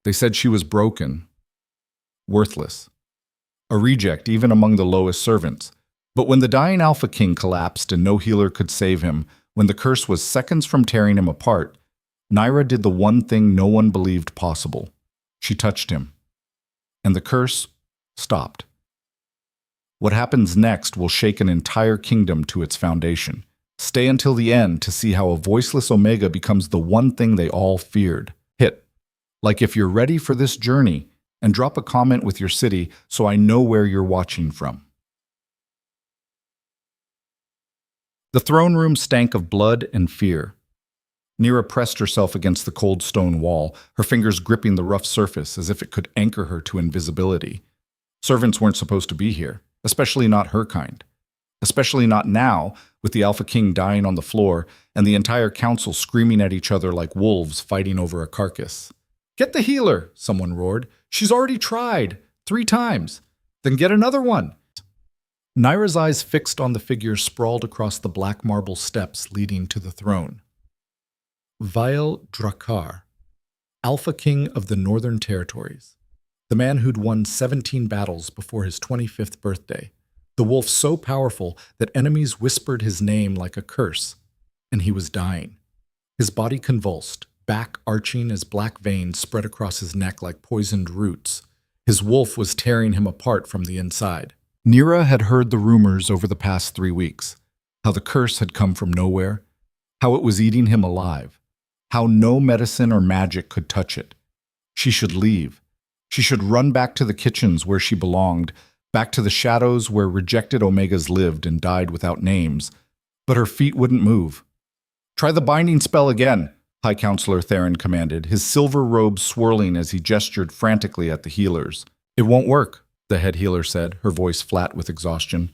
They said she was broken, worthless, a reject even among the lowest servants. But when the dying Alpha King collapsed and no healer could save him, when the curse was seconds from tearing him apart, Naira did the one thing no one believed possible. She touched him. And the curse stopped. What happens next will shake an entire kingdom to its foundation. Stay until the end to see how a voiceless Omega becomes the one thing they all feared. Hit like if you're ready for this journey, and drop a comment with your city so I know where you're watching from. The throne room stank of blood and fear. Nira pressed herself against the cold stone wall, her fingers gripping the rough surface as if it could anchor her to invisibility. Servants weren't supposed to be here, especially not her kind. Especially not now, with the Alpha King dying on the floor and the entire council screaming at each other like wolves fighting over a carcass. "Get the healer," someone roared. "She's already tried 3 times. Then get another one." Naira's eyes fixed on the figure sprawled across the black marble steps leading to the throne. Vael Drakkar, Alpha King of the Northern Territories. The man who'd won 17 battles before his 25th birthday. The wolf so powerful that enemies whispered his name like a curse. And he was dying. His body convulsed, back arching as black veins spread across his neck like poisoned roots. His wolf was tearing him apart from the inside. Nira had heard the rumors over the past 3 weeks, how the curse had come from nowhere, how it was eating him alive, how no medicine or magic could touch it. She should leave. She should run back to the kitchens where she belonged, back to the shadows where rejected Omegas lived and died without names. But her feet wouldn't move. "Try the binding spell again," High Counselor Theron commanded, his silver robe swirling as he gestured frantically at the healers. "It won't work," the head healer said, her voice flat with exhaustion.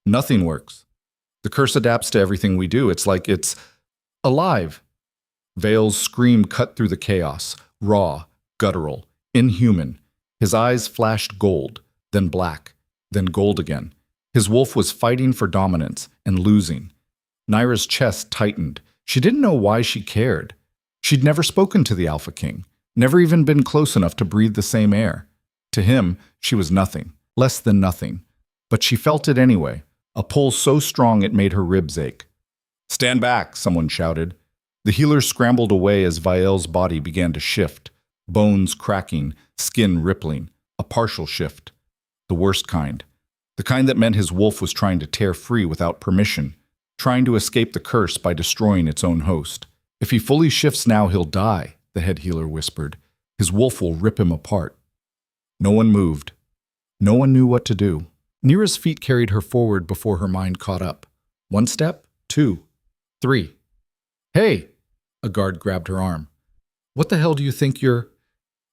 "Nothing works. The curse adapts to everything we do. It's like it's alive." Vael's scream cut through the chaos, raw, guttural, inhuman. His eyes flashed gold, then black, then gold again. His wolf was fighting for dominance and losing. Naira's chest tightened. She didn't know why she cared. She'd never spoken to the Alpha King, never even been close enough to breathe the same air. To him, she was nothing, less than nothing. But she felt it anyway, a pull so strong it made her ribs ache. "Stand back," someone shouted. The healer scrambled away as Vael's body began to shift, bones cracking, skin rippling, a partial shift. The worst kind. The kind that meant his wolf was trying to tear free without permission, trying to escape the curse by destroying its own host. "If he fully shifts now, he'll die," the head healer whispered. "His wolf will rip him apart." No one moved. No one knew what to do. Nira's feet carried her forward before her mind caught up. 1 step, 2, 3. "Hey!" A guard grabbed her arm. "What the hell do you think you're—"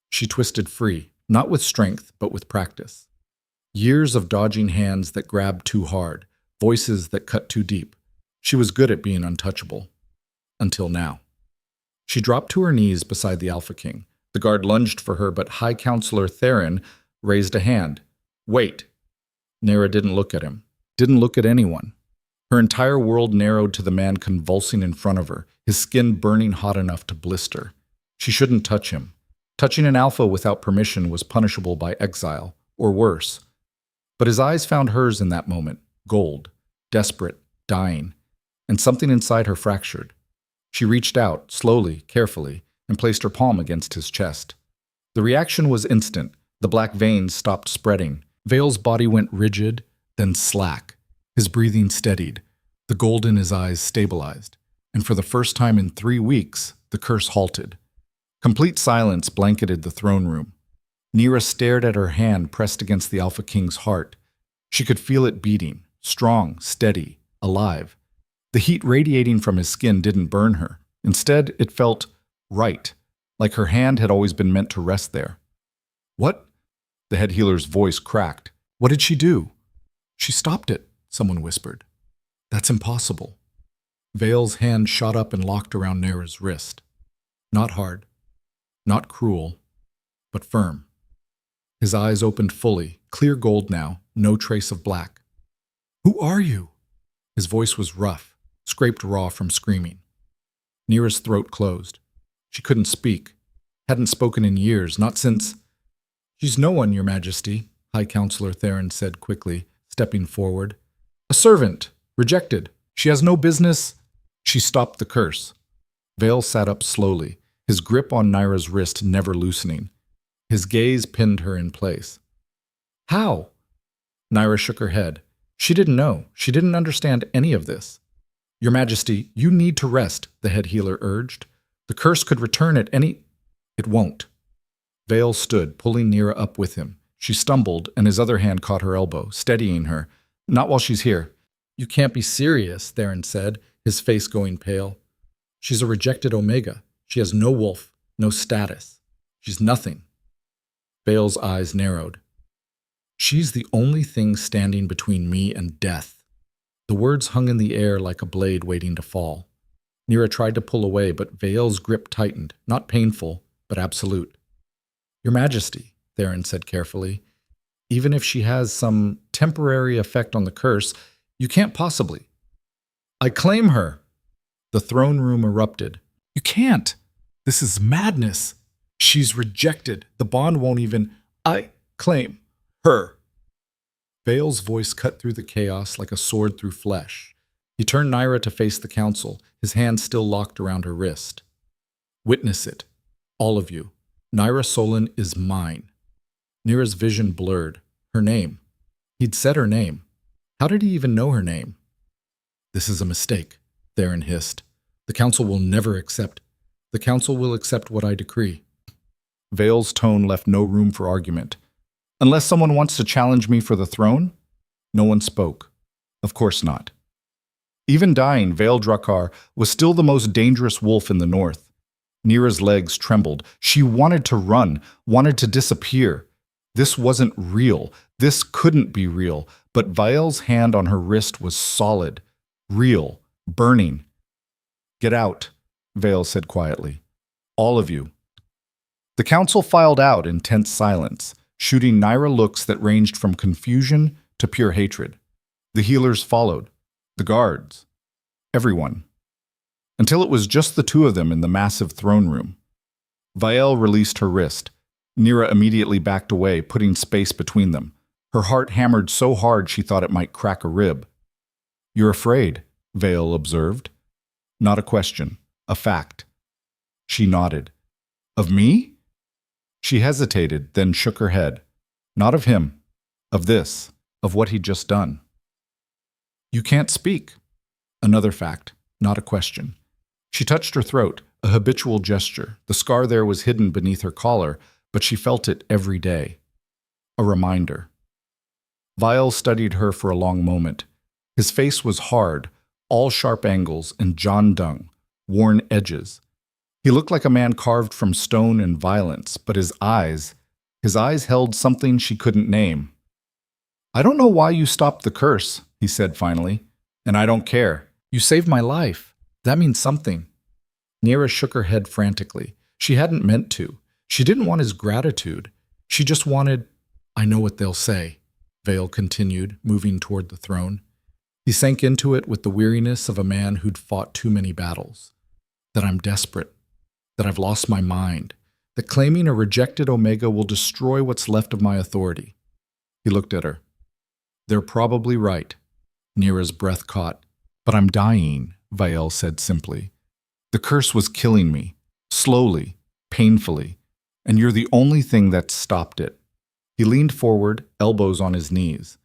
She twisted free, not with strength, but with practice. Years of dodging hands that grabbed too hard, voices that cut too deep. She was good at being untouchable. Until now. She dropped to her knees beside the Alpha King. The guard lunged for her, but High Counselor Theron raised a hand. "Wait." Nira didn't look at him. Didn't look at anyone. Her entire world narrowed to the man convulsing in front of her, his skin burning hot enough to blister. She shouldn't touch him. Touching an alpha without permission was punishable by exile, or worse. But his eyes found hers in that moment, gold, desperate, dying, and something inside her fractured. She reached out, slowly, carefully, and placed her palm against his chest. The reaction was instant. The black veins stopped spreading. Vael's body went rigid, then slack. His breathing steadied. The gold in his eyes stabilized. And for the first time in 3 weeks, the curse halted. Complete silence blanketed the throne room. Nira stared at her hand pressed against the Alpha King's heart. She could feel it beating, strong, steady, alive. The heat radiating from his skin didn't burn her. Instead, it felt right, like her hand had always been meant to rest there. "What?" The head healer's voice cracked. "What did she do?" "She stopped it," someone whispered. "That's impossible." Vael's hand shot up and locked around Nira's wrist. Not hard, not cruel, but firm. His eyes opened fully, clear gold now, no trace of black. "Who are you?" His voice was rough, scraped raw from screaming. Nira's throat closed. She couldn't speak. Hadn't spoken in years, not since... She's no one, Your Majesty, High Counselor Theron said quickly, stepping forward. A servant, rejected. She has no business... She stopped the curse. Vale sat up slowly, his grip on Naira's wrist never loosening. His gaze pinned her in place. How? Naira shook her head. She didn't know. She didn't understand any of this. Your Majesty, you need to rest, the head healer urged. The curse could return at any... It won't. Vale stood, pulling Naira up with him. She stumbled, and his other hand caught her elbow, steadying her. Not while she's here. You can't be serious, Theron said, his face going pale. She's a rejected Omega. She has no wolf, no status. She's nothing. Vale's eyes narrowed. She's the only thing standing between me and death. The words hung in the air like a blade waiting to fall. Naira tried to pull away, but Vale's grip tightened, not painful, but absolute. Your Majesty, Theron said carefully, even if she has some temporary effect on the curse, you can't possibly. I claim her. The throne room erupted. You can't. This is madness. She's rejected. The bond won't even... I claim her. Vale's voice cut through the chaos like a sword through flesh. He turned Naira to face the council, his hand still locked around her wrist. Witness it. All of you. Naira Solon is mine. Naira's vision blurred. Her name. He'd said her name. How did he even know her name? This is a mistake, Theron hissed. The council will never accept. The council will accept what I decree. Vale's tone left no room for argument. Unless someone wants to challenge me for the throne? No one spoke. Of course not. Even dying, Vale Drakkar was still the most dangerous wolf in the north. Naira's legs trembled. She wanted to run, wanted to disappear. This wasn't real. This couldn't be real. But Vale's hand on her wrist was solid, real, burning. Get out, Vale said quietly. All of you. The council filed out in tense silence, shooting Naira looks that ranged from confusion to pure hatred. The healers followed. The guards. Everyone. Until it was just the two of them in the massive throne room. Vael released her wrist. Naira immediately backed away, putting space between them. Her heart hammered so hard she thought it might crack a rib. You're afraid, Vael observed. Not a question, a fact. She nodded. Of me? She hesitated, then shook her head. Not of him. Of this. Of what he'd just done. You can't speak. Another fact, not a question. She touched her throat, a habitual gesture. The scar there was hidden beneath her collar, but she felt it every day. A reminder. Vael studied her for a long moment. His face was hard, all sharp angles and John Dung, worn edges. He looked like a man carved from stone and violence, but his eyes held something she couldn't name. I don't know why you stopped the curse, he said finally, and I don't care. You saved my life. That means something. Naira shook her head frantically. She hadn't meant to. She didn't want his gratitude. She just wanted, I know what they'll say, Vael continued, moving toward the throne. He sank into it with the weariness of a man who'd fought too many battles. That I'm desperate. That I've lost my mind. That claiming a rejected Omega will destroy what's left of my authority. He looked at her. They're probably right. Naira's breath caught. But I'm dying, Vael said simply. The curse was killing me. Slowly, painfully. And you're the only thing that stopped it. He leaned forward, elbows on his knees.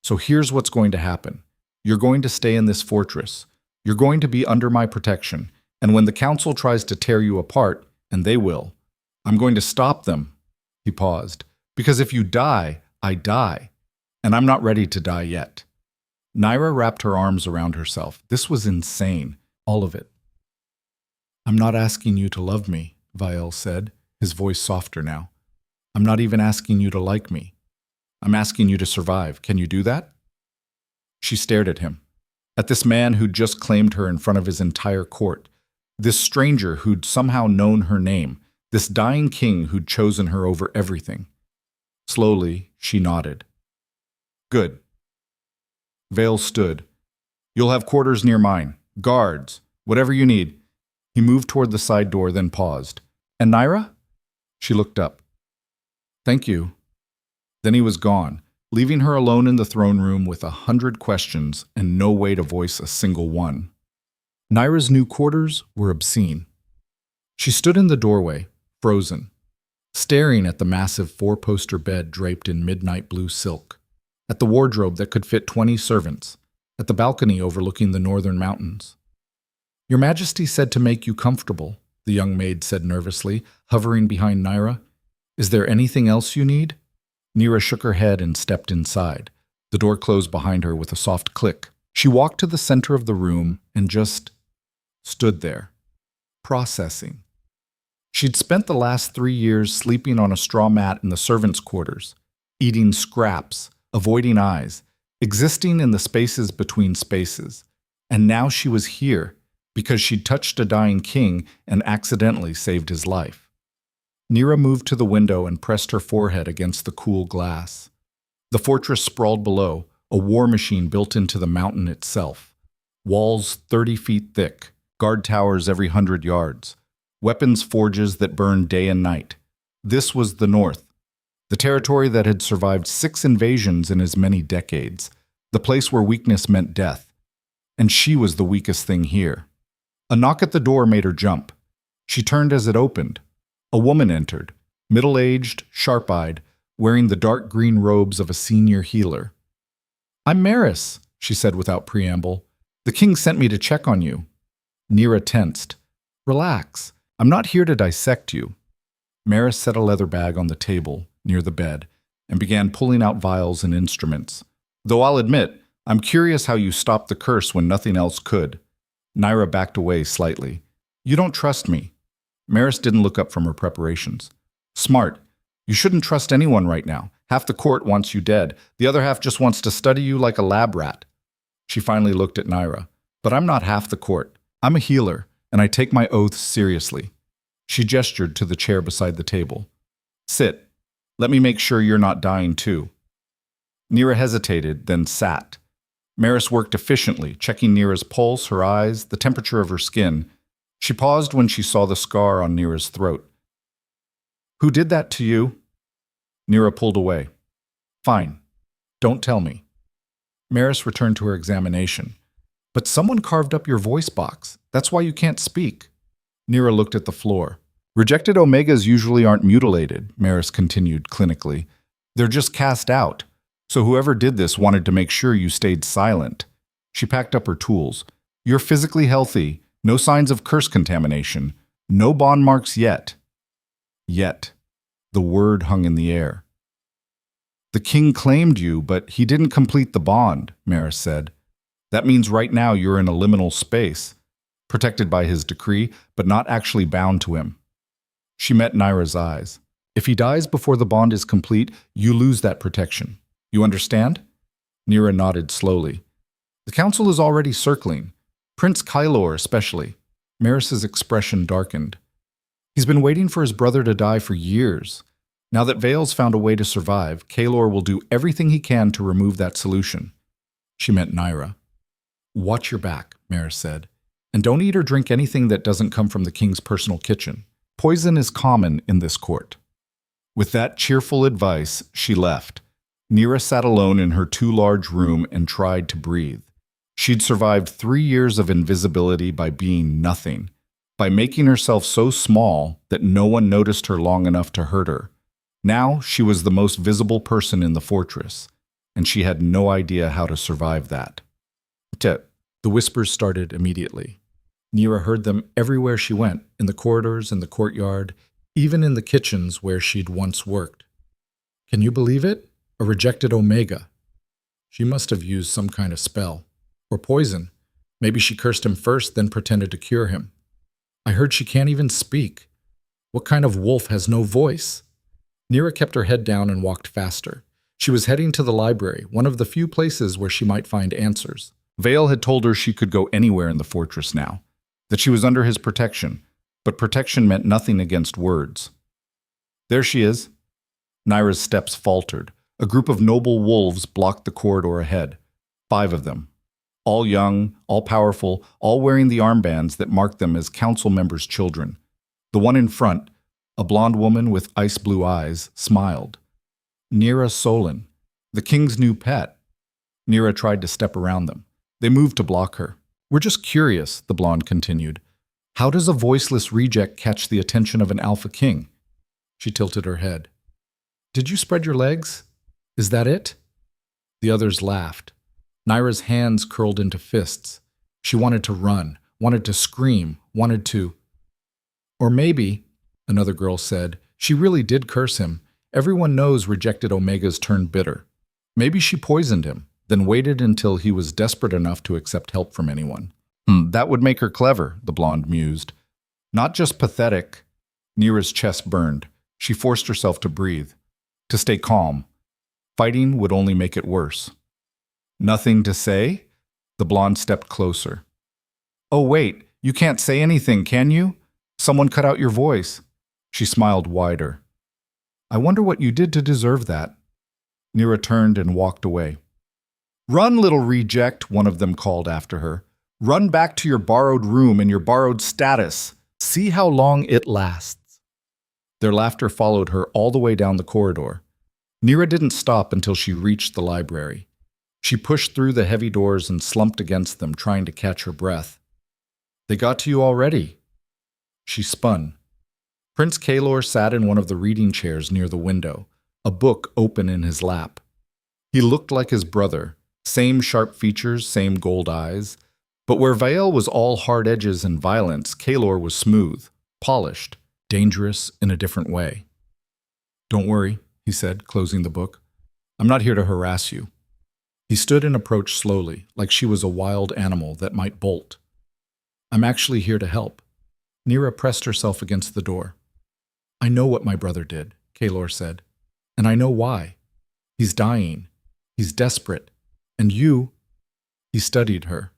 So here's what's going to happen. You're going to stay in this fortress. You're going to be under my protection. And when the council tries to tear you apart, and they will, I'm going to stop them. He paused. Because if you die, I die. And I'm not ready to die yet. Naira wrapped her arms around herself. This was insane. All of it. I'm not asking you to love me, Vael said, his voice softer now. I'm not even asking you to like me. I'm asking you to survive. Can you do that? She stared at him. At this man who'd just claimed her in front of his entire court. This stranger who'd somehow known her name. This dying king who'd chosen her over everything. Slowly, she nodded. Good. Vael stood. You'll have quarters near mine. Guards. Whatever you need. He moved toward the side door, then paused. And Naira? She looked up. Thank you. Then he was gone, leaving her alone in the throne room with 100 questions and no way to voice a single one. Naira's new quarters were obscene. She stood in the doorway, frozen, staring at the massive four-poster bed draped in midnight blue silk, at the wardrobe that could fit 20 servants, at the balcony overlooking the northern mountains. Your Majesty said to make you comfortable, the young maid said nervously, hovering behind Naira. Is there anything else you need? Naira shook her head and stepped inside. The door closed behind her with a soft click. She walked to the center of the room and just stood there, processing. She'd spent the last 3 years sleeping on a straw mat in the servants' quarters, eating scraps, avoiding eyes, existing in the spaces between spaces. And now she was here because she'd touched a dying king and accidentally saved his life. Naira moved to the window and pressed her forehead against the cool glass. The fortress sprawled below, a war machine built into the mountain itself. Walls 30 feet thick, guard towers every 100 yards, weapons forges that burned day and night. This was the North, the territory that had survived 6 invasions in as many decades, the place where weakness meant death. And she was the weakest thing here. A knock at the door made her jump. She turned as it opened. A woman entered, middle-aged, sharp-eyed, wearing the dark green robes of a senior healer. I'm Maris, she said without preamble. The king sent me to check on you. Naira tensed. Relax. I'm not here to dissect you. Maris set a leather bag on the table near the bed and began pulling out vials and instruments. Though I'll admit, I'm curious how you stopped the curse when nothing else could. Naira backed away slightly. You don't trust me. Maris didn't look up from her preparations. Smart. You shouldn't trust anyone right now. Half the court wants you dead. The other half just wants to study you like a lab rat. She finally looked at Naira. But I'm not half the court. I'm a healer, and I take my oaths seriously. She gestured to the chair beside the table. Sit. Let me make sure you're not dying too. Naira hesitated, then sat. Maris worked efficiently, checking Naira's pulse, her eyes, the temperature of her skin. She paused when she saw the scar on Naira's throat. Who did that to you? Naira pulled away. Fine. Don't tell me. Maris returned to her examination. But someone carved up your voice box. That's why you can't speak. Naira looked at the floor. Rejected omegas usually aren't mutilated, Maris continued clinically. They're just cast out. So whoever did this wanted to make sure you stayed silent. She packed up her tools. You're physically healthy. No signs of curse contamination. No bond marks yet. Yet. The word hung in the air. The king claimed you, but he didn't complete the bond, Maris said. That means right now you're in a liminal space, protected by his decree, but not actually bound to him. She met Naira's eyes. If he dies before the bond is complete, you lose that protection. You understand? Naira nodded slowly. The council is already circling. Prince Kylor especially. Maris's expression darkened. He's been waiting for his brother to die for years. Now that Vale's found a way to survive, Kylor will do everything he can to remove that solution. She meant Naira. Watch your back, Maris said. And don't eat or drink anything that doesn't come from the king's personal kitchen. Poison is common in this court. With that cheerful advice, she left. Naira sat alone in her too large room and tried to breathe. She'd survived 3 years of invisibility by being nothing, by making herself so small that no one noticed her long enough to hurt her. Now she was the most visible person in the fortress, and she had no idea how to survive that. The whispers started immediately. Naira heard them everywhere she went, in the corridors, in the courtyard, even in the kitchens where she'd once worked. Can you believe it? A rejected Omega. She must have used some kind of spell. Or poison. Maybe she cursed him first, then pretended to cure him. I heard she can't even speak. What kind of wolf has no voice? Naira kept her head down and walked faster. She was heading to the library, one of the few places where she might find answers. Vale had told her she could go anywhere in the fortress now, that she was under his protection, but protection meant nothing against words. There she is. Naira's steps faltered. A group of noble wolves blocked the corridor ahead. 5 of them. All young, all powerful, all wearing the armbands that marked them as council members' children. The one in front, A blonde woman with ice-blue eyes smiled. Nira Solon, the king's new pet. Nira tried to step around them. They moved to block her. We're just curious, the blonde continued. How does a voiceless reject catch the attention of an alpha king? She tilted her head. Did you spread your legs? Is that it? The others laughed. Nira's hands curled into fists. She wanted to run, wanted to scream, wanted to... Or maybe, another girl said, she really did curse him. Everyone knows rejected Omegas turn bitter. Maybe she poisoned him, then waited until he was desperate enough to accept help from anyone. That would make her clever, the blonde mused. Not just pathetic. Nira's chest burned. She forced herself to breathe, to stay calm. Fighting would only make it worse. Nothing to say? The blonde stepped closer. Oh, wait, you can't say anything, can you? Someone cut out your voice. She smiled wider. I wonder what you did to deserve that. Nira turned and walked away. Run, little reject, one of them called after her. Run back to your borrowed room and your borrowed status. See how long it lasts. Their laughter followed her all the way down the corridor. Nira didn't stop until she reached the library. She pushed through the heavy doors and slumped against them, trying to catch her breath. They got to you already. She spun. Prince Kalor sat in one of the reading chairs near the window, a book open in his lap. He looked like his brother, same sharp features, same gold eyes. But where Vael was all hard edges and violence, Kalor was smooth, polished, dangerous in a different way. Don't worry, he said, closing the book. I'm not here to harass you. He stood and approached slowly, like she was a wild animal that might bolt. I'm actually here to help. Nira pressed herself against the door. I know what my brother did, Kalor said, and I know why. He's dying. He's desperate. And you... He studied her.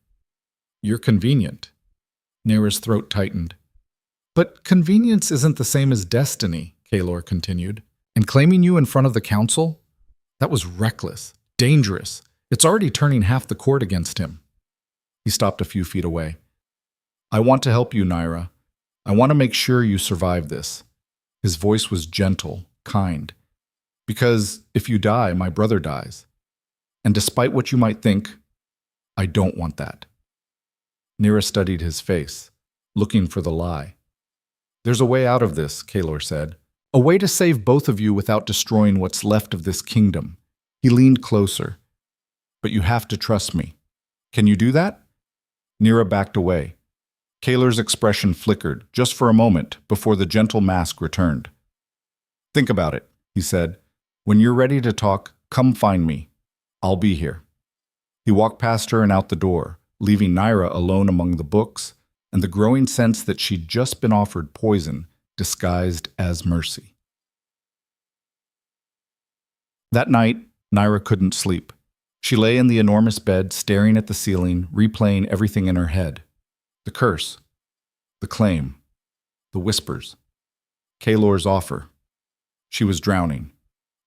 You're convenient. Nira's throat tightened. But convenience isn't the same as destiny, Kalor continued. And claiming you in front of the council? That was reckless, dangerous. It's already turning half the court against him. He stopped a few feet away. I want to help you, Nira. I want to make sure you survive this. His voice was gentle, kind. Because if you die, my brother dies. And despite what you might think, I don't want that. Nira studied his face, looking for the lie. There's a way out of this, Kalor said. A way to save both of you without destroying what's left of this kingdom. He leaned closer. But you have to trust me. Can you do that? Nira backed away. Kalor's expression flickered, just for a moment, before the gentle mask returned. Think about it, he said. When you're ready to talk, come find me. I'll be here. He walked past her and out the door, leaving Nira alone among the books and the growing sense that she'd just been offered poison disguised as mercy. That night, Nira couldn't sleep. She lay in the enormous bed, staring at the ceiling, replaying everything in her head. The curse, the claim, the whispers, Kalor's offer. She was drowning,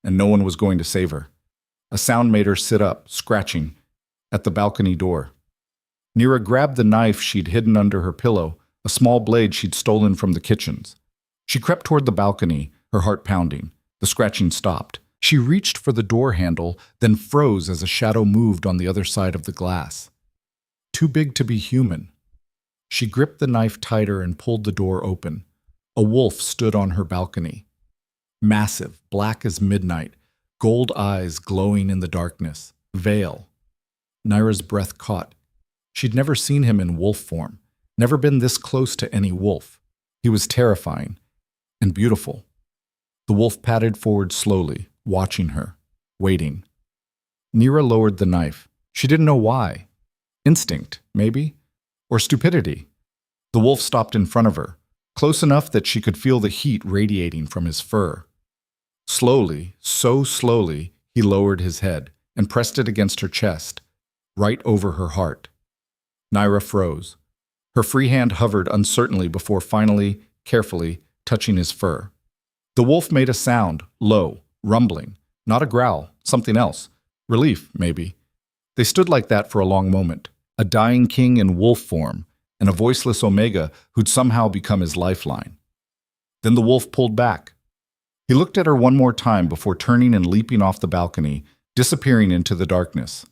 and no one was going to save her. A sound made her sit up, scratching, at the balcony door. Nira grabbed the knife she'd hidden under her pillow, a small blade she'd stolen from the kitchens. She crept toward the balcony, her heart pounding. The scratching stopped. She reached for the door handle, then froze as a shadow moved on the other side of the glass. Too big to be human. She gripped the knife tighter and pulled the door open. A wolf stood on her balcony. Massive, black as midnight, gold eyes glowing in the darkness. Veil. Nira's breath caught. She'd never seen him in wolf form, never been this close to any wolf. He was terrifying and beautiful. The wolf padded forward slowly, watching her, waiting. Nira lowered the knife. She didn't know why. Instinct, maybe? Or stupidity. The wolf stopped in front of her, close enough that she could feel the heat radiating from his fur. Slowly, so slowly, he lowered his head and pressed it against her chest, right over her heart. Nira froze. Her free hand hovered uncertainly before finally, carefully, touching his fur. The wolf made a sound, low, rumbling. Not a growl, something else. Relief, maybe. They stood like that for a long moment. A dying king in wolf form, and a voiceless Omega who'd somehow become his lifeline. Then the wolf pulled back. He looked at her one more time before turning and leaping off the balcony, disappearing into the darkness.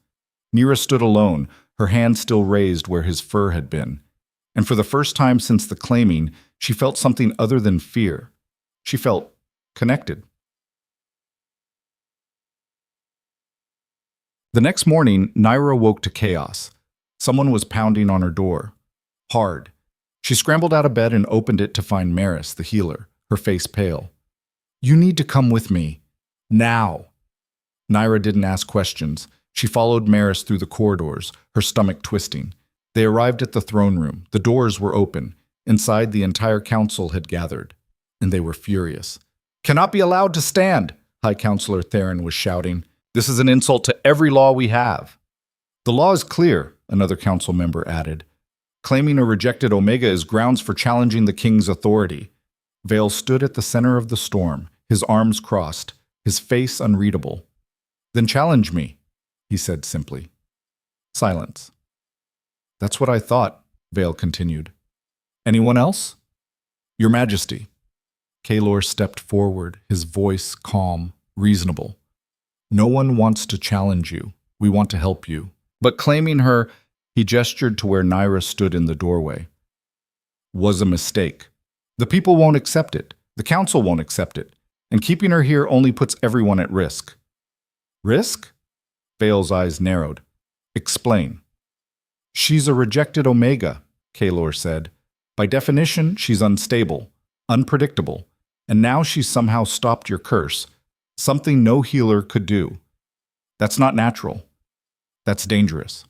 Nira stood alone, her hand still raised where his fur had been. And for the first time since the claiming, she felt something other than fear. She felt connected. The next morning, Naira woke to chaos. Someone was pounding on her door. Hard. She scrambled out of bed and opened it to find Maris, the healer, her face pale. "You need to come with me. Now." Naira didn't ask questions. She followed Maris through the corridors, her stomach twisting. They arrived at the throne room. The doors were open. Inside, the entire council had gathered, and they were furious. "Cannot be allowed to stand," High Counselor Theron was shouting. "This is an insult to every law we have." "The law is clear," another council member added. "Claiming a rejected Omega is grounds for challenging the king's authority." Vale stood at the center of the storm, his arms crossed, his face unreadable. "Then challenge me," he said simply. Silence. "That's what I thought," Vale continued. "Anyone else?" "Your Majesty." Kaelor stepped forward, his voice calm, reasonable. "No one wants to challenge you. We want to help you. But claiming her," he gestured to where Naira stood in the doorway, "was a mistake. The people won't accept it. The council won't accept it. And keeping her here only puts everyone at risk." "Risk?" Vale's eyes narrowed. "Explain." "She's a rejected Omega," Kaelor said. "By definition, she's unstable, unpredictable, and now she's somehow stopped your curse, something no healer could do. That's not natural. That's dangerous."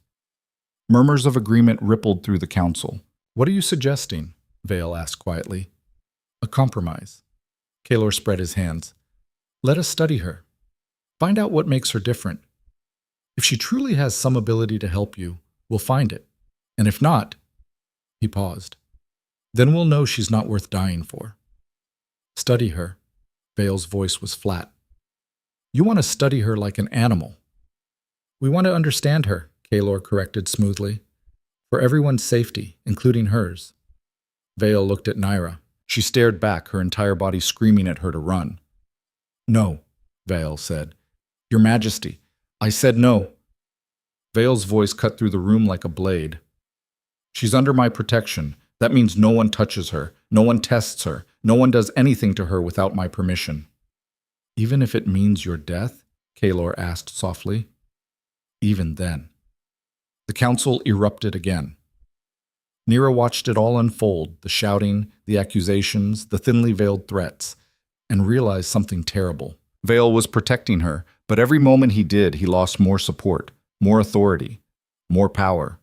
Murmurs of agreement rippled through the council. "What are you suggesting?" Vale asked quietly. "A compromise." Kaelor spread his hands. "Let us study her. Find out what makes her different. If she truly has some ability to help you, we'll find it. And if not," he paused, "then we'll know she's not worth dying for." "Study her." Vale's voice was flat. "You want to study her like an animal." "We want to understand her," Kaelor corrected smoothly. "For everyone's safety, including hers." Vale looked at Naira. She stared back, her entire body screaming at her to run. "No," Vale said. "Your Majesty, I said no." Vale's voice cut through the room like a blade. "She's under my protection. That means no one touches her, no one tests her, no one does anything to her without my permission." "Even if it means your death?" Kaelor asked softly. "Even then." The council erupted again. Nira watched it all unfold, the shouting, the accusations, the thinly veiled threats, and realized something terrible. Vale was protecting her, but every moment he did, he lost more support, more authority, more power.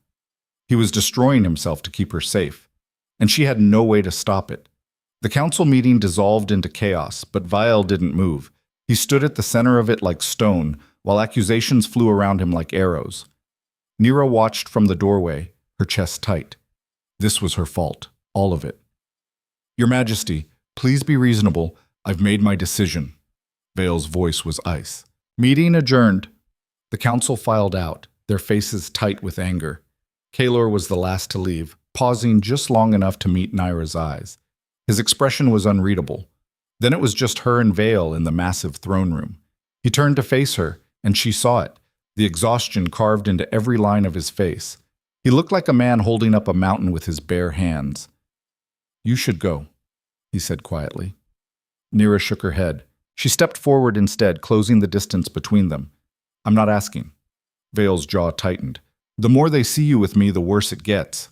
He was destroying himself to keep her safe, and she had no way to stop it. The council meeting dissolved into chaos, but Vale didn't move. He stood at the center of it like stone, while accusations flew around him like arrows. Nira watched from the doorway, her chest tight. This was her fault, all of it. "Your Majesty, please be reasonable. I've made my decision." Vale's voice was ice. Meeting adjourned. The council filed out, their faces tight with anger. Kaelor was the last to leave, pausing just long enough to meet Naira's eyes. His expression was unreadable. Then it was just her and Vale in the massive throne room. He turned to face her, and she saw it, the exhaustion carved into every line of his face. He looked like a man holding up a mountain with his bare hands. "You should go," he said quietly. Nira shook her head. She stepped forward instead, closing the distance between them. "I'm not asking." Vale's jaw tightened. "The more they see you with me, the worse it gets."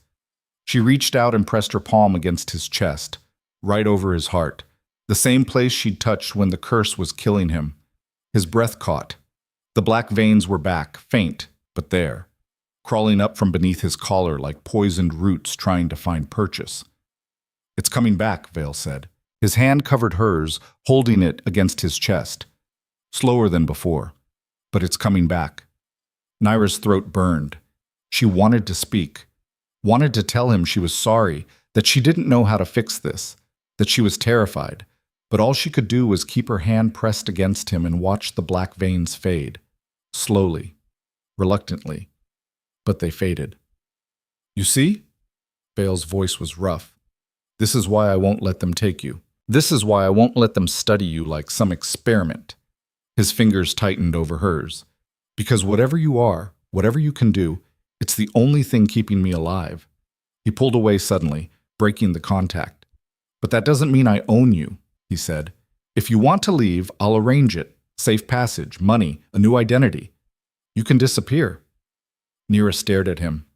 She reached out and pressed her palm against his chest, right over his heart, the same place she'd touched when the curse was killing him. His breath caught. The black veins were back, faint, but there, crawling up from beneath his collar like poisoned roots trying to find purchase. "It's coming back," Vale said. His hand covered hers, holding it against his chest. Slower than before, but it's coming back. Naira's throat burned. She wanted to speak, wanted to tell him she was sorry, that she didn't know how to fix this, that she was terrified, but all she could do was keep her hand pressed against him and watch the black veins fade, slowly, reluctantly, but they faded. "You see?" Vale's voice was rough. "This is why I won't let them take you. This is why I won't let them study you like some experiment. His fingers tightened over hers. Because whatever you are, whatever you can do, it's the only thing keeping me alive. He pulled away suddenly, breaking the contact. But that doesn't mean I own you, he said. If you want to leave, I'll arrange it. Safe passage, money, a new identity. You can disappear. Nira stared at him.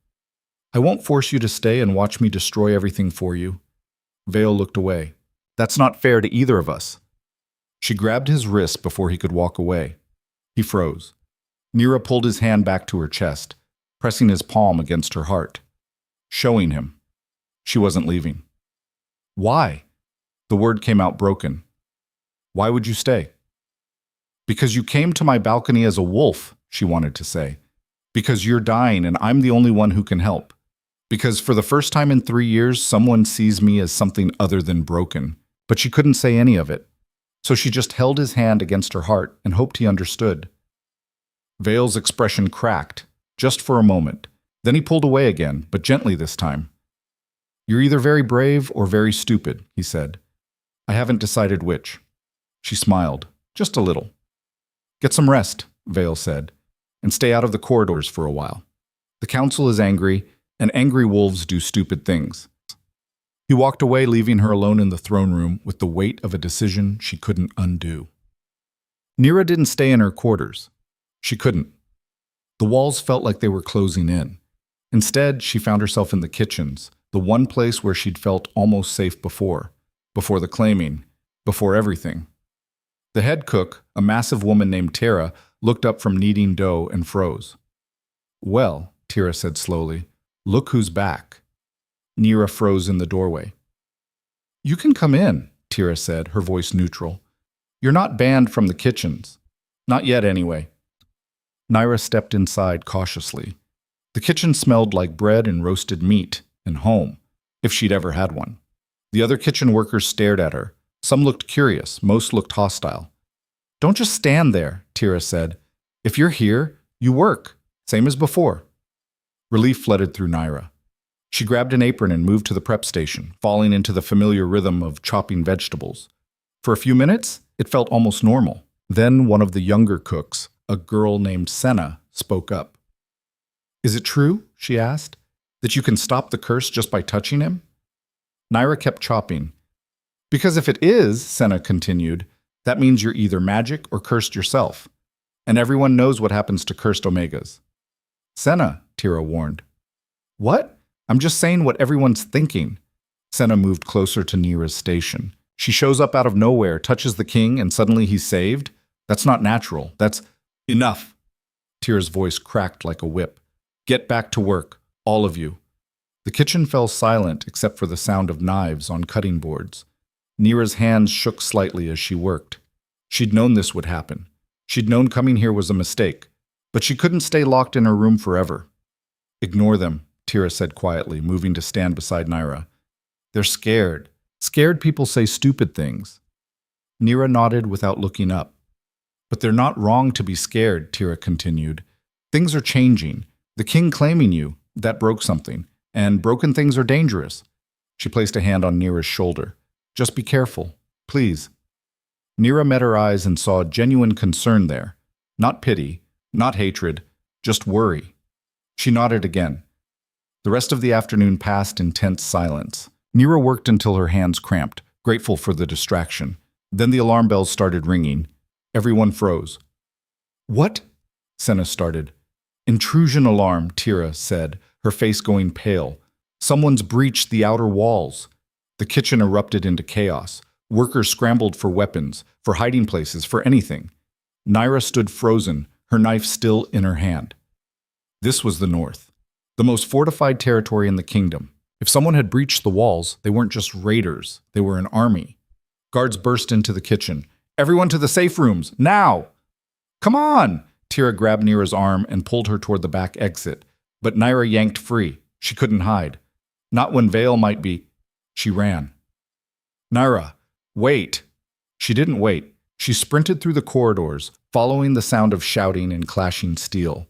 I won't force you to stay and watch me destroy everything for you. Vale looked away. That's not fair to either of us. She grabbed his wrist before he could walk away. He froze. Nira pulled his hand back to her chest, pressing his palm against her heart, showing him. She wasn't leaving. Why? The word came out broken. Why would you stay? Because you came to my balcony as a wolf, she wanted to say. Because you're dying and I'm the only one who can help. Because for the first time in 3 years, someone sees me as something other than broken. But she couldn't say any of it. So she just held his hand against her heart and hoped he understood. Vale's expression cracked, just for a moment. Then he pulled away again, but gently this time. You're either very brave or very stupid, he said. I haven't decided which. She smiled, just a little. Get some rest, Vale said, and stay out of the corridors for a while. The council is angry, and angry wolves do stupid things. He walked away, leaving her alone in the throne room with the weight of a decision she couldn't undo. Nira didn't stay in her quarters. She couldn't. The walls felt like they were closing in. Instead, she found herself in the kitchens, the one place where she'd felt almost safe before the claiming, before everything. The head cook, a massive woman named Tara, looked up from kneading dough and froze. Well, Tara said slowly, look who's back. Nira froze in the doorway. You can come in, Tara said, her voice neutral. You're not banned from the kitchens. Not yet, anyway. Nira stepped inside cautiously. The kitchen smelled like bread and roasted meat and home, if she'd ever had one. The other kitchen workers stared at her. Some looked curious, most looked hostile. Don't just stand there, Tara said. If you're here, you work, same as before. Relief flooded through Nira. She grabbed an apron and moved to the prep station, falling into the familiar rhythm of chopping vegetables. For a few minutes, it felt almost normal. Then one of the younger cooks, a girl named Senna, spoke up. Is it true, she asked, that you can stop the curse just by touching him? Nira kept chopping. Because if it is, Senna continued, that means you're either magic or cursed yourself. And everyone knows what happens to cursed omegas. Senna, Tira warned. What? I'm just saying what everyone's thinking. Senna moved closer to Nira's station. She shows up out of nowhere, touches the king, and suddenly he's saved? That's not natural. That's enough. Tira's voice cracked like a whip. Get back to work, all of you. The kitchen fell silent except for the sound of knives on cutting boards. Nira's hands shook slightly as she worked. She'd known this would happen. She'd known coming here was a mistake. But she couldn't stay locked in her room forever. Ignore them, Tira said quietly, moving to stand beside Nira. They're scared. Scared people say stupid things. Nira nodded without looking up. But they're not wrong to be scared, Tira continued. Things are changing. The king claiming you, that broke something. And broken things are dangerous. She placed a hand on Nira's shoulder. Just be careful, please. Nira met her eyes and saw genuine concern there. Not pity, not hatred, just worry. She nodded again. The rest of the afternoon passed in tense silence. Nira worked until her hands cramped, grateful for the distraction. Then the alarm bells started ringing. Everyone froze. What? Senna started. Intrusion alarm, Tira said, her face going pale. Someone's breached the outer walls. The kitchen erupted into chaos. Workers scrambled for weapons, for hiding places, for anything. Nira stood frozen, her knife still in her hand. This was the North, the most fortified territory in the kingdom. If someone had breached the walls, they weren't just raiders, they were an army. Guards burst into the kitchen. Everyone to the safe rooms, now! Come on! Tira grabbed Nira's arm and pulled her toward the back exit. But Nira yanked free. She couldn't hide. Not when Vale might be. She ran. Nira, wait! She didn't wait. She sprinted through the corridors, following the sound of shouting and clashing steel.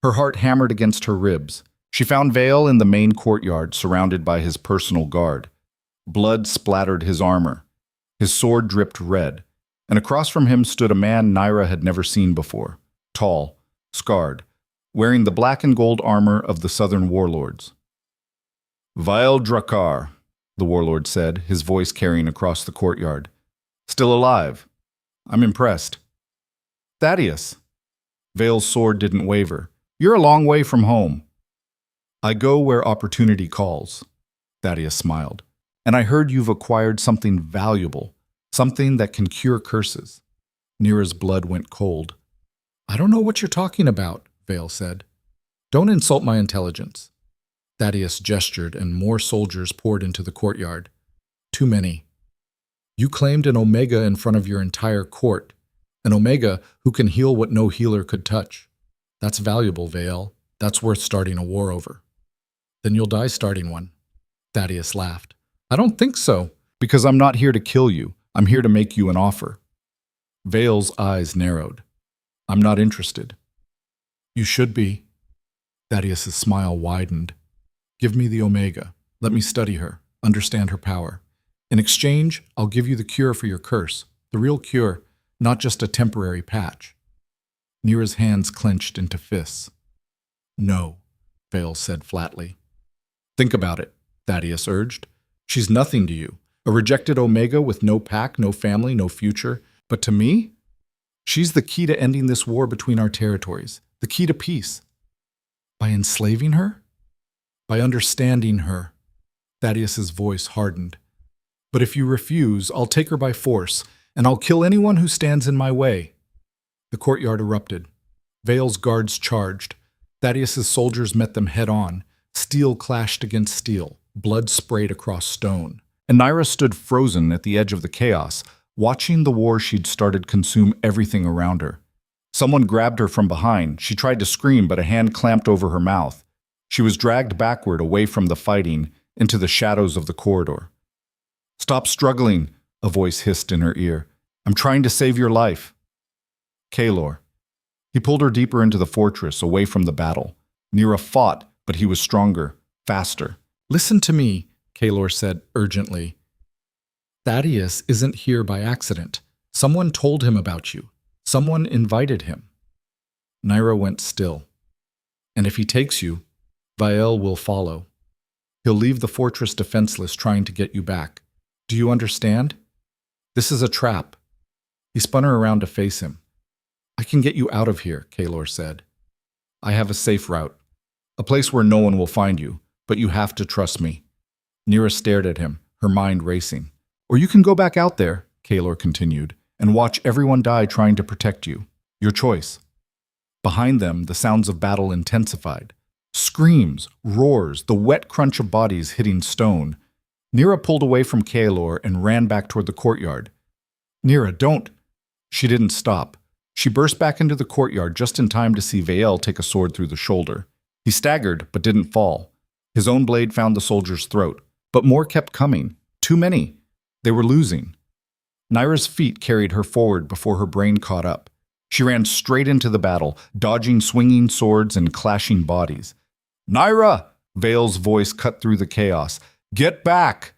Her heart hammered against her ribs. She found Vale in the main courtyard, surrounded by his personal guard. Blood splattered his armor. His sword dripped red, and across from him stood a man Naira had never seen before, tall, scarred, wearing the black and gold armor of the southern warlords. "Vile Drakkar," the warlord said, his voice carrying across the courtyard. "Still alive. I'm impressed." "Thaddeus." Vale's sword didn't waver. "You're a long way from home." "I go where opportunity calls," Thaddeus smiled. "And I heard you've acquired something valuable, something that can cure curses." Nira's blood went cold. "I don't know what you're talking about," Vale said. "Don't insult my intelligence." Thaddeus gestured, and more soldiers poured into the courtyard. "Too many. You claimed an Omega in front of your entire court, an Omega who can heal what no healer could touch. That's valuable, Vale. That's worth starting a war over." "Then you'll die starting one." Thaddeus laughed. "I don't think so." "Because I'm not here to kill you. I'm here to make you an offer." Vale's eyes narrowed. "I'm not interested." "You should be." Thaddeus's smile widened. "Give me the Omega. Let me study her, understand her power. In exchange, I'll give you the cure for your curse, the real cure, not just a temporary patch." Nira's hands clenched into fists. "No," Vale said flatly. "Think about it," Thaddeus urged. "She's nothing to you, a rejected Omega with no pack, no family, no future. But to me, she's the key to ending this war between our territories, the key to peace." "By enslaving her?" "By understanding her." Thaddeus's voice hardened. "But if you refuse, I'll take her by force, and I'll kill anyone who stands in my way." The courtyard erupted. Vale's guards charged. Thaddeus's soldiers met them head-on. Steel clashed against steel. Blood sprayed across stone. And Naira stood frozen at the edge of the chaos, watching the war she'd started consume everything around her. Someone grabbed her from behind. She tried to scream, but a hand clamped over her mouth. She was dragged backward away from the fighting, into the shadows of the corridor. "Stop struggling," a voice hissed in her ear. "I'm trying to save your life." Kaelor. He pulled her deeper into the fortress, away from the battle. Nira fought, but he was stronger, faster. "Listen to me," Kaelor said urgently. "Thaddeus isn't here by accident. Someone told him about you. Someone invited him." Naira went still. "And if he takes you, Vael will follow. He'll leave the fortress defenseless, trying to get you back. Do you understand? This is a trap." He spun her around to face him. "I can get you out of here," Kaelor said. "I have a safe route, a place where no one will find you, but you have to trust me." Nira stared at him, her mind racing. "Or you can go back out there," Kaelor continued, "and watch everyone die trying to protect you. Your choice." Behind them, the sounds of battle intensified. Screams, roars, the wet crunch of bodies hitting stone. Nira pulled away from Kaelor and ran back toward the courtyard. "Nira, don't!" She didn't stop. She burst back into the courtyard just in time to see Vael take a sword through the shoulder. He staggered, but didn't fall. His own blade found the soldier's throat. But more kept coming. Too many. They were losing. Naira's feet carried her forward before her brain caught up. She ran straight into the battle, dodging swinging swords and clashing bodies. "Naira!" Vael's voice cut through the chaos. "Get back!"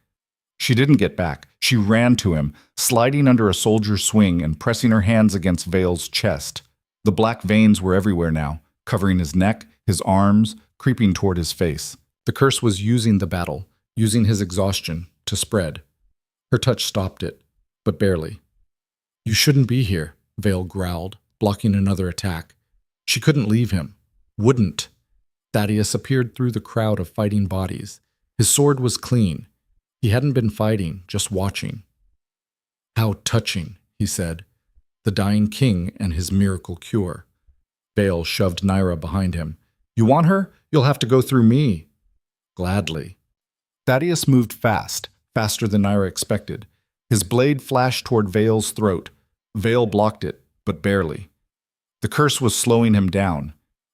She didn't get back. She ran to him, sliding under a soldier's swing and pressing her hands against Vael's chest. The black veins were everywhere now, covering his neck, his arms, creeping toward his face. The curse was using the battle, using his exhaustion, to spread. Her touch stopped it, but barely. "You shouldn't be here," Vael growled, blocking another attack. She couldn't leave him. Wouldn't. Thaddeus appeared through the crowd of fighting bodies. His sword was clean. He hadn't been fighting, just watching. "How touching," he said. "The dying king and his miracle cure." Vael shoved Naira behind him. "You want her? You'll have to go through me." "Gladly." Thaddeus moved fast, faster than Naira expected. His blade flashed toward Vael's throat. Vael blocked it, but barely. The curse was slowing him down.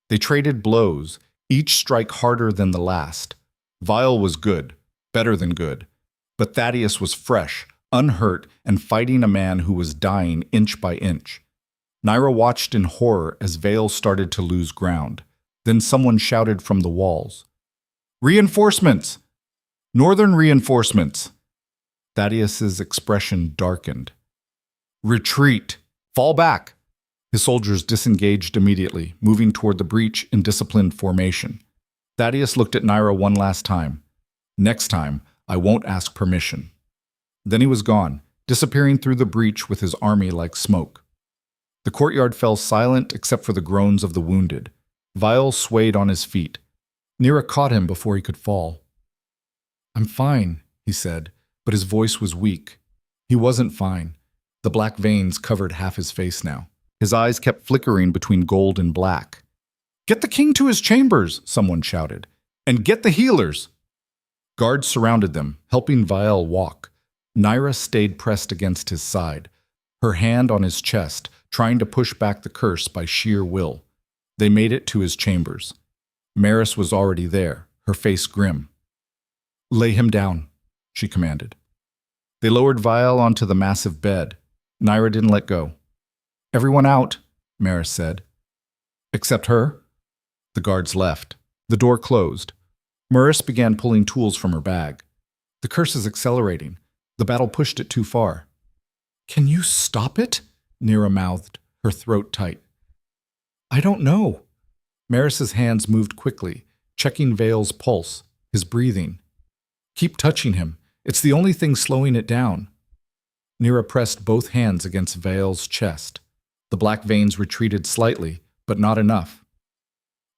They traded blows, each strike harder than the last. Vael was good, better than good. But Thaddeus was fresh, unhurt, and fighting a man who was dying inch by inch. Naira watched in horror as Vael started to lose ground. Then someone shouted from the walls. "Reinforcements! Northern reinforcements!" Thaddeus's expression darkened. Retreat! Fall back! His soldiers disengaged immediately, moving toward the breach in disciplined formation. Thaddeus looked at Naira one last time. Next time, I won't ask permission. Then he was gone, disappearing through the breach with his army like smoke. The courtyard fell silent except for the groans of the wounded. Vial swayed on his feet. Nira caught him before he could fall. I'm fine, he said, but his voice was weak. He wasn't fine. The black veins covered half his face now. His eyes kept flickering between gold and black. Get the king to his chambers, someone shouted. And get the healers! Guards surrounded them, helping Vial walk. Naira stayed pressed against his side, her hand on his chest, trying to push back the curse by sheer will. They made it to his chambers. Maris was already there, her face grim. Lay him down, she commanded. They lowered Vial onto the massive bed. Naira didn't let go. Everyone out, Maris said. Except her. The guards left. The door closed. Maris began pulling tools from her bag. The curse is accelerating. The battle pushed it too far. Can you stop it? Nira mouthed, her throat tight. I don't know. Maris's hands moved quickly, checking Vale's pulse, his breathing. Keep touching him. It's the only thing slowing it down. Nira pressed both hands against Vale's chest. The black veins retreated slightly, but not enough.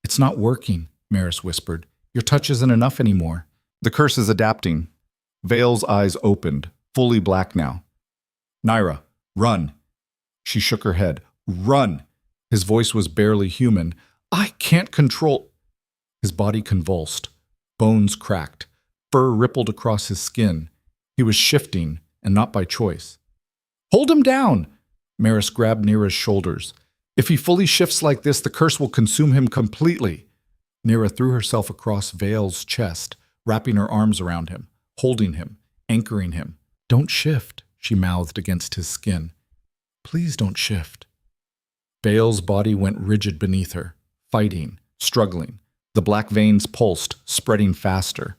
It's not working, Maris whispered. Your touch isn't enough anymore. The curse is adapting. Vale's eyes opened, fully black now. Naira, run. She shook her head. Run! His voice was barely human. I can't control. His body convulsed. Bones cracked. Fur rippled across his skin. He was shifting, and not by choice. Hold him down! Maris grabbed Nira's shoulders. If he fully shifts like this, the curse will consume him completely. Nira threw herself across Vale's chest, wrapping her arms around him, holding him, anchoring him. Don't shift, she mouthed against his skin. Please don't shift. Vale's body went rigid beneath her, fighting, struggling. The black veins pulsed, spreading faster.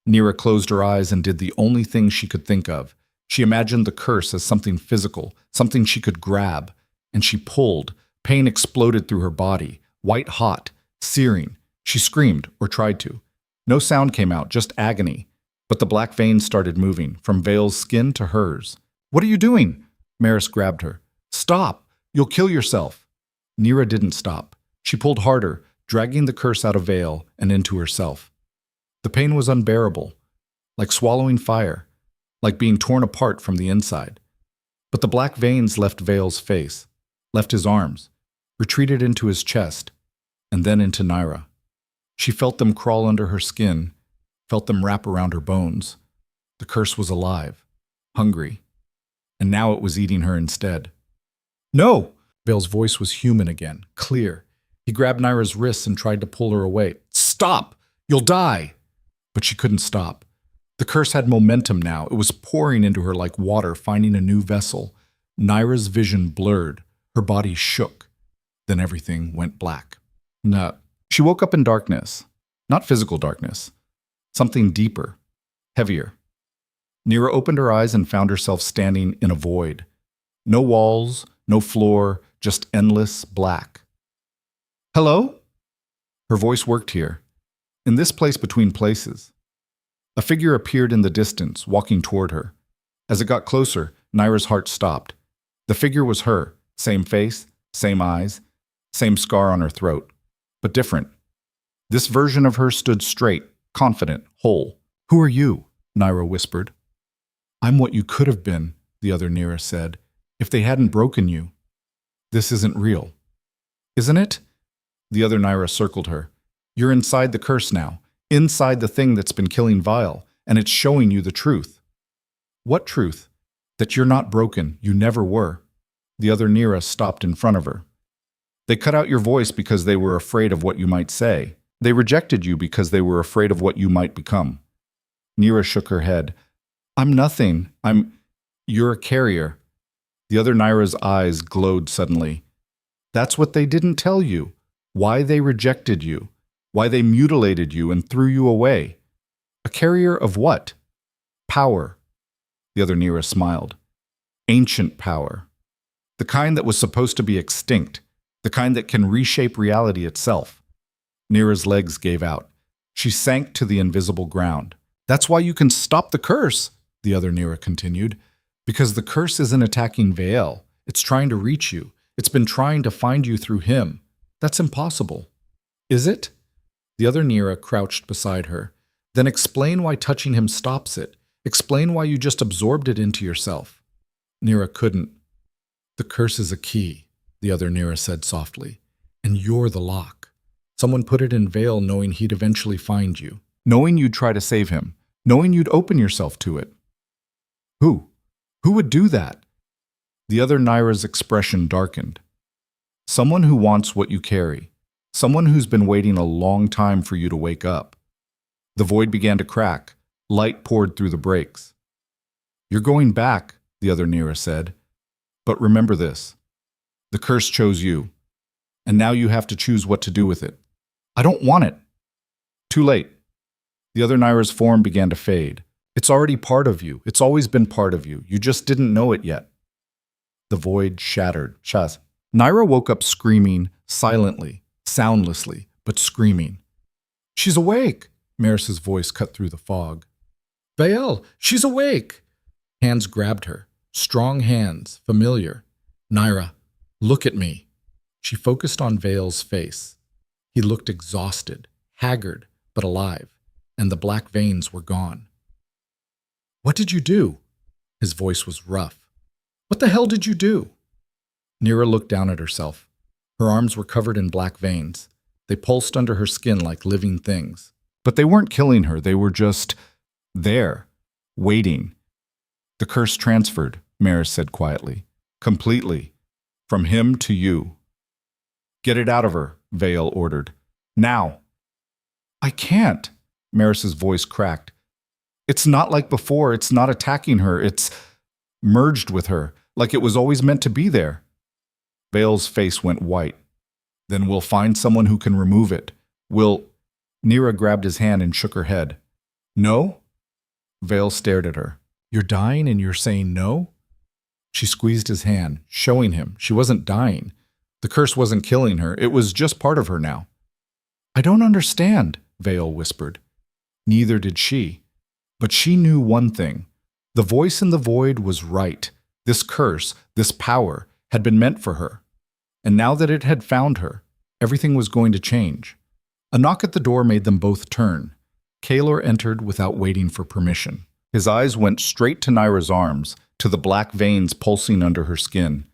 Nira closed her eyes and did the only thing she could think of. She imagined the curse as something physical, something she could grab. And she pulled. Pain exploded through her body, white hot, searing. She screamed, or tried to. No sound came out, just agony. But the black veins started moving, from Vale's skin to hers. What are you doing? Maris grabbed her. Stop! You'll kill yourself. Nira didn't stop. She pulled harder, dragging the curse out of Vale and into herself. The pain was unbearable, like swallowing fire, like being torn apart from the inside. But the black veins left Vale's face, left his arms, retreated into his chest, and then into Naira. She felt them crawl under her skin, felt them wrap around her bones. The curse was alive, hungry, and now it was eating her instead. No! Vale's voice was human again, clear. He grabbed Naira's wrists and tried to pull her away. Stop! You'll die! But she couldn't stop. The curse had momentum now. It was pouring into her like water finding a new vessel. Naira's vision blurred. Her body shook. Then everything went black. No. She woke up in darkness. Not physical darkness. Something deeper, heavier. Nira opened her eyes and found herself standing in a void. No walls, no floor, just endless black. Hello? Her voice worked here. In this place between places. A figure appeared in the distance, walking toward her. As it got closer, Naira's heart stopped. The figure was her, same face, same eyes, same scar on her throat, but different. This version of her stood straight, confident, whole. Who are you? Naira whispered. I'm what you could have been, the other Nira said, if they hadn't broken you. This isn't real. Isn't it? The other Naira circled her. You're inside the curse now, inside the thing that's been killing Vial, and it's showing you the truth. What truth? That you're not broken, you never were. The other Nira stopped in front of her. They cut out your voice because they were afraid of what you might say. They rejected you because they were afraid of what you might become. Nira shook her head. I'm nothing. You're a carrier. The other Naira's eyes glowed suddenly. That's what they didn't tell you. Why they rejected you. Why they mutilated you and threw you away. A carrier of what? Power. The other Nira smiled. Ancient power. The kind that was supposed to be extinct. The kind that can reshape reality itself. Nira's legs gave out. She sank to the invisible ground. That's why you can stop the curse, the other Nira continued. Because the curse isn't attacking Vael. It's trying to reach you. It's been trying to find you through him. That's impossible. Is it? The other Nira crouched beside her. Then explain why touching him stops it. Explain why you just absorbed it into yourself. Nira couldn't. The curse is a key, the other Nira said softly. And you're the lock. Someone put it in Vael knowing he'd eventually find you. Knowing you'd try to save him. Knowing you'd open yourself to it. Who? Who would do that? The other Nira's expression darkened. Someone who wants what you carry. Someone who's been waiting a long time for you to wake up. The void began to crack. Light poured through the breaks. You're going back, the other Nira said. But remember this. The curse chose you. And now you have to choose what to do with it. I don't want it. Too late. The other Nira's form began to fade. It's already part of you. It's always been part of you. You just didn't know it yet. The void shattered. Shaz. Nira woke up screaming, silently, soundlessly, but screaming. She's awake! Maris's voice cut through the fog. Vael, she's awake! Hands grabbed her. Strong hands, familiar. Nira, look at me. She focused on Vael's face. He looked exhausted, haggard, but alive, and the black veins were gone. What did you do? His voice was rough. What the hell did you do? Nira looked down at herself. Her arms were covered in black veins. They pulsed under her skin like living things. But they weren't killing her. They were just there, waiting. The curse transferred, Maris said quietly. Completely. From him to you. Get it out of her, Vael ordered. Now. I can't, Maris's voice cracked. It's not like before. It's not attacking her. It's merged with her, like it was always meant to be there. Vael's face went white. Then we'll find someone who can remove it. Nira grabbed his hand and shook her head. No? Vael stared at her. You're dying and you're saying no? She squeezed his hand, showing him she wasn't dying. The curse wasn't killing her. It was just part of her now. I don't understand, Vael whispered. Neither did she. But she knew one thing. The voice in the void was right. This curse, this power, had been meant for her. And now that it had found her, everything was going to change. A knock at the door made them both turn. Kaelor entered without waiting for permission. His eyes went straight to Nira's arms, to the black veins pulsing under her skin.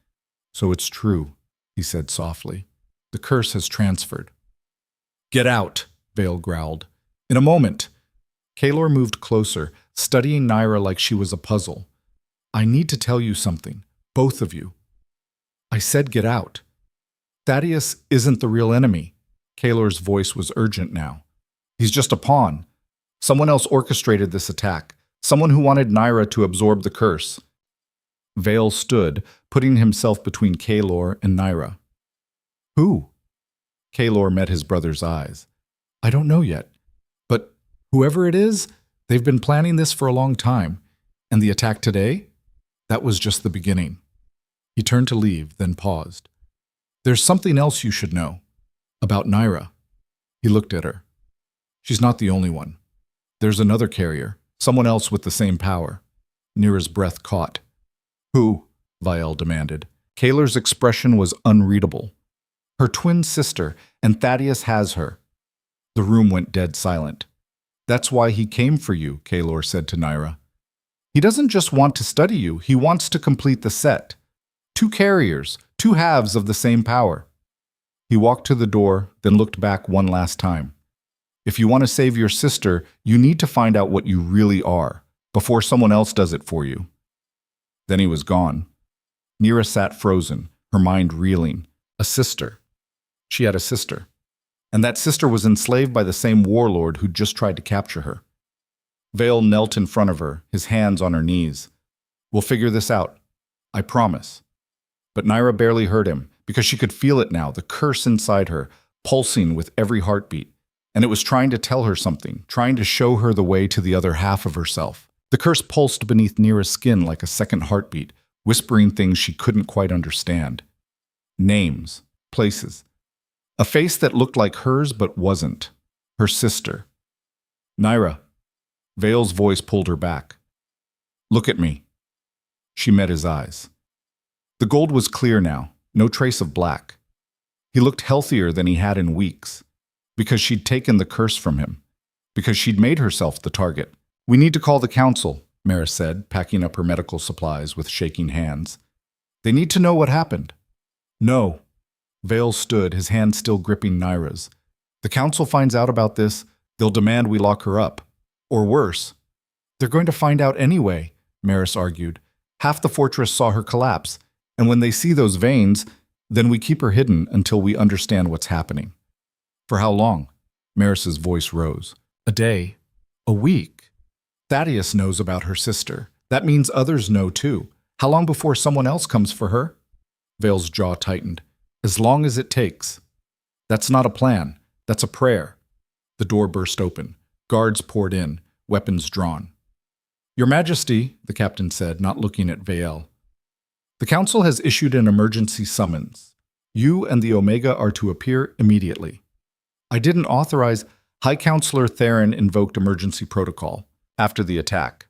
So it's true, he said softly. The curse has transferred. Get out, Vael growled. In a moment. Kaelor moved closer, studying Nira like she was a puzzle. I need to tell you something, both of you. I said get out. Thaddeus isn't the real enemy. Kaelor's voice was urgent now. He's just a pawn. Someone else orchestrated this attack. Someone who wanted Nira to absorb the curse. Vael stood, putting himself between Kaelor and Nira. Who? Kaelor met his brother's eyes. I don't know yet. But whoever it is, they've been planning this for a long time. And the attack today? That was just the beginning. He turned to leave, then paused. There's something else you should know. About Nira. He looked at her. She's not the only one. There's another carrier, someone else with the same power. Nira's breath caught. Who? Vael demanded. Kaelor's expression was unreadable. Her twin sister, and Thaddeus has her. The room went dead silent. That's why he came for you, Kaelor said to Nira. He doesn't just want to study you, he wants to complete the set. 2 carriers, 2 halves of the same power. He walked to the door, then looked back one last time. If you want to save your sister, you need to find out what you really are, before someone else does it for you. Then he was gone. Nira sat frozen, her mind reeling. A sister. She had a sister. And that sister was enslaved by the same warlord who'd just tried to capture her. Vael knelt in front of her, his hands on her knees. We'll figure this out. I promise. But Nira barely heard him, because she could feel it now, the curse inside her, pulsing with every heartbeat. And it was trying to tell her something, trying to show her the way to the other half of herself. The curse pulsed beneath Nira's skin like a second heartbeat, whispering things she couldn't quite understand. Names, places. A face that looked like hers but wasn't. Her sister. Nyra. Vale's voice pulled her back. Look at me. She met his eyes. The gold was clear now, no trace of black. He looked healthier than he had in weeks, because she'd taken the curse from him, because she'd made herself the target. We need to call the council, Mara said, packing up her medical supplies with shaking hands. They need to know what happened. No. Vale stood, his hand still gripping Nyra's. The council finds out about this, they'll demand we lock her up. Or worse. They're going to find out anyway, Maris argued. Half the fortress saw her collapse, and when they see those veins, then we keep her hidden until we understand what's happening. For how long? Maris's voice rose. A day. A week. Thaddeus knows about her sister. That means others know too. How long before someone else comes for her? Vale's jaw tightened. As long as it takes. That's not a plan. That's a prayer. The door burst open. Guards poured in, weapons drawn. Your Majesty, the captain said, not looking at Vale. The council has issued an emergency summons. You and the Omega are to appear immediately. I didn't authorize. High Counselor Theron invoked emergency protocol after the attack.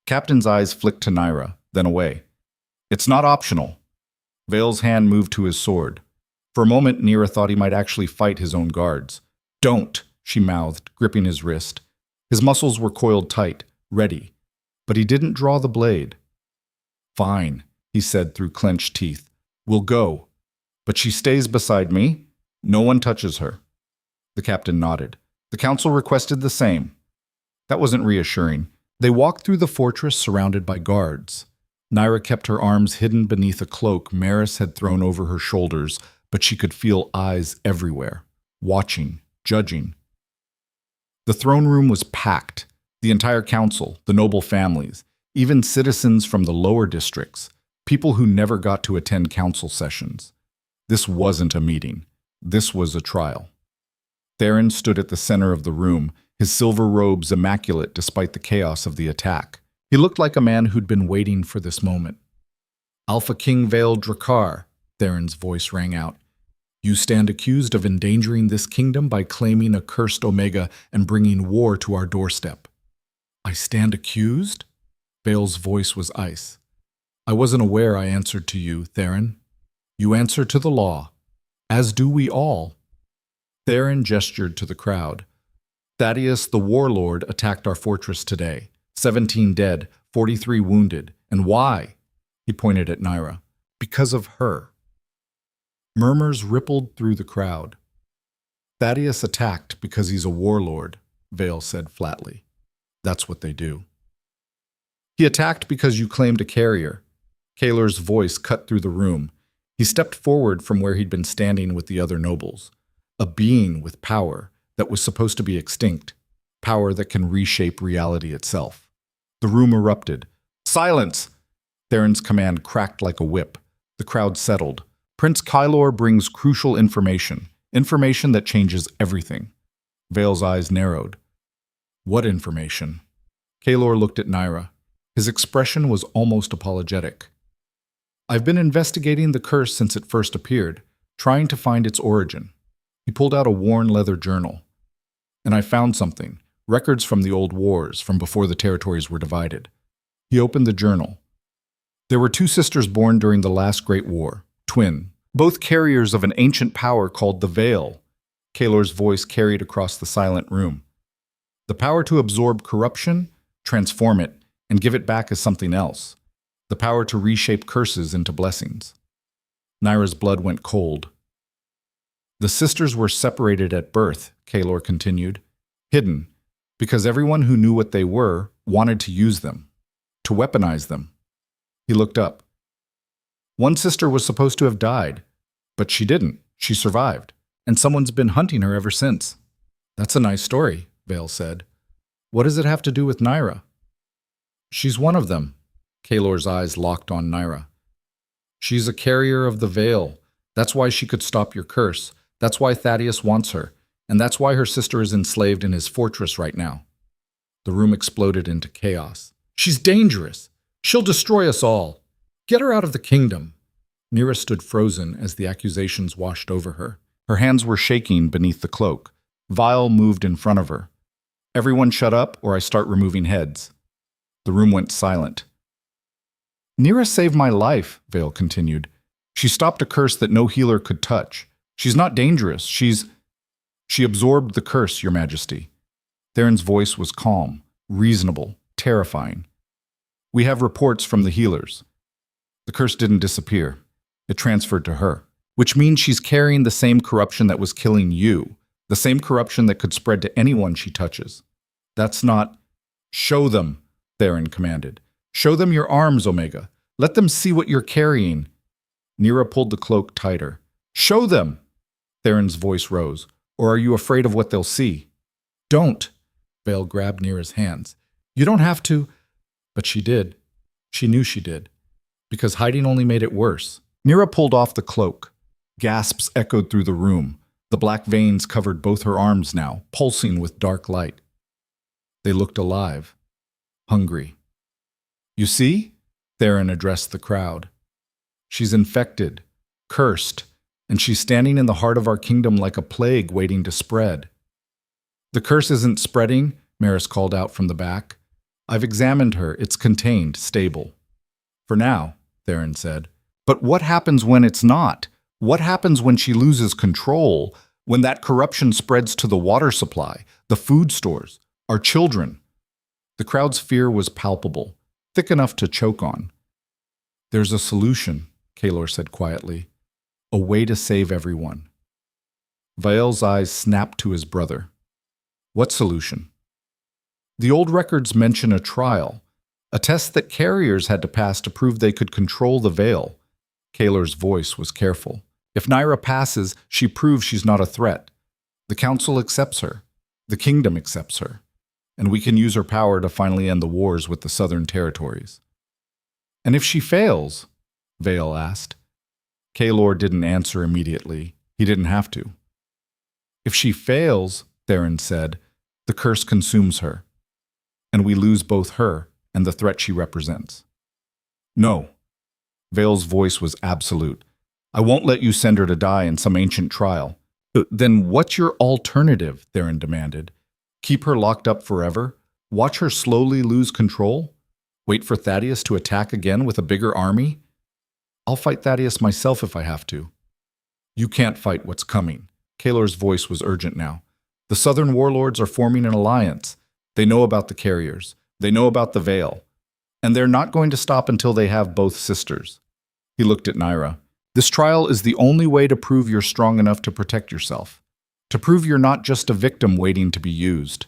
Captain's eyes flicked to Nyra, then away. It's not optional. Vale's hand moved to his sword. For a moment, Nyra thought he might actually fight his own guards. Don't, she mouthed, gripping his wrist. His muscles were coiled tight, ready. But he didn't draw the blade. Fine, he said through clenched teeth. We'll go. But she stays beside me. No one touches her. The captain nodded. The council requested the same. That wasn't reassuring. They walked through the fortress surrounded by guards. Nyra kept her arms hidden beneath a cloak Maris had thrown over her shoulders, but she could feel eyes everywhere, watching, judging. The throne room was packed. The entire council, the noble families, even citizens from the lower districts, people who never got to attend council sessions. This wasn't a meeting. This was a trial. Theron stood at the center of the room, his silver robes immaculate despite the chaos of the attack. He looked like a man who'd been waiting for this moment. Alpha King Vale Drakkar, Theron's voice rang out. You stand accused of endangering this kingdom by claiming a cursed Omega and bringing war to our doorstep. I stand accused? Vale's voice was ice. I wasn't aware I answered to you, Theron. You answer to the law, as do we all. Theron gestured to the crowd. Thaddeus the warlord attacked our fortress today. 17 dead, 43 wounded. And why? He pointed at Nyra. Because of her. Murmurs rippled through the crowd. Thaddeus attacked because he's a warlord, Vale said flatly. That's what they do. He attacked because you claimed a carrier. Kaler's voice cut through the room. He stepped forward from where he'd been standing with the other nobles. A being with power that was supposed to be extinct. Power that can reshape reality itself. The room erupted. Silence! Theron's command cracked like a whip. The crowd settled. Prince Kylor brings crucial information. Information that changes everything. Vale's eyes narrowed. What information? Kaylor looked at Nyra. His expression was almost apologetic. I've been investigating the curse since it first appeared, trying to find its origin. He pulled out a worn leather journal. And I found something, records from the old wars, from before the territories were divided. He opened the journal. There were 2 sisters born during the last Great War, twin, both carriers of an ancient power called the Veil. Kaylor's voice carried across the silent room. The power to absorb corruption, transform it, and give it back as something else. The power to reshape curses into blessings. Nyra's blood went cold. The sisters were separated at birth, Kaylor continued, hidden, because everyone who knew what they were wanted to use them, to weaponize them. He looked up. One sister was supposed to have died, but she didn't. She survived, and someone's been hunting her ever since. That's a nice story, Vale said. What does it have to do with Nyra? She's one of them. Kaylor's eyes locked on Nyra. She's a carrier of the Veil. That's why she could stop your curse. That's why Thaddeus wants her, and that's why her sister is enslaved in his fortress right now. The room exploded into chaos. She's dangerous. She'll destroy us all. Get her out of the kingdom. Nira stood frozen as the accusations washed over her. Her hands were shaking beneath the cloak. Vile moved in front of her. Everyone shut up or I start removing heads. The room went silent. Nira saved my life, Vale continued. She stopped a curse that no healer could touch. She's not dangerous. She absorbed the curse, Your Majesty. Theron's voice was calm, reasonable, terrifying. We have reports from the healers. The curse didn't disappear. It transferred to her, which means she's carrying the same corruption that was killing you, the same corruption that could spread to anyone she touches. That's not... Show them, Theron commanded. Show them your arms, Omega. Let them see what you're carrying. Nira pulled the cloak tighter. Show them! Theron's voice rose. Or are you afraid of what they'll see? Don't! Vale grabbed Nira's hands. You don't have to. But she did. She knew she did. Because hiding only made it worse. Nira pulled off the cloak. Gasps echoed through the room. The black veins covered both her arms now, pulsing with dark light. They looked alive. Hungry. You see? Theron addressed the crowd. She's infected, cursed, and she's standing in the heart of our kingdom like a plague waiting to spread. The curse isn't spreading, Maris called out from the back. I've examined her. It's contained, stable. For now, Theron said. But what happens when it's not? What happens when she loses control? When that corruption spreads to the water supply, the food stores, our children? The crowd's fear was palpable, thick enough to choke on. There's a solution, Kaelor said quietly. A way to save everyone. Vael's eyes snapped to his brother. What solution? The old records mention a trial, a test that carriers had to pass to prove they could control the Veil. Kaelor's voice was careful. If Nira passes, she proves she's not a threat. The Council accepts her. The Kingdom accepts her. And we can use her power to finally end the wars with the Southern Territories. And if she fails? Vael asked. Kaelor didn't answer immediately. He didn't have to. If she fails, Theron said, the curse consumes her. And we lose both her and the threat she represents. No. Vael's voice was absolute. I won't let you send her to die in some ancient trial. Then what's your alternative? Theron demanded. Keep her locked up forever? Watch her slowly lose control? Wait for Thaddeus to attack again with a bigger army? I'll fight Thaddeus myself if I have to. You can't fight what's coming. Kaelor's voice was urgent now. The Southern warlords are forming an alliance. They know about the carriers. They know about the Veil. And they're not going to stop until they have both sisters. He looked at Nira. This trial is the only way to prove you're strong enough to protect yourself. To prove you're not just a victim waiting to be used.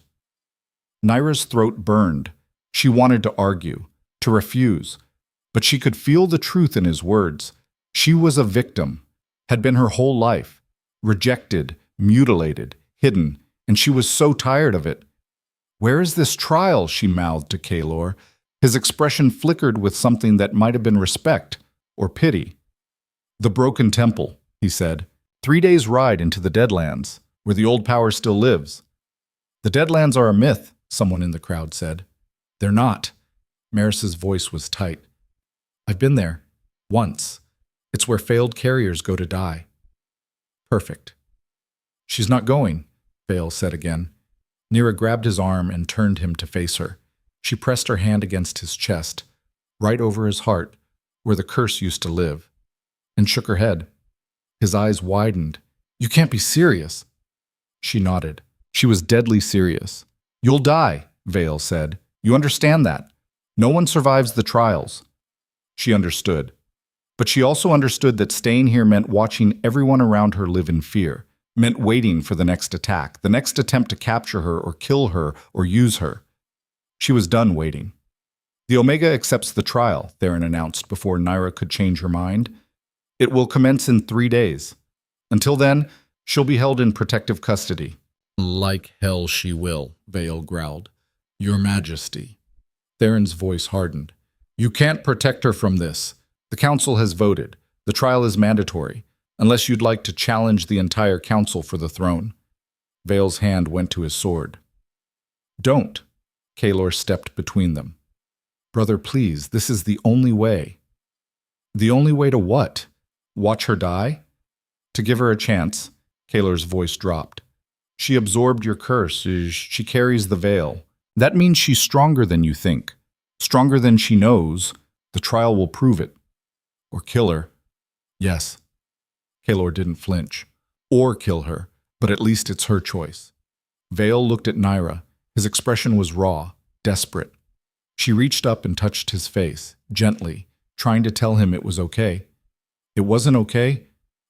Nira's throat burned. She wanted to argue, to refuse. But she could feel the truth in his words. She was a victim, had been her whole life. Rejected, mutilated, hidden, and she was so tired of it. Where is this trial? She mouthed to Kaelor. His expression flickered with something that might have been respect or pity. The Broken Temple, he said. 3 days' ride into the Deadlands, where the old power still lives. The Deadlands are a myth, someone in the crowd said. They're not. Maris's voice was tight. I've been there. Once. It's where failed carriers go to die. Perfect. She's not going, Vael said again. Nira grabbed his arm and turned him to face her. She pressed her hand against his chest, right over his heart, where the curse used to live, and shook her head. His eyes widened. You can't be serious. She nodded. She was deadly serious. You'll die, Vael said. You understand that. No one survives the trials. She understood. But she also understood that staying here meant watching everyone around her live in fear, meant waiting for the next attack, the next attempt to capture her or kill her or use her. She was done waiting. The Omega accepts the trial, Theron announced before Nira could change her mind. It will commence in 3 days. Until then, she'll be held in protective custody. Like hell she will, Vael growled. Your Majesty. Theron's voice hardened. You can't protect her from this. The Council has voted. The trial is mandatory, unless you'd like to challenge the entire Council for the throne. Vael's hand went to his sword. Don't. Kaelor stepped between them. Brother, please, this is the only way. The only way to what? Watch her die? To give her a chance. Kaler's voice dropped. She absorbed your curse. She carries the veil. That means she's stronger than you think. Stronger than she knows. The trial will prove it. Or kill her. Yes. Kaler didn't flinch. Or kill her, but at least it's her choice. Vale looked at Naira. His expression was raw, desperate. She reached up and touched his face, gently, trying to tell him it was okay. It wasn't okay.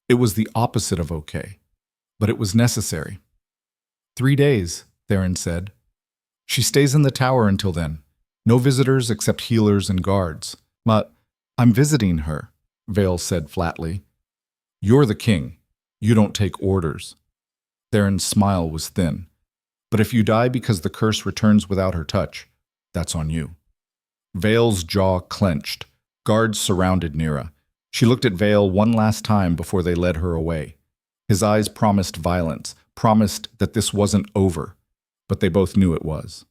It was the opposite of okay. But it was necessary. 3 days, Theron said. She stays in the tower until then. No visitors except healers and guards. But I'm visiting her, Vale said flatly. You're the king. You don't take orders. Theron's smile was thin. But if you die because the curse returns without her touch, that's on you. Vale's jaw clenched. Guards surrounded Nira. She looked at Vale one last time before they led her away. His eyes promised violence, promised that this wasn't over, but they both knew it was.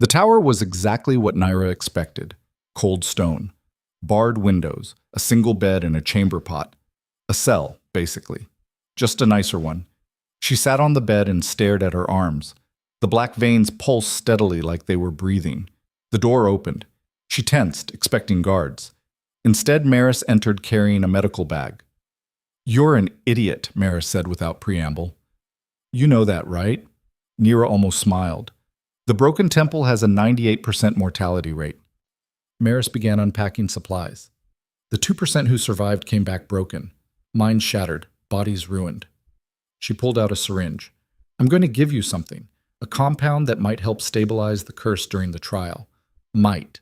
The tower was exactly what Naira expected. Cold stone. Barred windows, a single bed and a chamber pot. A cell, basically. Just a nicer one. She sat on the bed and stared at her arms. The black veins pulsed steadily like they were breathing. The door opened. She tensed, expecting guards. Instead, Maris entered carrying a medical bag. You're an idiot, Maris said without preamble. You know that, right? Nira almost smiled. The Broken Temple has a 98% mortality rate. Maris began unpacking supplies. The 2% who survived came back broken. Minds shattered, bodies ruined. She pulled out a syringe. I'm going to give you something. A compound that might help stabilize the curse during the trial. Might.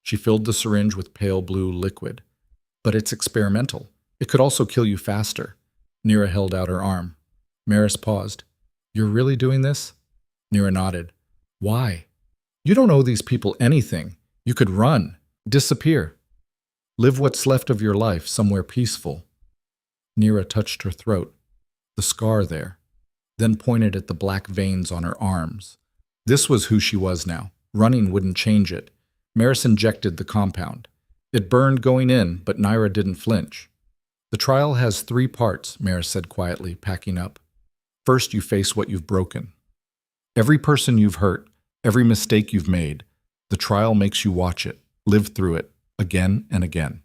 She filled the syringe with pale blue liquid. But it's experimental. It could also kill you faster. Nira held out her arm. Maris paused. You're really doing this? Nira nodded. Why? You don't owe these people anything. You could run, disappear. Live what's left of your life somewhere peaceful. Nira touched her throat, the scar there, then pointed at the black veins on her arms. This was who she was now. Running wouldn't change it. Maris injected the compound. It burned going in, but Naira didn't flinch. The trial has 3 parts, Maris said quietly, packing up. First, you face what you've broken. Every person you've hurt, every mistake you've made. The trial makes you watch it, live through it, again and again.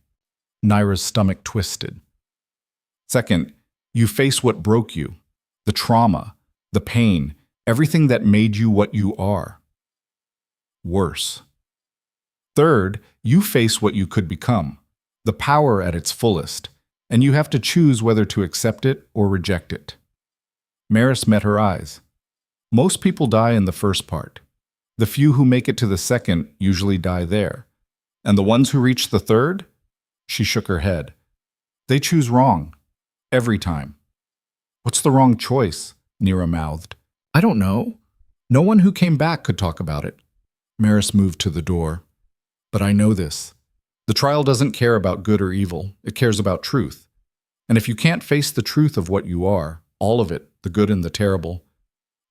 Naira's stomach twisted. Second, you face what broke you, the trauma, the pain, everything that made you what you are. Worse. Third, you face what you could become, the power at its fullest, and you have to choose whether to accept it or reject it. Maris met her eyes. Most people die in the first part. The few who make it to the second usually die there. And the ones who reach the third? She shook her head. They choose wrong. Every time. What's the wrong choice? Nira mouthed. I don't know. No one who came back could talk about it. Maris moved to the door. But I know this. The trial doesn't care about good or evil. It cares about truth. And if you can't face the truth of what you are, all of it, the good and the terrible,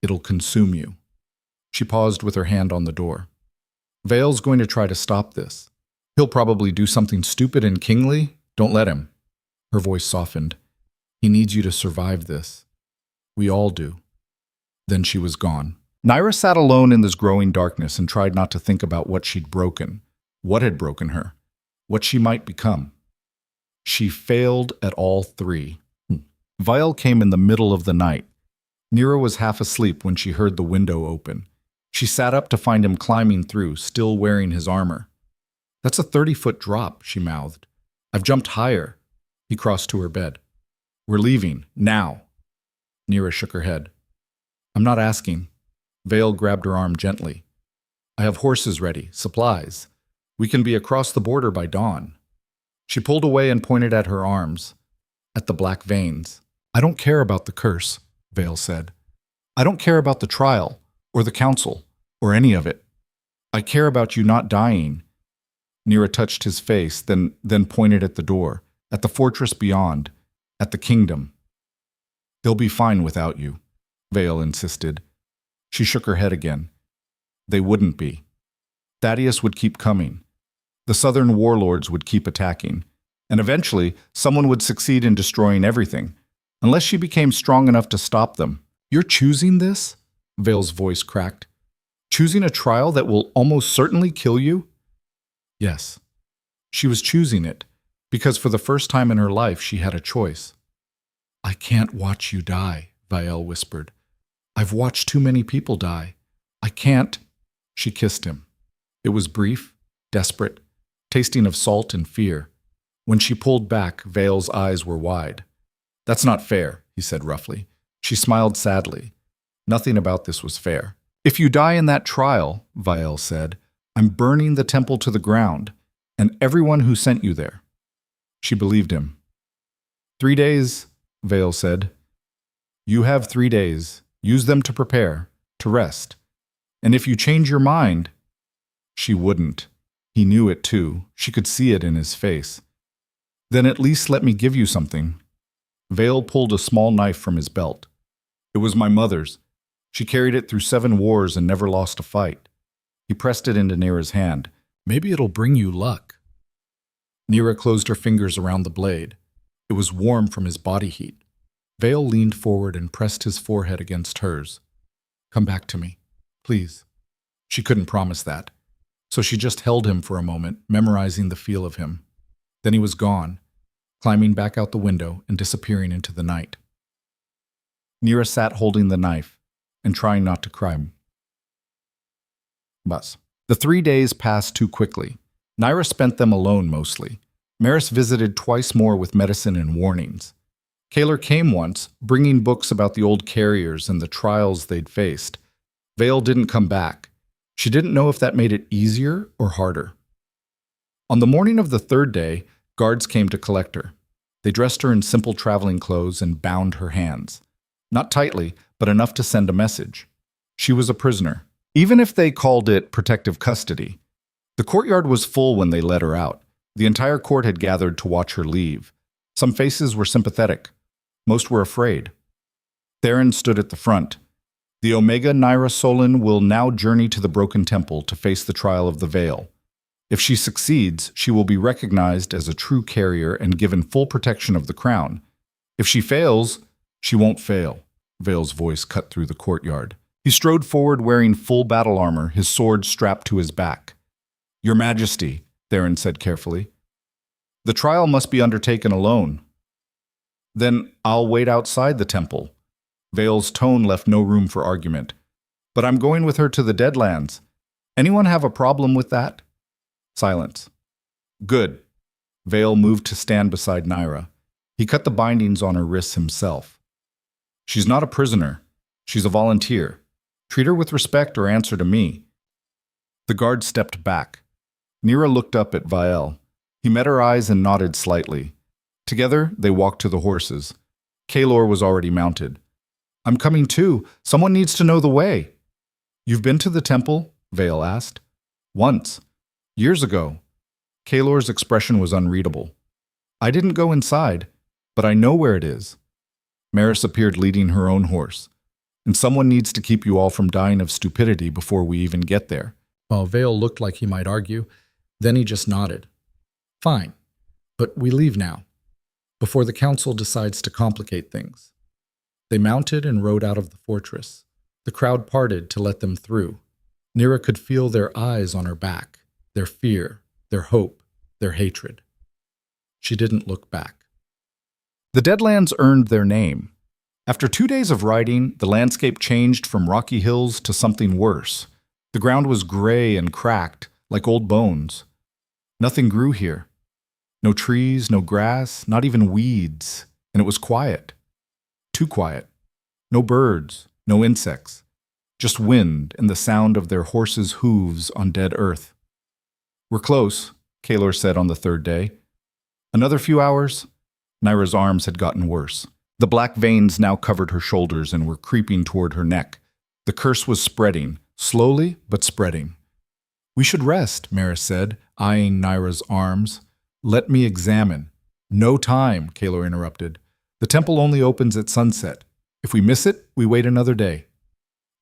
it'll consume you. She paused with her hand on the door. Vale's going to try to stop this. He'll probably do something stupid and kingly. Don't let him. Her voice softened. He needs you to survive this. We all do. Then she was gone. Naira sat alone in this growing darkness and tried not to think about what she'd broken, what had broken her, what she might become. She failed at all 3. Vile came in the middle of the night. Nira was half asleep when she heard the window open. She sat up to find him climbing through, still wearing his armor. That's a 30-foot drop, she mouthed. I've jumped higher. He crossed to her bed. We're leaving, now. Nira shook her head. I'm not asking. Vale grabbed her arm gently. I have horses ready, supplies. We can be across the border by dawn. She pulled away and pointed at her arms, at the black veins. I don't care about the curse, Vale said. I don't care about the trial, or the council, or any of it. I care about you not dying. Nira touched his face, then pointed at the door, at the fortress beyond, at the kingdom. They'll be fine without you, Vale insisted. She shook her head again. They wouldn't be. Thaddeus would keep coming. The southern warlords would keep attacking. And eventually, someone would succeed in destroying everything, unless she became strong enough to stop them. You're choosing this? Vale's voice cracked. Choosing a trial that will almost certainly kill you? Yes. She was choosing it, because for the first time in her life she had a choice. I can't watch you die, Vael whispered. I've watched too many people die. I can't. She kissed him. It was brief, desperate, tasting of salt and fear. When she pulled back, Vail's eyes were wide. That's not fair, he said roughly. She smiled sadly. Nothing about this was fair. If you die in that trial, Vael said, I'm burning the temple to the ground, and everyone who sent you there. She believed him. 3 days, Vael said. You have 3 days. Use them to prepare, to rest. And if you change your mind, she wouldn't. He knew it too. She could see it in his face. Then at least let me give you something. Vael pulled a small knife from his belt. It was my mother's. She carried it through 7 wars and never lost a fight. He pressed it into Nira's hand. Maybe it'll bring you luck. Nira closed her fingers around the blade. It was warm from his body heat. Vael leaned forward and pressed his forehead against hers. Come back to me, please. She couldn't promise that, so she just held him for a moment, memorizing the feel of him. Then he was gone, climbing back out the window and disappearing into the night. Nira sat holding the knife and trying not to cry. The 3 days passed too quickly. Nira spent them alone mostly. Maris visited twice more with medicine and warnings. Kaler came once, bringing books about the old carriers and the trials they'd faced. Vail didn't come back. She didn't know if that made it easier or harder. On the morning of the 3rd day, guards came to collect her. They dressed her in simple traveling clothes and bound her hands. Not tightly, but enough to send a message. She was a prisoner, even if they called it protective custody. The courtyard was full when they let her out. The entire court had gathered to watch her leave. Some faces were sympathetic. Most were afraid. Theron stood at the front. The Omega Nira Solon will now journey to the Broken Temple to face the trial of the Veil. If she succeeds, she will be recognized as a true carrier and given full protection of the crown. If she fails, she won't fail. Vail's voice cut through the courtyard. He strode forward wearing full battle armor, his sword strapped to his back. Your Majesty, Theron said carefully. The trial must be undertaken alone. Then I'll wait outside the temple. Vail's tone left no room for argument. But I'm going with her to the Deadlands. Anyone have a problem with that? Silence. Good. Vail moved to stand beside Nira. He cut the bindings on her wrists himself. She's not a prisoner. She's a volunteer. Treat her with respect or answer to me. The guard stepped back. Nira looked up at Vael. He met her eyes and nodded slightly. Together, they walked to the horses. Kalor was already mounted. I'm coming too. Someone needs to know the way. You've been to the temple? Vael asked. Once. Years ago. Kalor's expression was unreadable. I didn't go inside, but I know where it is. Maris appeared leading her own horse. And someone needs to keep you all from dying of stupidity before we even get there. While Vael looked like he might argue, then he just nodded. Fine, but we leave now, before the council decides to complicate things. They mounted and rode out of the fortress. The crowd parted to let them through. Nira could feel their eyes on her back, their fear, their hope, their hatred. She didn't look back. The Deadlands earned their name. After 2 days of riding, the landscape changed from rocky hills to something worse. The ground was gray and cracked, like old bones. Nothing grew here. No trees, no grass, not even weeds, and it was quiet. Too quiet. No birds, no insects. Just wind and the sound of their horses' hooves on dead earth. We're close, Kalor said on the 3rd day. Another few hours? Nira's arms had gotten worse. The black veins now covered her shoulders and were creeping toward her neck. The curse was spreading, slowly but spreading. We should rest, Maris said, eyeing Nira's arms. Let me examine. No time, Kalor interrupted. The temple only opens at sunset. If we miss it, we wait another day.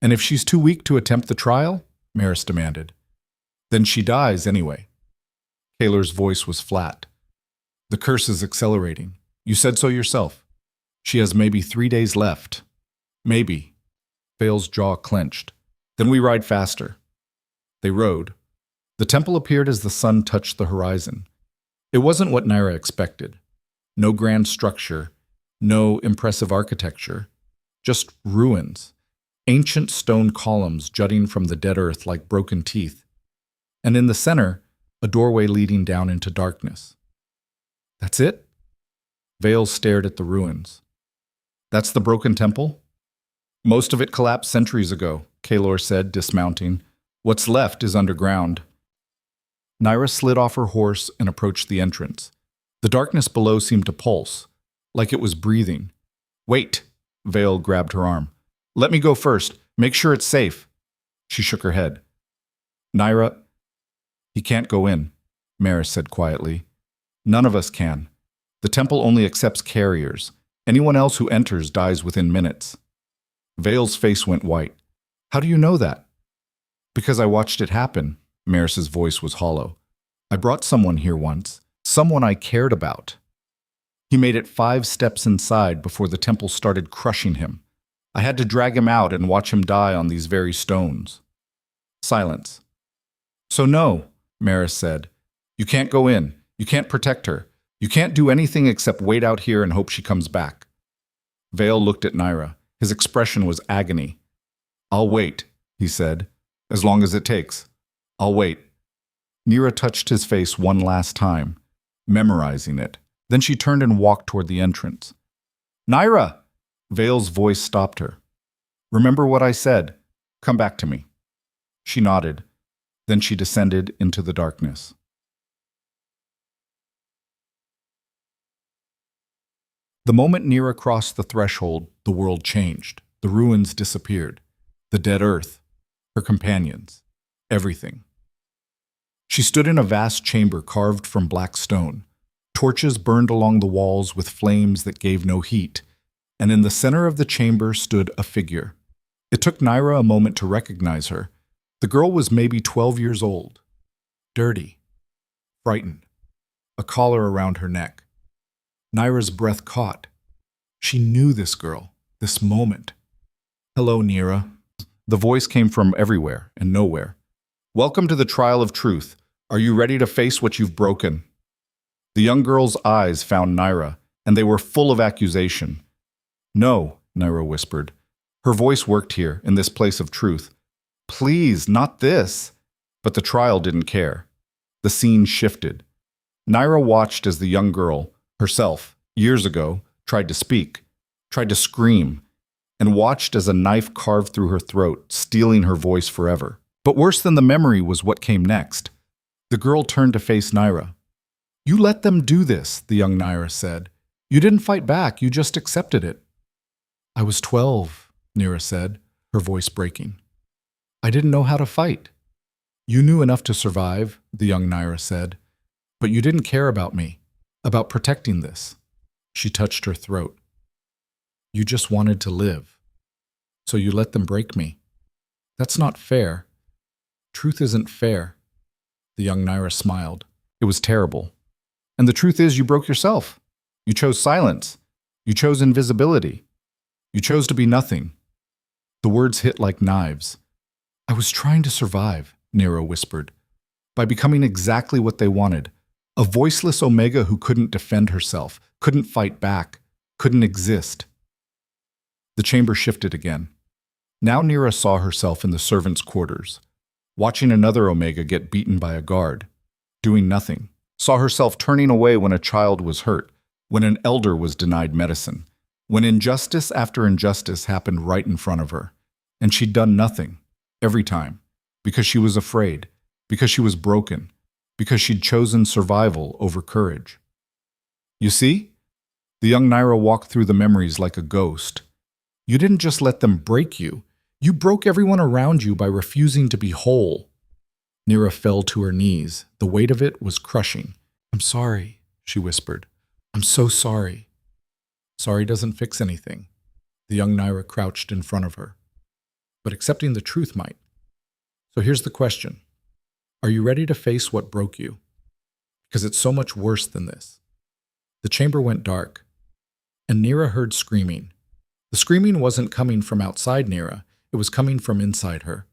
And if she's too weak to attempt the trial? Maris demanded. Then she dies anyway. Kaler's voice was flat. The curse is accelerating. You said so yourself. She has maybe 3 days left. Maybe. Vale's jaw clenched. Then we ride faster. They rode. The temple appeared as the sun touched the horizon. It wasn't what Naira expected. No grand structure, no impressive architecture, just ruins, ancient stone columns jutting from the dead earth like broken teeth. And in the center, a doorway leading down into darkness. That's it? Vale stared at the ruins. That's the broken temple? Most of it collapsed centuries ago, Kalor said, dismounting. What's left is underground. Naira slid off her horse and approached the entrance. The darkness below seemed to pulse, like it was breathing. Wait, Vale grabbed her arm. Let me go first. Make sure it's safe. She shook her head. Naira, he can't go in, Maris said quietly. None of us can. The temple only accepts carriers. Anyone else who enters dies within minutes. Vale's face went white. How do you know that? Because I watched it happen. Maris's voice was hollow. I brought someone here once, someone I cared about. He made it 5 steps inside before the temple started crushing him. I had to drag him out and watch him die on these very stones. Silence. So no, Maris said. You can't go in. You can't protect her. You can't do anything except wait out here and hope she comes back. Vale looked at Naira. His expression was agony. I'll wait, he said, as long as it takes. I'll wait. Naira touched his face one last time, memorizing it. Then she turned and walked toward the entrance. Naira! Vale's voice stopped her. Remember what I said. Come back to me. She nodded. Then she descended into the darkness. The moment Naira crossed the threshold, the world changed. The ruins disappeared. The dead earth. Her companions. Everything. She stood in a vast chamber carved from black stone. Torches burned along the walls with flames that gave no heat, and in the center of the chamber stood a figure. It took Naira a moment to recognize her. The girl was maybe 12 years old. Dirty. Frightened. A collar around her neck. Naira's breath caught. She knew this girl, this moment. Hello, Naira. The voice came from everywhere and nowhere. Welcome to the trial of truth. Are you ready to face what you've broken? The young girl's eyes found Naira, and they were full of accusation. No, Naira whispered. Her voice worked here, in this place of truth. Please, not this. But the trial didn't care. The scene shifted. Naira watched as the young girl, herself, years ago, tried to speak, tried to scream, and watched as a knife carved through her throat, stealing her voice forever. But worse than the memory was what came next. The girl turned to face Naira. You let them do this, the young Naira said. You didn't fight back, you just accepted it. I was 12, Naira said, her voice breaking. I didn't know how to fight. You knew enough to survive, the young Naira said, but you didn't care about me, about protecting this. She touched her throat. You just wanted to live. So you let them break me. That's not fair. Truth isn't fair. The young Naira smiled. It was terrible. And the truth is you broke yourself. You chose silence. You chose invisibility. You chose to be nothing. The words hit like knives. I was trying to survive, Naira whispered, by becoming exactly what they wanted. A voiceless Omega who couldn't defend herself, couldn't fight back, couldn't exist. The chamber shifted again. Now Naira saw herself in the servants' quarters, watching another Omega get beaten by a guard, doing nothing. Saw herself turning away when a child was hurt, when an elder was denied medicine, when injustice after injustice happened right in front of her. And she'd done nothing, every time, because she was afraid, because she was broken, because she'd chosen survival over courage. You see? The young Naira walked through the memories like a ghost. You didn't just let them break you. You broke everyone around you by refusing to be whole. Naira fell to her knees. The weight of it was crushing. I'm sorry, she whispered. I'm so sorry. Sorry doesn't fix anything. The young Naira crouched in front of her. But accepting the truth might. So here's the question. Are you ready to face what broke you? Because it's so much worse than this. The chamber went dark, and Nira heard screaming. The screaming wasn't coming from outside Nira, it was coming from inside her,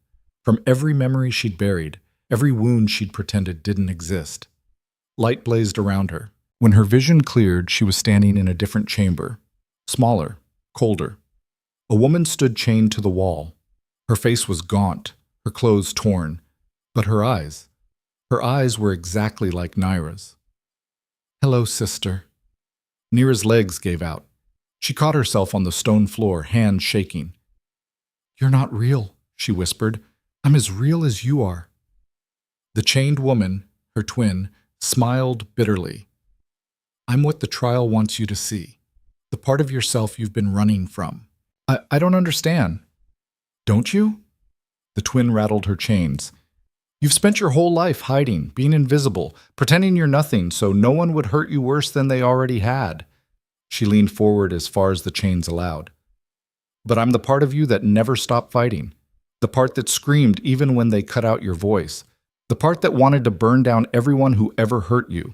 from every memory she'd buried, every wound she'd pretended didn't exist. Light blazed around her. When her vision cleared, she was standing in a different chamber, smaller, colder. A woman stood chained to the wall. Her face was gaunt, her clothes torn, but her eyes were exactly like Nira's. "Hello, sister." Nira's legs gave out. She caught herself on the stone floor, hands shaking. "You're not real," she whispered. "I'm as real as you are." The chained woman, her twin, smiled bitterly. "I'm what the trial wants you to see, the part of yourself you've been running from." I don't understand." "Don't you?" The twin rattled her chains. "You've spent your whole life hiding, being invisible, pretending you're nothing so no one would hurt you worse than they already had." She leaned forward as far as the chains allowed. "But I'm the part of you that never stopped fighting, the part that screamed even when they cut out your voice, the part that wanted to burn down everyone who ever hurt you."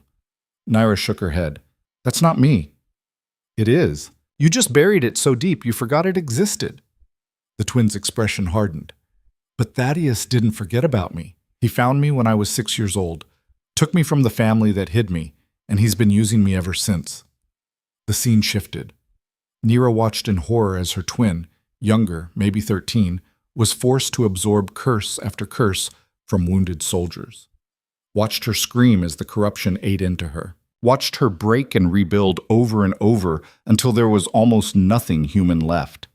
Nira shook her head. "That's not me." "It is. You just buried it so deep you forgot it existed." The twin's expression hardened. "But Thaddeus didn't forget about me. He found me when I was 6 years old, took me from the family that hid me, and he's been using me ever since." The scene shifted. Nira watched in horror as her twin, younger, maybe 13, was forced to absorb curse after curse from wounded soldiers. Watched her scream as the corruption ate into her. Watched her break and rebuild over and over until there was almost nothing human left.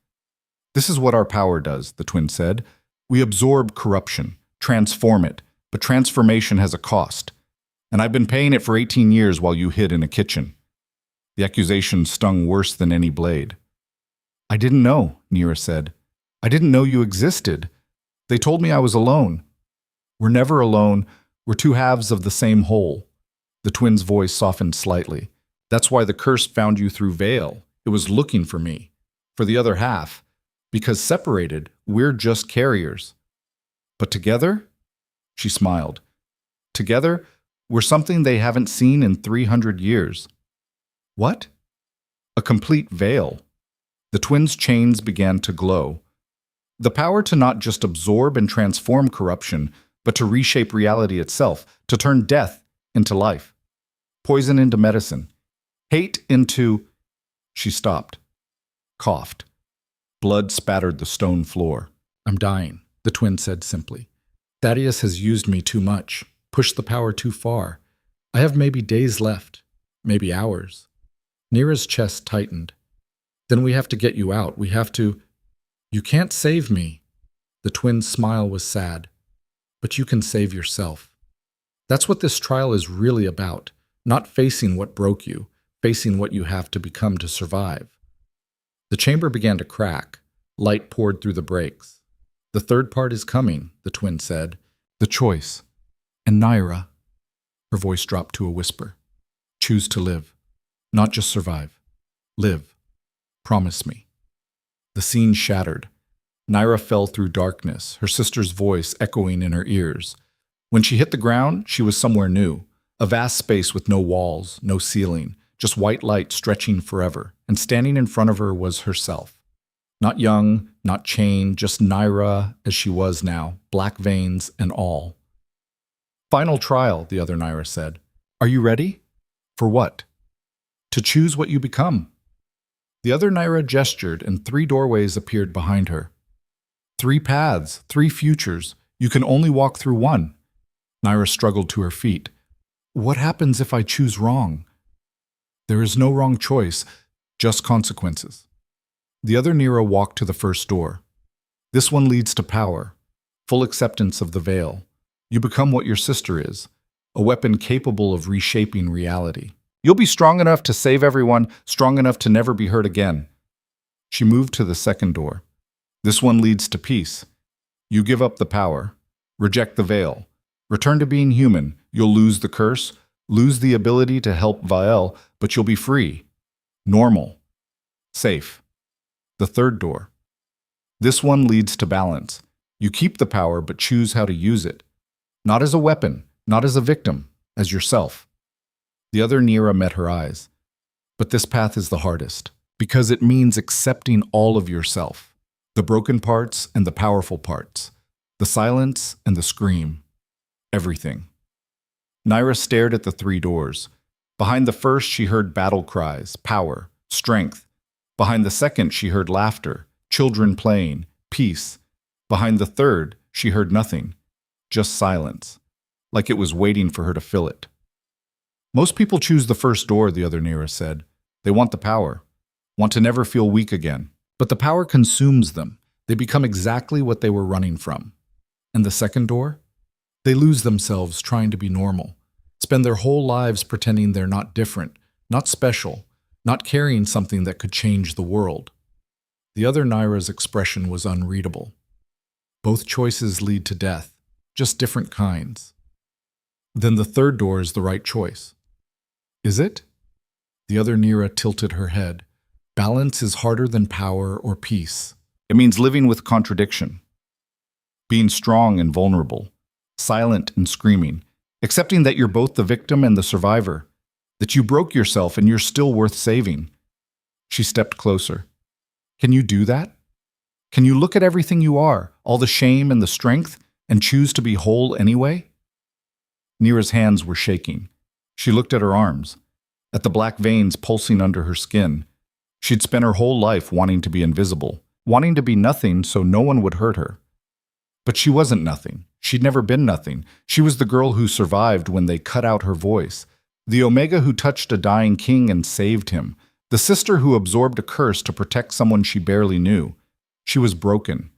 "This is what our power does," the twin said. "We absorb corruption, transform it, but transformation has a cost. And I've been paying it for 18 years while you hid in a kitchen." The accusation stung worse than any blade. "I didn't know," Nira said. "I didn't know you existed. They told me I was alone." "We're never alone. We're two halves of the same whole." The twin's voice softened slightly. "That's why the curse found you through Veil. It was looking for me, for the other half. Because separated, we're just carriers. But together?" She smiled. "Together, we're something they haven't seen in 300 years. "What?" "A complete veil." The twins' chains began to glow. The power to not just absorb and transform corruption, but to reshape reality itself, to turn death into life, poison into medicine, hate into... She stopped, coughed. Blood spattered the stone floor. "I'm dying," the twin said simply. "Thaddeus has used me too much, pushed the power too far. I have maybe days left, maybe hours." Nira's chest tightened. "Then we have to get you out. We have to..." "You can't save me." The twin's smile was sad. "But you can save yourself." That's what this trial is really about. Not facing what broke you, facing what you have to become to survive. The chamber began to crack. Light poured through the breaks. "The third part is coming," the twin said. "The choice. And Nira," her voice dropped to a whisper, "choose to live. Not just survive. Live. Promise me." The scene shattered. Nira fell through darkness, her sister's voice echoing in her ears. When she hit the ground, she was somewhere new. A vast space with no walls, no ceiling, just white light stretching forever, and standing in front of her was herself. Not young, not chained, just Nira as she was now, black veins and all. "Final trial," the other Nira said. "Are you ready?" "For what?" "To choose what you become." The other Nira gestured, and 3 doorways appeared behind her. 3 paths, 3 futures. You can only walk through one. Nira struggled to her feet. "What happens if I choose wrong?" "There is no wrong choice, just consequences." The other Nira walked to the first door. "This one leads to power, full acceptance of the veil. You become what your sister is, a weapon capable of reshaping reality. You'll be strong enough to save everyone, strong enough to never be hurt again." She moved to the second door. "This one leads to peace. You give up the power, reject the veil, return to being human. You'll lose the curse, lose the ability to help Vael, but you'll be free, normal, safe." The third door. "This one leads to balance. You keep the power, but choose how to use it. Not as a weapon, not as a victim, as yourself. The other Nira met her eyes. But this path is the hardest, because it means accepting all of yourself. The broken parts and the powerful parts. The silence and the scream. Everything. Nira stared at the 3 doors. Behind the first, she heard battle cries, power, strength. Behind the second, she heard laughter, children playing, peace. Behind the third, she heard nothing, just silence, like it was waiting for her to fill it. Most people choose the first door, the other Nira said. They want the power, want to never feel weak again. But the power consumes them. They become exactly what they were running from. And the second door? They lose themselves trying to be normal, spend their whole lives pretending they're not different, not special, not carrying something that could change the world. The other Nira's expression was unreadable. Both choices lead to death, just different kinds. Then the third door is the right choice. Is it? The other Nira tilted her head. Balance is harder than power or peace. It means living with contradiction, being strong and vulnerable, silent and screaming, accepting that you're both the victim and the survivor, that you broke yourself and you're still worth saving. She stepped closer. Can you do that? Can you look at everything you are, all the shame and the strength, and choose to be whole anyway? Nira's hands were shaking. She looked at her arms, at the black veins pulsing under her skin. She'd spent her whole life wanting to be invisible, wanting to be nothing so no one would hurt her. But she wasn't nothing. She'd never been nothing. She was the girl who survived when they cut out her voice, the Omega who touched a dying king and saved him, the sister who absorbed a curse to protect someone she barely knew. She was broken,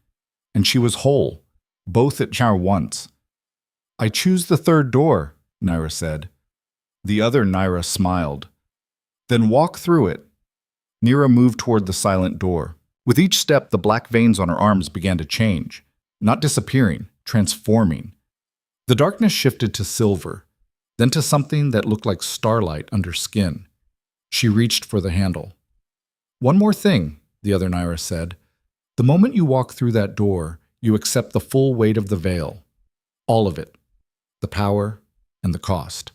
and she was whole, both at once. I choose the third door, Nira said. The other Nira smiled. Then walk through it. Nira moved toward the silent door. With each step, the black veins on her arms began to change. Not disappearing, transforming. The darkness shifted to silver, then to something that looked like starlight under skin. She reached for the handle. One more thing, the other Nira said. The moment you walk through that door, you accept the full weight of the veil. All of it. The power and the cost.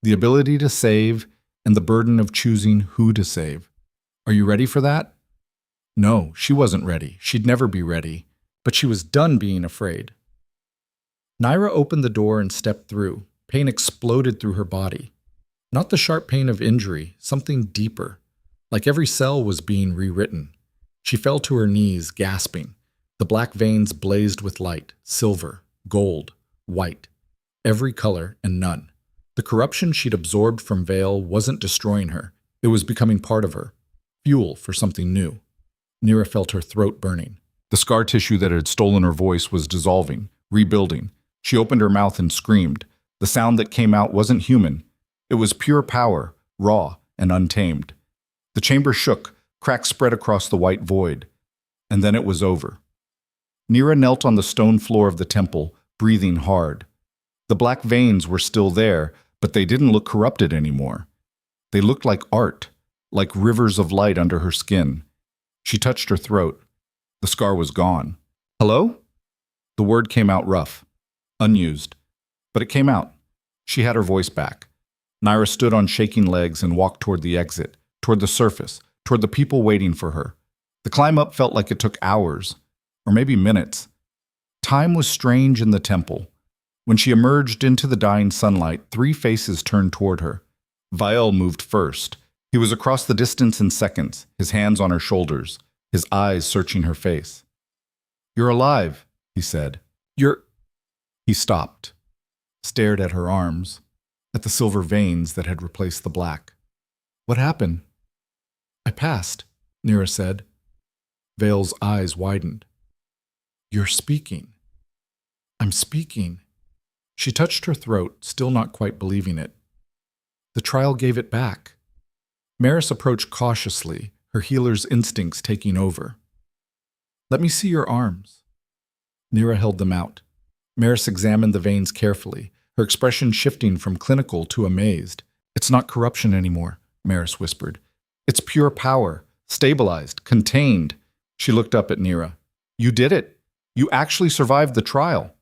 The ability to save and the burden of choosing who to save. Are you ready for that? No, she wasn't ready. She'd never be ready. But she was done being afraid. Nira opened the door and stepped through. Pain exploded through her body. Not the sharp pain of injury, something deeper. Like every cell was being rewritten. She fell to her knees, gasping. The black veins blazed with light, silver, gold, white. Every color and none. The corruption she'd absorbed from Veil wasn't destroying her. It was becoming part of her. Fuel for something new. Nira felt her throat burning. The scar tissue that had stolen her voice was dissolving, rebuilding. She opened her mouth and screamed. The sound that came out wasn't human. It was pure power, raw and untamed. The chamber shook, cracks spread across the white void. And then it was over. Nira knelt on the stone floor of the temple, breathing hard. The black veins were still there, but they didn't look corrupted anymore. They looked like art, like rivers of light under her skin. She touched her throat. The scar was gone. Hello? The word came out rough, unused. But it came out. She had her voice back. Nira stood on shaking legs and walked toward the exit, toward the surface, toward the people waiting for her. The climb up felt like it took hours, or maybe minutes. Time was strange in the temple. When she emerged into the dying sunlight, 3 faces turned toward her. Vael moved first. He was across the distance in seconds, his hands on her shoulders, his eyes searching her face. You're alive, he said. He stopped, stared at her arms, at the silver veins that had replaced the black. What happened? I passed, Nira said. Vail's eyes widened. You're speaking. I'm speaking. She touched her throat, still not quite believing it. The trial gave it back. Maris approached cautiously, her healer's instincts taking over. Let me see your arms. Nira held them out. Maris examined the veins carefully, her expression shifting from clinical to amazed. It's not corruption anymore, Maris whispered. It's pure power, stabilized, contained. She looked up at Nira. You did it. You actually survived the trial.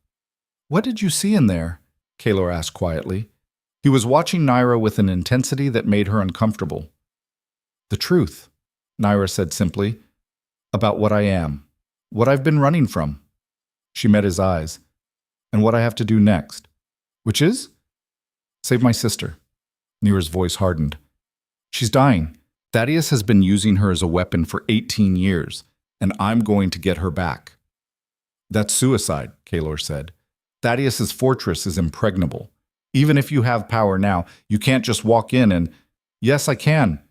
What did you see in there? Kalor asked quietly. He was watching Naira with an intensity that made her uncomfortable. The truth, Naira said simply, about what I am, what I've been running from. She met his eyes. And what I have to do next. Which is? Save my sister. Naira's voice hardened. She's dying. Thaddeus has been using her as a weapon for 18 years, and I'm going to get her back. That's suicide, Kalor said. Thaddeus's fortress is impregnable. Even if you have power now, you can't just walk in and, yes, I can.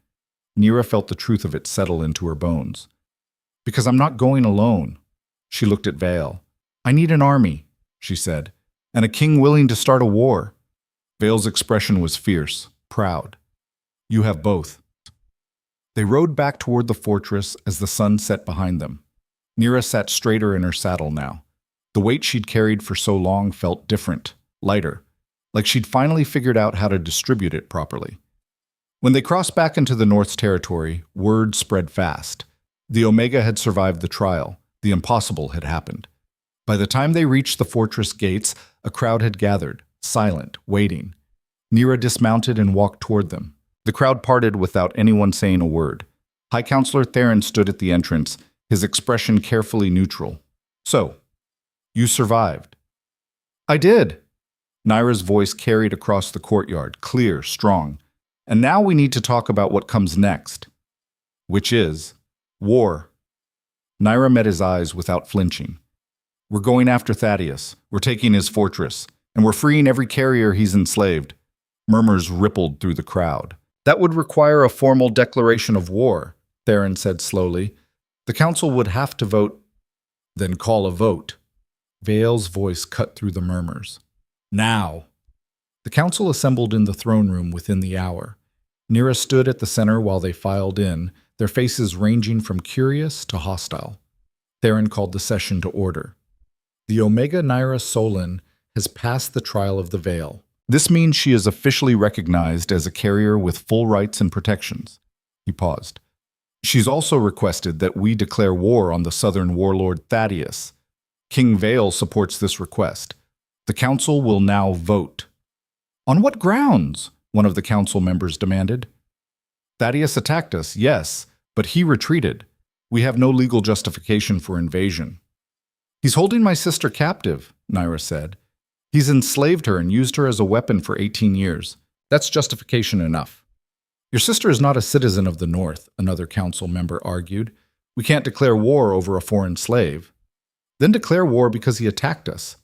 Naira felt the truth of it settle into her bones. Because I'm not going alone. She looked at Vale. I need an army, she said, and a king willing to start a war. Vale's expression was fierce, proud. You have both. They rode back toward the fortress as the sun set behind them. Naira sat straighter in her saddle now. The weight she'd carried for so long felt different, lighter, like she'd finally figured out how to distribute it properly. When they crossed back into the North's territory, word spread fast. The Omega had survived the trial. The impossible had happened. By the time they reached the fortress gates, a crowd had gathered, silent, waiting. Naira dismounted and walked toward them. The crowd parted without anyone saying a word. High Counselor Theron stood at the entrance, his expression carefully neutral. So, you survived. I did. Naira's voice carried across the courtyard, clear, strong. And now we need to talk about what comes next. Which is war. Naira met his eyes without flinching. We're going after Thaddeus. We're taking his fortress. And we're freeing every carrier he's enslaved. Murmurs rippled through the crowd. That would require a formal declaration of war, Theron said slowly. The council would have to vote. Then call a vote. Vale's voice cut through the murmurs. Now. The council assembled in the throne room within the hour. Naira stood at the center while they filed in, their faces ranging from curious to hostile. Theron called the session to order. The Omega Naira Solon has passed the trial of the Veil. This means she is officially recognized as a carrier with full rights and protections. He paused. She's also requested that we declare war on the southern warlord Thaddeus. King Vale supports this request. The council will now vote. On what grounds? One of the council members demanded. Thaddeus attacked us, yes, but he retreated. We have no legal justification for invasion. He's holding my sister captive, Naira said. He's enslaved her and used her as a weapon for 18 years. That's justification enough. Your sister is not a citizen of the North, another council member argued. We can't declare war over a foreign slave. Then declare war because he attacked us,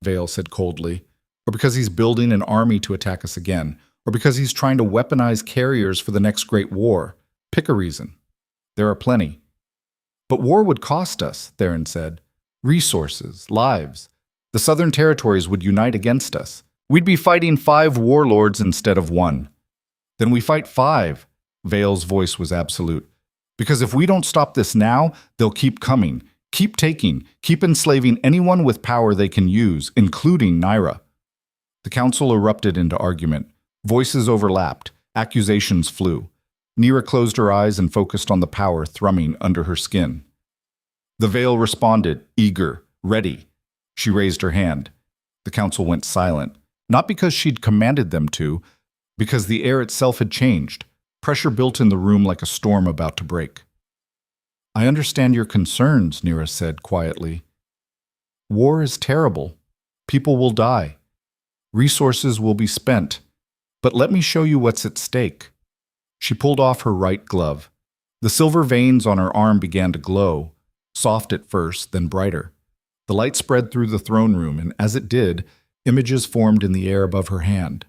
Vale said coldly, or because he's building an army to attack us again, or because he's trying to weaponize carriers for the next great war. Pick a reason. There are plenty. But war would cost us, Theron said. Resources, lives. The southern territories would unite against us. We'd be fighting 5 warlords instead of 1. Then we fight 5. Vale's voice was absolute. Because if we don't stop this now, they'll keep coming, keep taking, keep enslaving anyone with power they can use, including Naira. The council erupted into argument. Voices overlapped. Accusations flew. Naira closed her eyes and focused on the power thrumming under her skin. The Veil responded, eager, ready. She raised her hand. The council went silent, not because she'd commanded them to, because the air itself had changed. Pressure built in the room like a storm about to break. I understand your concerns, Naira said quietly. War is terrible. People will die. Resources will be spent. But let me show you what's at stake. She pulled off her right glove. The silver veins on her arm began to glow, soft at first, then brighter. The light spread through the throne room, and as it did, images formed in the air above her hand.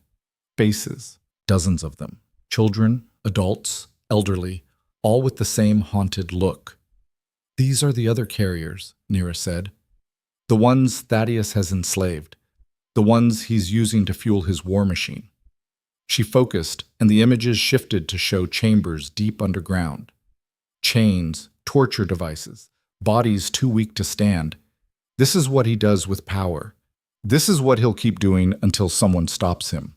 Faces, dozens of them. Children, adults, elderly, all with the same haunted look. These are the other carriers, Naira said. The ones Thaddeus has enslaved. The ones he's using to fuel his war machine. She focused, and the images shifted to show chambers deep underground. Chains, torture devices, bodies too weak to stand. This is what he does with power. This is what he'll keep doing until someone stops him.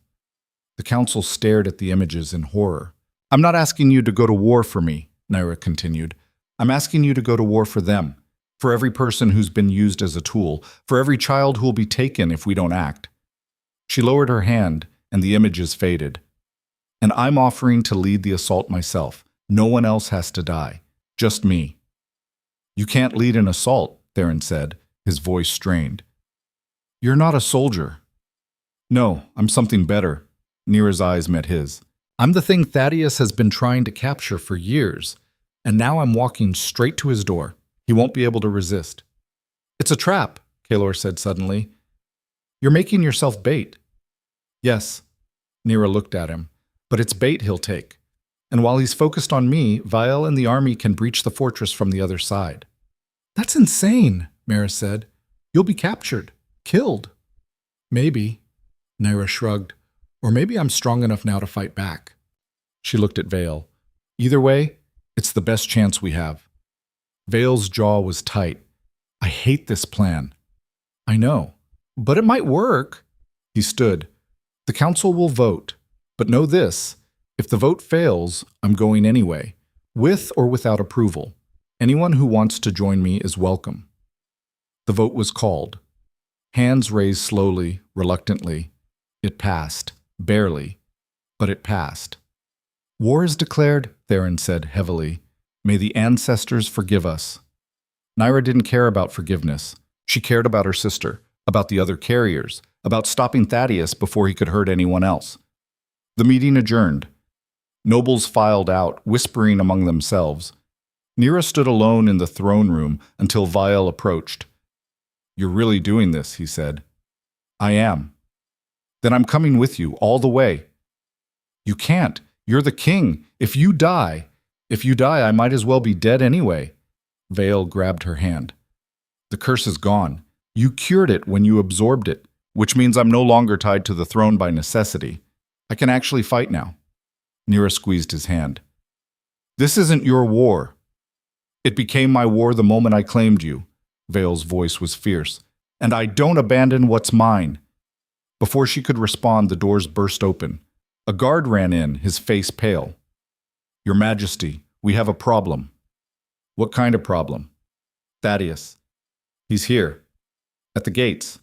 The council stared at the images in horror. I'm not asking you to go to war for me, Naira continued. I'm asking you to go to war for them, for every person who's been used as a tool, for every child who'll be taken if we don't act. She lowered her hand, and the images faded. And I'm offering to lead the assault myself. No one else has to die. Just me. You can't lead an assault, Theron said, his voice strained. You're not a soldier. No, I'm something better. Nira's eyes met his. I'm the thing Thaddeus has been trying to capture for years, and now I'm walking straight to his door. He won't be able to resist. It's a trap, Kalor said suddenly. You're making yourself bait. Yes, Nira looked at him, but it's bait he'll take. And while he's focused on me, Vial and the army can breach the fortress from the other side. That's insane, Mara said. You'll be captured, killed. Maybe, Nira shrugged, or maybe I'm strong enough now to fight back. She looked at Vale. Either way, it's the best chance we have. Vale's jaw was tight. I hate this plan. I know, but it might work. He stood. The council will vote, but know this. If the vote fails, I'm going anyway, with or without approval. Anyone who wants to join me is welcome. The vote was called. Hands raised slowly, reluctantly. It passed, barely, but it passed. War is declared, Theron said heavily. May the ancestors forgive us. Nira didn't care about forgiveness. She cared about her sister, about the other carriers, about stopping Thaddeus before he could hurt anyone else. The meeting adjourned. Nobles filed out, whispering among themselves. Nira stood alone in the throne room until Vial approached. You're really doing this, he said. I am. Then I'm coming with you, all the way. You can't. You're the king. If you die, I might as well be dead anyway. Vale grabbed her hand. The curse is gone. You cured it when you absorbed it, which means I'm no longer tied to the throne by necessity. I can actually fight now. Nira squeezed his hand. This isn't your war. It became my war the moment I claimed you. Vale's voice was fierce. And I don't abandon what's mine. Before she could respond, the doors burst open. A guard ran in, his face pale. Your Majesty, we have a problem. What kind of problem? Thaddeus. He's here. At the gates.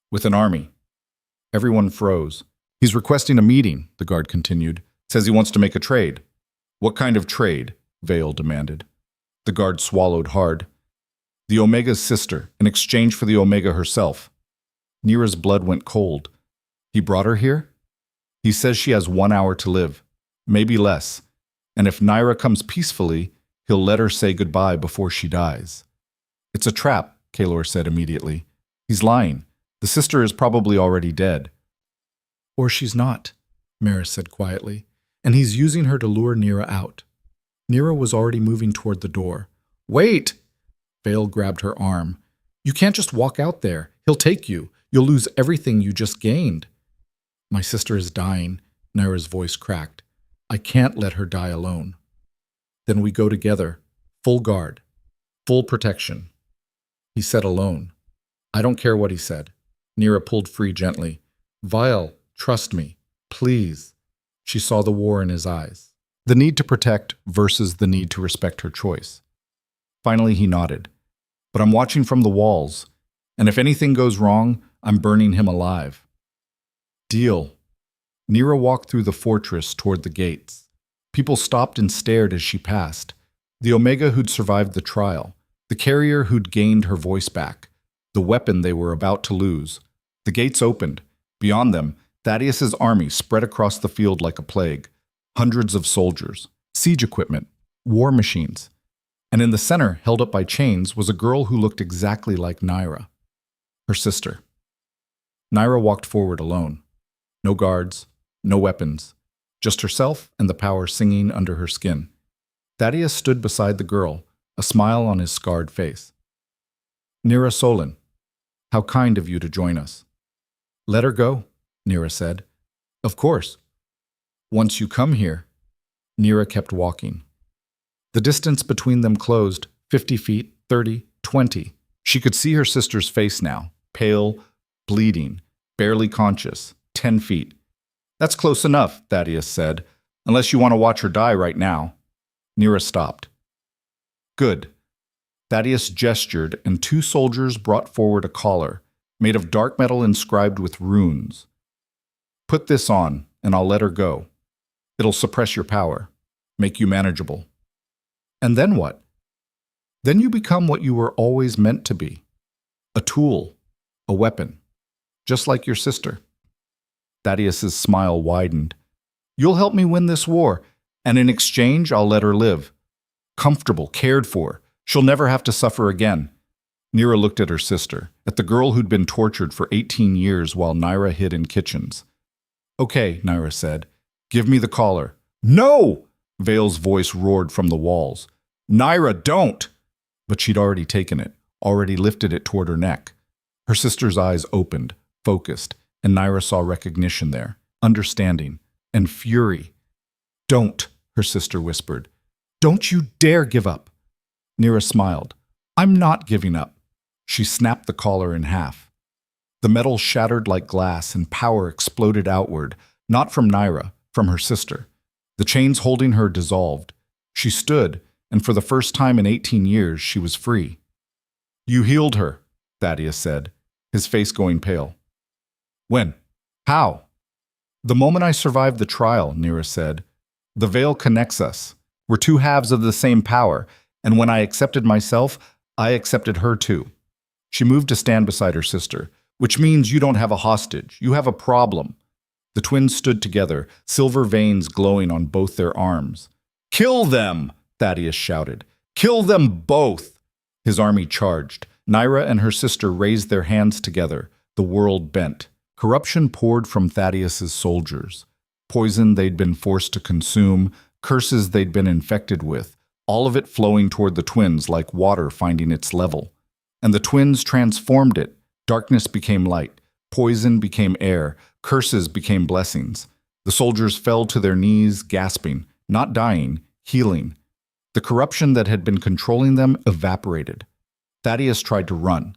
With an army. Everyone froze. He's requesting a meeting, the guard continued. Says he wants to make a trade. What kind of trade? Vale demanded. The guard swallowed hard. The Omega's sister, in exchange for the Omega herself. Nira's blood went cold. He brought her here? He says she has 1 hour to live, maybe less. And if Nira comes peacefully, he'll let her say goodbye before she dies. It's a trap, Kalor said immediately. He's lying. The sister is probably already dead. Or she's not, Maris said quietly, and he's using her to lure Nira out. Nira was already moving toward the door. Wait! Vale grabbed her arm. You can't just walk out there. He'll take you. You'll lose everything you just gained. My sister is dying, Nira's voice cracked. I can't let her die alone. Then we go together, full guard, full protection. He said alone. I don't care what he said. Nira pulled free gently. Vial, trust me, please. She saw the war in his eyes. The need to protect versus the need to respect her choice. Finally, he nodded. But I'm watching from the walls, and if anything goes wrong, I'm burning him alive. Deal. Nira walked through the fortress toward the gates. People stopped and stared as she passed. The Omega who'd survived the trial, the carrier who'd gained her voice back, the weapon they were about to lose. The gates opened. Beyond them, Thaddeus's army spread across the field like a plague. Hundreds of soldiers, siege equipment, war machines. And in the center, held up by chains, was a girl who looked exactly like Nira, her sister. Nira walked forward alone. No guards, no weapons, just herself and the power singing under her skin. Thaddeus stood beside the girl, a smile on his scarred face. Nira Solon, how kind of you to join us. Let her go, Nira said. Of course. Once you come here, Nira kept walking. The distance between them closed, 50 feet, 30, 20. She could see her sister's face now, pale, bleeding, barely conscious, 10 feet. That's close enough, Thaddeus said, unless you want to watch her die right now. Nira stopped. Good. Thaddeus gestured, and 2 soldiers brought forward a collar, made of dark metal inscribed with runes. Put this on, and I'll let her go. It'll suppress your power, make you manageable. And then what? Then you become what you were always meant to be. A tool, a weapon, just like your sister. Thaddeus's smile widened. You'll help me win this war, and in exchange, I'll let her live. Comfortable, cared for. She'll never have to suffer again. Nira looked at her sister, at the girl who'd been tortured for 18 years while Naira hid in kitchens. Okay, Naira said. Give me the collar. No! Vale's voice roared from the walls. Naira, don't! But she'd already taken it, already lifted it toward her neck. Her sister's eyes opened, focused, and Naira saw recognition there, understanding, and fury. Don't, her sister whispered. Don't you dare give up. Nira smiled. I'm not giving up. She snapped the collar in half. The metal shattered like glass and power exploded outward, not from Naira, from her sister. The chains holding her dissolved. She stood, and for the first time in 18 years, she was free. You healed her, Thaddeus said, his face going pale. When? How? The moment I survived the trial, Nira said. The veil connects us. We're two halves of the same power, and when I accepted myself, I accepted her too. She moved to stand beside her sister, which means you don't have a hostage, you have a problem. The twins stood together, silver veins glowing on both their arms. Kill them, Thaddeus shouted. Kill them both! His army charged. Naira and her sister raised their hands together. The world bent. Corruption poured from Thaddeus's soldiers. Poison they'd been forced to consume, curses they'd been infected with, all of it flowing toward the twins like water finding its level. And the twins transformed it. Darkness became light. Poison became air. Curses became blessings. The soldiers fell to their knees, gasping, not dying, healing. The corruption that had been controlling them evaporated. Thaddeus tried to run.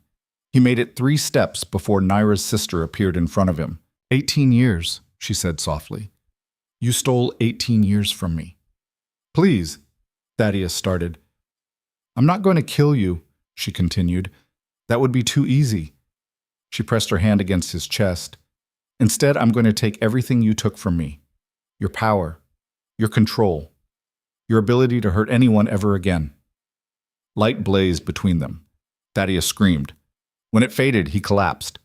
He made it 3 steps before Naira's sister appeared in front of him. 18 years, she said softly. You stole 18 years from me. Please, Thaddeus started. I'm not going to kill you, she continued. That would be too easy. She pressed her hand against his chest. Instead, I'm going to take everything you took from me. Your power, your control, your ability to hurt anyone ever again. Light blazed between them. Thaddeus screamed. When it faded, he collapsed.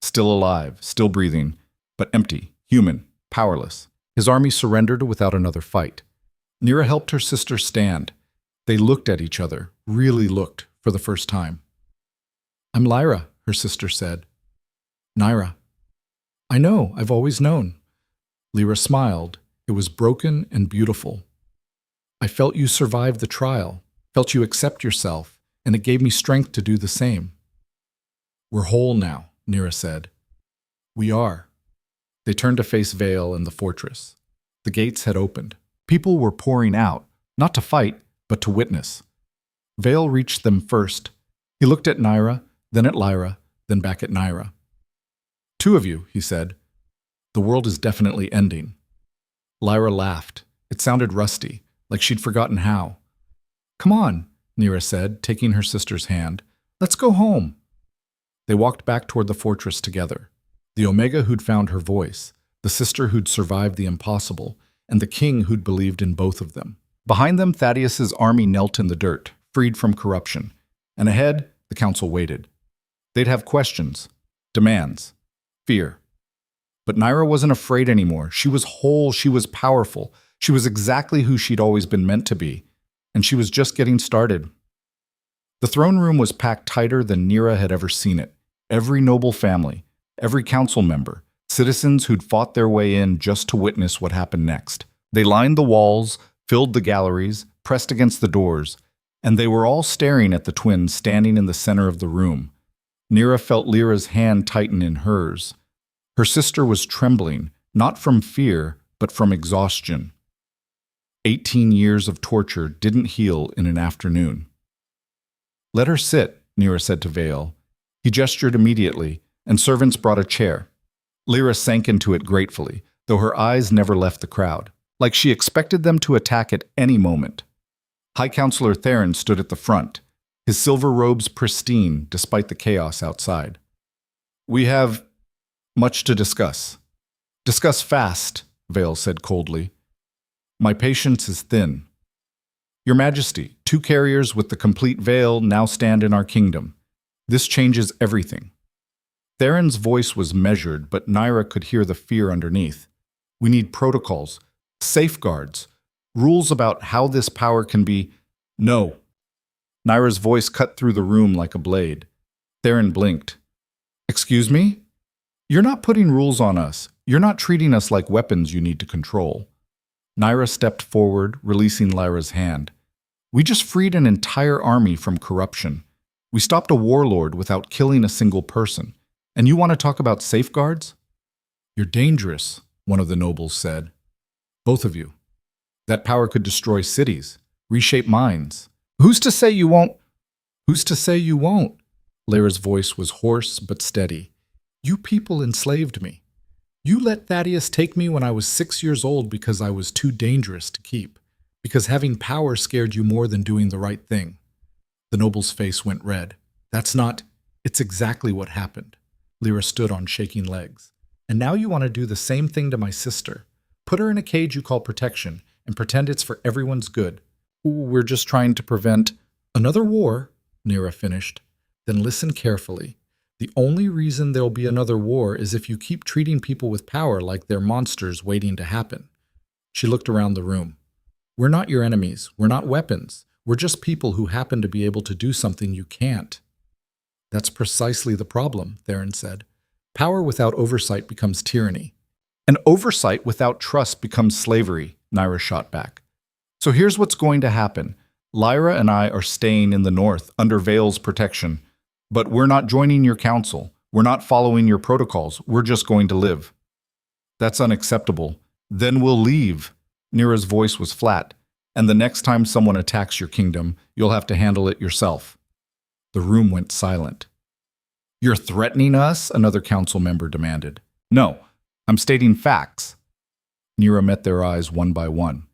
Still alive, still breathing, but empty, human, powerless. His army surrendered without another fight. Nira helped her sister stand. They looked at each other, really looked, for the first time. I'm Lyra, her sister said. Naira. I know, I've always known. Lyra smiled. It was broken and beautiful. I felt you survive the trial, felt you accept yourself, and it gave me strength to do the same. We're whole now, Nira said. We are. They turned to face Vale and the fortress. The gates had opened. People were pouring out, not to fight, but to witness. Vale reached them first. He looked at Naira, then at Lyra, then back at Naira. 2 of you, he said. The world is definitely ending. Lyra laughed. It sounded rusty, like she'd forgotten how. Come on, Nira said, taking her sister's hand. Let's go home. They walked back toward the fortress together. The Omega who'd found her voice, the sister who'd survived the impossible, and the king who'd believed in both of them. Behind them, Thaddeus's army knelt in the dirt, freed from corruption. And ahead, the council waited. They'd have questions, demands, fear. But Naira wasn't afraid anymore. She was whole, she was powerful. She was exactly who she'd always been meant to be. And she was just getting started. The throne room was packed tighter than Nira had ever seen it. Every noble family, every council member, citizens who'd fought their way in just to witness what happened next. They lined the walls, filled the galleries, pressed against the doors, and they were all staring at the twins standing in the center of the room. Nira felt Lyra's hand tighten in hers. Her sister was trembling, not from fear, but from exhaustion. 18 years of torture didn't heal in an afternoon. Let her sit, Nira said to Vale. He gestured immediately, and servants brought a chair. Lyra sank into it gratefully, though her eyes never left the crowd, like she expected them to attack at any moment. High Counselor Theron stood at the front, his silver robes pristine despite the chaos outside. We have much to discuss. Discuss fast, Vale said coldly. My patience is thin. Your Majesty, 2 carriers with the complete veil now stand in our kingdom. This changes everything. Theron's voice was measured, but Naira could hear the fear underneath. We need protocols, safeguards, rules about how this power can be. No. Naira's voice cut through the room like a blade. Theron blinked. Excuse me? You're not putting rules on us. You're not treating us like weapons you need to control. Naira stepped forward, releasing Lyra's hand. We just freed an entire army from corruption. We stopped a warlord without killing a single person. And you want to talk about safeguards? You're dangerous, one of the nobles said. Both of you. That power could destroy cities, reshape minds. Who's to say you won't? Who's to say you won't? Lyra's voice was hoarse but steady. You people enslaved me. You let Thaddeus take me when I was 6 years old because I was too dangerous to keep, because having power scared you more than doing the right thing. The noble's face went red. That's not... It's exactly what happened. Lyra stood on shaking legs. And now you want to do the same thing to my sister. Put her in a cage you call protection and pretend it's for everyone's good. We're just trying to prevent another war, Naira finished. Then listen carefully. The only reason there'll be another war is if you keep treating people with power like they're monsters waiting to happen. She looked around the room. We're not your enemies. We're not weapons. We're just people who happen to be able to do something you can't. That's precisely the problem, Theron said. Power without oversight becomes tyranny. And oversight without trust becomes slavery, Naira shot back. So here's what's going to happen. Lyra and I are staying in the north under Vale's protection. But we're not joining your council. We're not following your protocols. We're just going to live. That's unacceptable. Then we'll leave. Nira's voice was flat. And the next time someone attacks your kingdom, you'll have to handle it yourself. The room went silent. You're threatening us? Another council member demanded. No, I'm stating facts. Nira met their eyes one by one.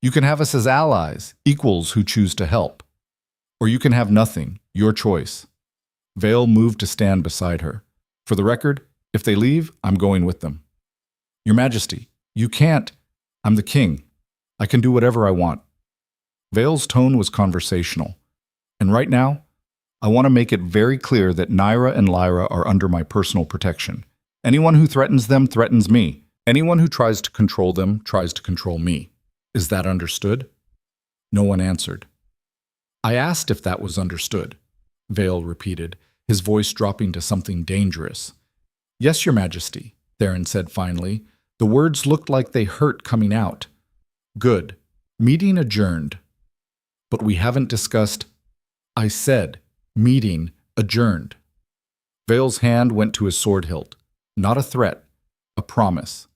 You can have us as allies, equals who choose to help. Or you can have nothing, your choice. Vale moved to stand beside her. For the record, if they leave, I'm going with them. Your Majesty, you can't. I'm the king. I can do whatever I want. Vale's tone was conversational. And right now, I want to make it very clear that Naira and Lyra are under my personal protection. Anyone who threatens them threatens me. Anyone who tries to control them tries to control me. Is that understood? No one answered. I asked if that was understood, Vale repeated, his voice dropping to something dangerous. Yes, Your Majesty, Theron said finally. The words looked like they hurt coming out. Good. Meeting adjourned. But we haven't discussed... I said, meeting adjourned. Vale's hand went to his sword hilt. Not a threat, a promise.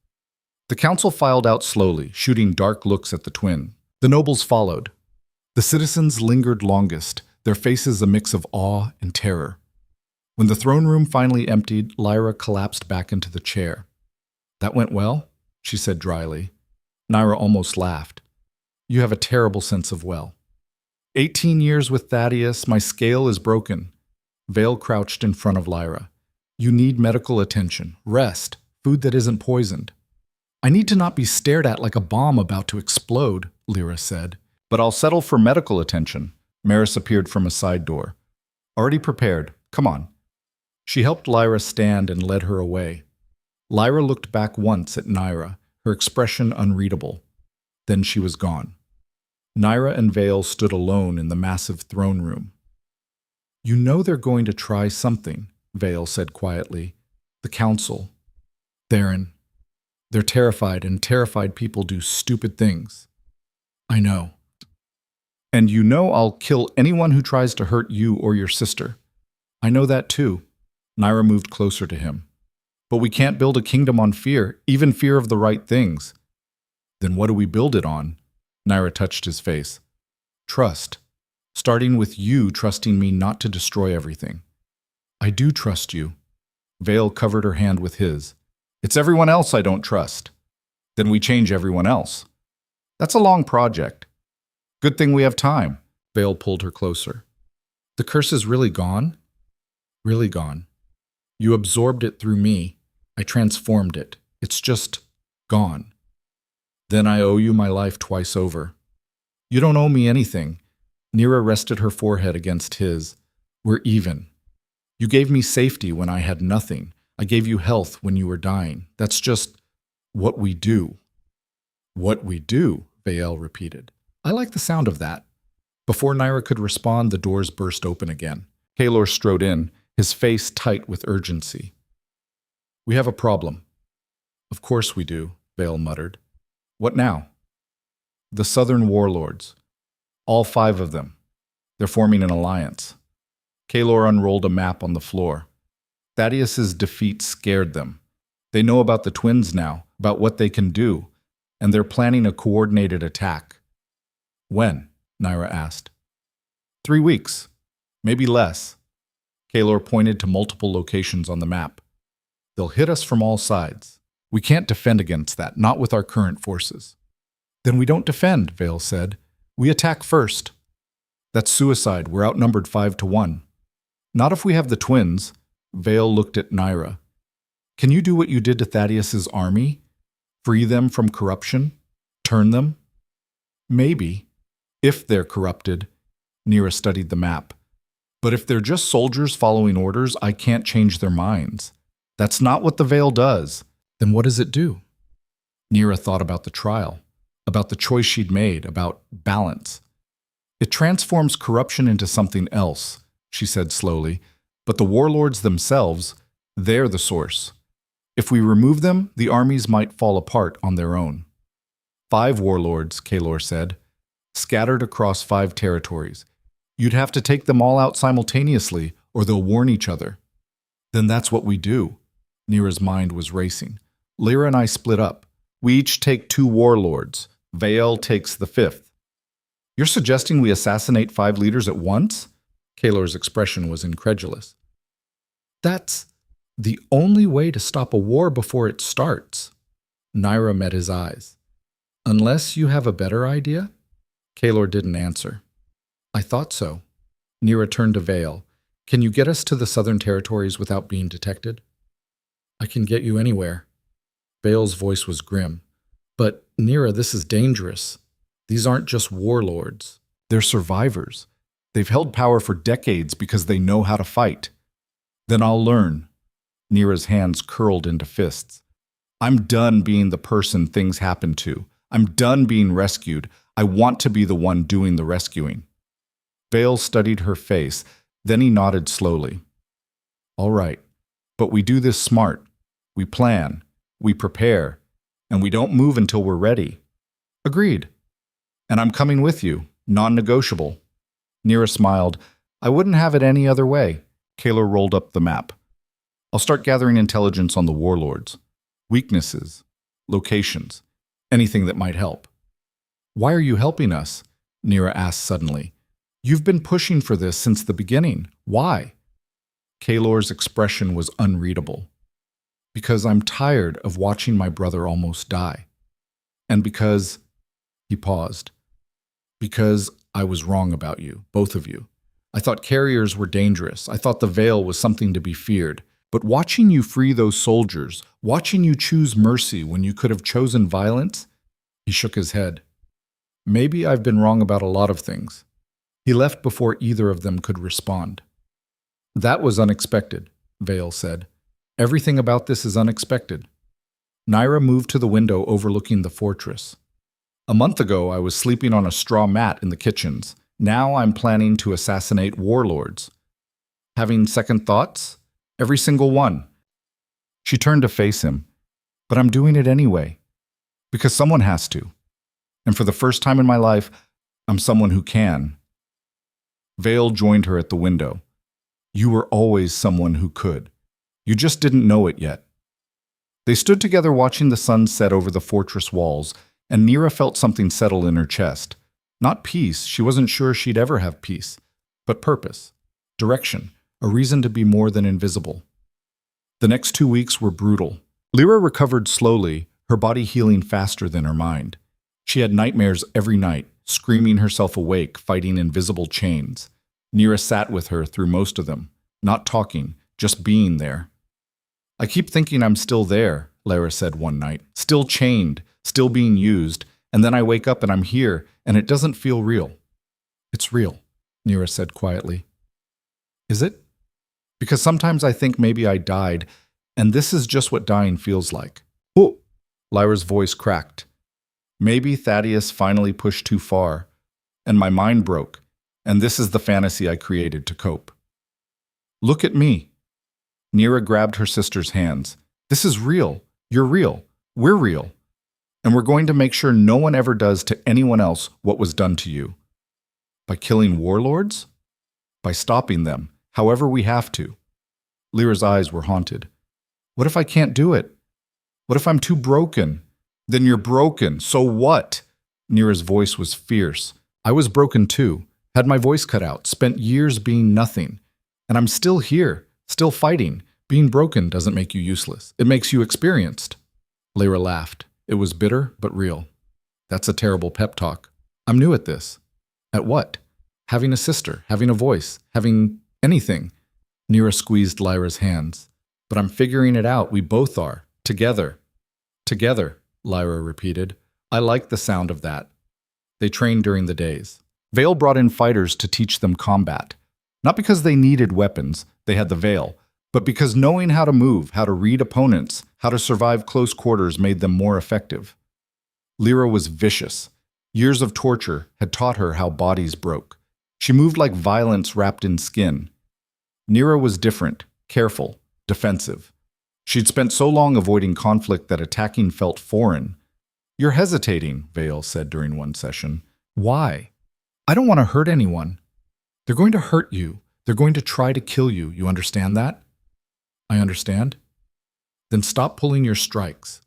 The council filed out slowly, shooting dark looks at the twin. The nobles followed. The citizens lingered longest, their faces a mix of awe and terror. When the throne room finally emptied, Lyra collapsed back into the chair. That went well, she said dryly. Naira almost laughed. You have a terrible sense of well. 18 years with Thaddeus, my scale is broken. Vale crouched in front of Lyra. You need medical attention, rest, food that isn't poisoned. I need to not be stared at like a bomb about to explode, Lyra said. But I'll settle for medical attention. Maris appeared from a side door. Already prepared. Come on. She helped Lyra stand and led her away. Lyra looked back once at Naira, her expression unreadable. Then she was gone. Naira and Vale stood alone in the massive throne room. You know they're going to try something, Vale said quietly. The council. Theron. They're terrified, and terrified people do stupid things. I know. And you know I'll kill anyone who tries to hurt you or your sister. I know that too. Naira moved closer to him. But we can't build a kingdom on fear, even fear of the right things. Then what do we build it on? Naira touched his face. Trust. Starting with you trusting me not to destroy everything. I do trust you. Vale covered her hand with his. It's everyone else I don't trust. Then we change everyone else. That's a long project. Good thing we have time. Vale pulled her closer. The curse is really gone? Really gone. You absorbed it through me. I transformed it. It's just gone. Then I owe you my life twice over. You don't owe me anything. Nira rested her forehead against his. We're even. You gave me safety when I had nothing. I gave you health when you were dying. That's just what we do. What we do, Vael repeated. I like the sound of that. Before Nira could respond, the doors burst open again. Kalor strode in, his face tight with urgency. We have a problem. Of course we do, Vael muttered. What now? The Southern warlords. All 5 of them. They're forming an alliance. Kalor unrolled a map on the floor. Thaddeus's defeat scared them. They know about the twins now, about what they can do, and they're planning a coordinated attack. When? Nira asked. 3 weeks. Maybe less. Kalor pointed to multiple locations on the map. They'll hit us from all sides. We can't defend against that, not with our current forces. Then we don't defend, Vael said. We attack first. That's suicide. We're outnumbered 5-1. Not if we have the twins. Vael looked at Nira. Can you do what you did to Thaddeus's army? Free them from corruption? Turn them? Maybe. If they're corrupted. Nira studied the map. But if they're just soldiers following orders, I can't change their minds. That's not what the Veil does. Then what does it do? Nira thought about the trial, about the choice she'd made, about balance. It transforms corruption into something else, she said slowly, but the warlords themselves, they're the source. If we remove them, the armies might fall apart on their own. 5 warlords, Kalor said, scattered across 5 territories. You'd have to take them all out simultaneously, or they'll warn each other. Then that's what we do. Nira's mind was racing. Lyra and I split up. We each take 2 warlords. Vael takes the 5th. You're suggesting we assassinate 5 leaders at once? Kalor's expression was incredulous. That's the only way to stop a war before it starts. Nira met his eyes. Unless you have a better idea? Kalor didn't answer. I thought so. Nira turned to Vael. Can you get us to the Southern Territories without being detected? I can get you anywhere. Vael's voice was grim. But, Nira, this is dangerous. These aren't just warlords. They're survivors. They've held power for decades because they know how to fight. Then I'll learn. Nira's hands curled into fists. I'm done being the person things happen to. I'm done being rescued. I want to be the one doing the rescuing. Vael studied her face, then he nodded slowly. All right, but we do this smart. We plan, we prepare, and we don't move until we're ready. Agreed. And I'm coming with you, non-negotiable. Nira smiled. I wouldn't have it any other way. Kalor rolled up the map. I'll start gathering intelligence on the warlords. Weaknesses, locations, anything that might help. Why are you helping us? Nira asked suddenly. You've been pushing for this since the beginning. Why? Kalor's expression was unreadable. Because I'm tired of watching my brother almost die. And because... He paused. Because I was wrong about you, both of you. I thought carriers were dangerous. I thought the Veil was something to be feared. But watching you free those soldiers, watching you choose mercy when you could have chosen violence, he shook his head. Maybe I've been wrong about a lot of things. He left before either of them could respond. That was unexpected, Vael said. Everything about this is unexpected. Nira moved to the window overlooking the fortress. A month ago, I was sleeping on a straw mat in the kitchens. Now I'm planning to assassinate warlords. Having second thoughts? Every single one. She turned to face him. But I'm doing it anyway. Because someone has to. And for the first time in my life, I'm someone who can. Vael joined her at the window. You were always someone who could. You just didn't know it yet. They stood together watching the sun set over the fortress walls, and Nira felt something settle in her chest. Not peace, she wasn't sure she'd ever have peace, but purpose, direction, a reason to be more than invisible. The next 2 weeks were brutal. Lyra recovered slowly, her body healing faster than her mind. She had nightmares every night, screaming herself awake, fighting invisible chains. Nira sat with her through most of them, not talking, just being there. I keep thinking I'm still there, Lyra said one night. Still chained, still being used, and then I wake up and I'm here, and it doesn't feel real. It's real, Nira said quietly. Is it? Because sometimes I think maybe I died, and this is just what dying feels like. Oh! Lyra's voice cracked. Maybe Thaddeus finally pushed too far, and my mind broke, and this is the fantasy I created to cope. Look at me. Nira grabbed her sister's hands. This is real. You're real. We're real. And we're going to make sure no one ever does to anyone else what was done to you. By killing warlords? By stopping them, however we have to. Lyra's eyes were haunted. What if I can't do it? What if I'm too broken? Then you're broken. So what? Nira's voice was fierce. I was broken too. Had my voice cut out. Spent years being nothing. And I'm still here. Still fighting. Being broken doesn't make you useless. It makes you experienced. Lyra laughed. It was bitter, but real. That's a terrible pep talk. I'm new at this. At what? Having a sister, having a voice, having anything. Nira squeezed Lyra's hands. But I'm figuring it out. We both are. Together. Together, Lyra repeated. I like the sound of that. They trained during the days. Vale brought in fighters to teach them combat. Not because they needed weapons, they had the Veil, but because knowing how to move, how to read opponents, how to survive close quarters made them more effective. Lyra was vicious. Years of torture had taught her how bodies broke. She moved like violence wrapped in skin. Nira was different, careful, defensive. She'd spent so long avoiding conflict that attacking felt foreign. You're hesitating, Vale said during one session. Why? I don't want to hurt anyone. They're going to hurt you. They're going to try to kill you. You understand that? I understand. Then stop pulling your strikes.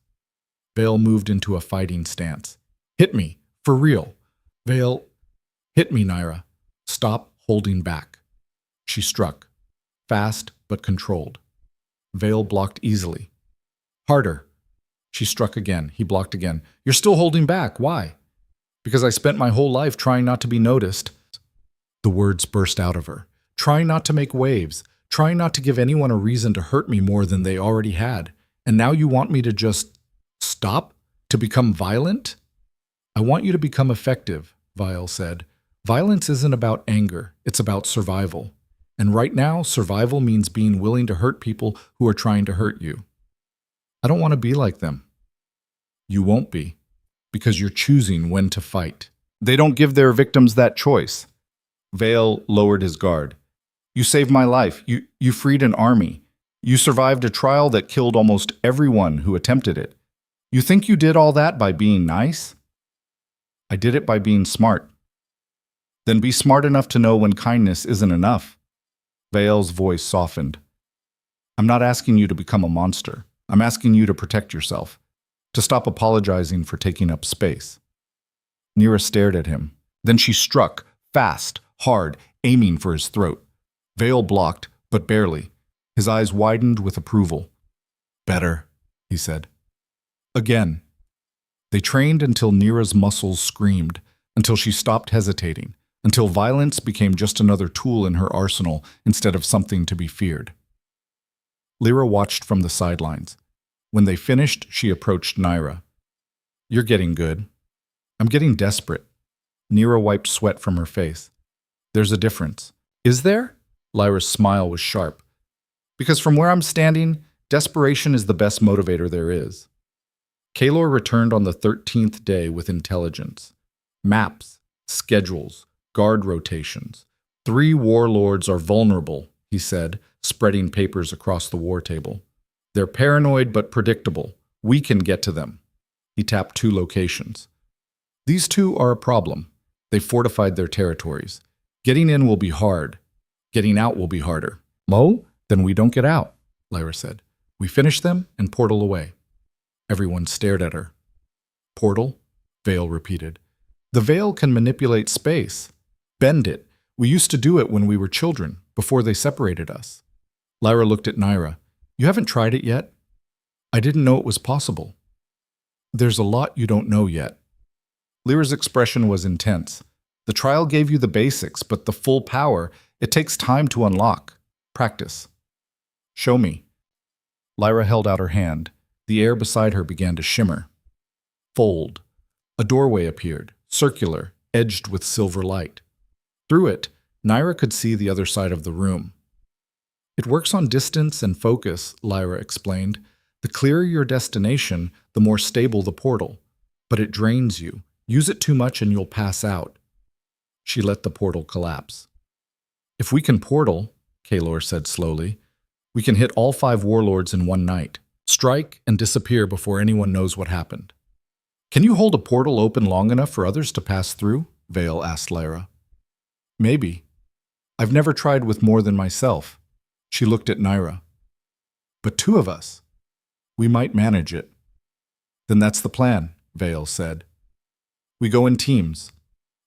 Vale moved into a fighting stance. Hit me, for real. Vale, hit me, Nira. Stop holding back. She struck, fast but controlled. Vale blocked easily. Harder. She struck again. He blocked again. You're still holding back. Why? Because I spent my whole life trying not to be noticed. The words burst out of her. Trying not to make waves. Trying not to give anyone a reason to hurt me more than they already had. And now you want me to just stop? To become violent? I want you to become effective, Vile said. Violence isn't about anger. It's about survival. And right now, survival means being willing to hurt people who are trying to hurt you. I don't want to be like them. You won't be, because you're choosing when to fight. They don't give their victims that choice. Vale lowered his guard. You saved my life. You freed an army. You survived a trial that killed almost everyone who attempted it. You think you did all that by being nice? I did it by being smart. Then be smart enough to know when kindness isn't enough. Vale's voice softened. I'm not asking you to become a monster. I'm asking you to protect yourself, to stop apologizing for taking up space. Nira stared at him. Then she struck, fast, hard, aiming for his throat. Vale blocked, but barely. His eyes widened with approval. Better, he said. Again. They trained until Nira's muscles screamed, until she stopped hesitating, until violence became just another tool in her arsenal instead of something to be feared. Lyra watched from the sidelines. When they finished, she approached Nira. You're getting good. I'm getting desperate. Nira wiped sweat from her face. There's a difference. Is there? Lyra's smile was sharp. Because from where I'm standing, desperation is the best motivator there is. Kaelor returned on the 13th day with intelligence. Maps, schedules, guard rotations. 3 warlords are vulnerable, he said, spreading papers across the war table. They're paranoid but predictable. We can get to them. He tapped 2 locations. These 2 are a problem. They fortified their territories. Getting in will be hard. Getting out will be harder. Mo? Then we don't get out, Lyra said. We finish them and portal away. Everyone stared at her. Portal? Vale repeated. The Veil can manipulate space. Bend it. We used to do it when we were children, before they separated us. Lyra looked at Nira. You haven't tried it yet? I didn't know it was possible. There's a lot you don't know yet. Lyra's expression was intense. The trial gave you the basics, but the full power, it takes time to unlock. Practice. Show me. Lyra held out her hand. The air beside her began to shimmer. Fold. A doorway appeared, circular, edged with silver light. Through it, Naira could see the other side of the room. It works on distance and focus, Lyra explained. The clearer your destination, the more stable the portal. But it drains you. Use it too much and you'll pass out. She let the portal collapse. If we can portal, Kaelor said slowly, we can hit all 5 warlords in one night. Strike and disappear before anyone knows what happened. Can you hold a portal open long enough for others to pass through? Vale asked Lyra. Maybe. I've never tried with more than myself. She looked at Naira. But 2 of us. We might manage it. Then that's the plan, Vale said. We go in teams.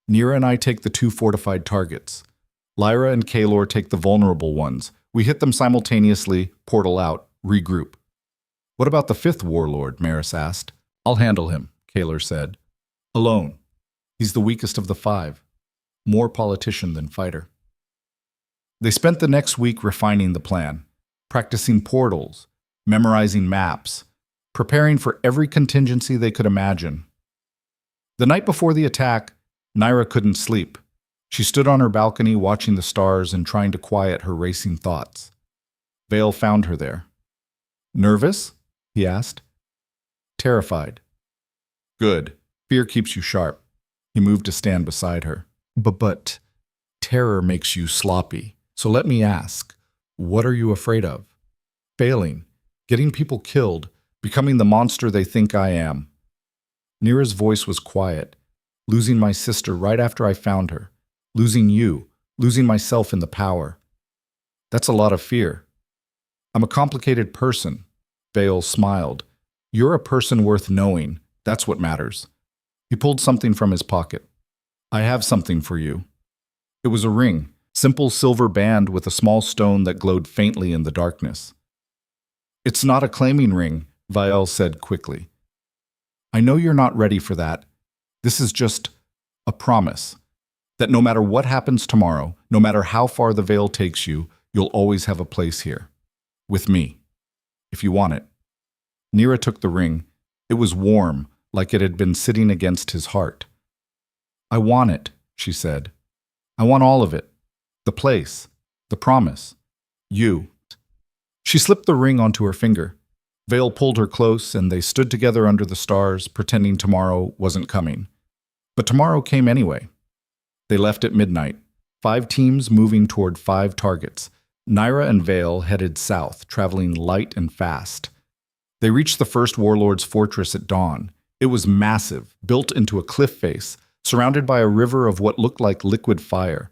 Nira and I take the 2 fortified targets. Lyra and Kaelor take the vulnerable ones. We hit them simultaneously, portal out, regroup. What about the 5th warlord? Maris asked. I'll handle him, Kaelor said. Alone. He's the weakest of the 5. More politician than fighter. They spent the next week refining the plan, practicing portals, memorizing maps, preparing for every contingency they could imagine. The night before the attack, Naira couldn't sleep. She stood on her balcony watching the stars and trying to quiet her racing thoughts. Vale found her there. Nervous? He asked. Terrified. Good. Fear keeps you sharp. He moved to stand beside her. But terror makes you sloppy. So let me ask, what are you afraid of? Failing, getting people killed, becoming the monster they think I am. Nira's voice was quiet. Losing my sister right after I found her. Losing you. Losing myself in the power. That's a lot of fear. I'm a complicated person. Vale smiled. You're a person worth knowing. That's what matters. He pulled something from his pocket. I have something for you. It was a ring, simple silver band with a small stone that glowed faintly in the darkness. It's not a claiming ring, Vael said quickly. I know you're not ready for that. This is just a promise that no matter what happens tomorrow, no matter how far the veil takes you, you'll always have a place here. With me. If you want it. Nira took the ring. It was warm, like it had been sitting against his heart. I want it, she said. I want all of it. The place. The promise. You. She slipped the ring onto her finger. Vale pulled her close, and they stood together under the stars, pretending tomorrow wasn't coming. But tomorrow came anyway. They left at midnight, 5 teams moving toward 5 targets. Naira and Vale headed south, traveling light and fast. They reached the first warlord's fortress at dawn. It was massive, built into a cliff face, surrounded by a river of what looked like liquid fire.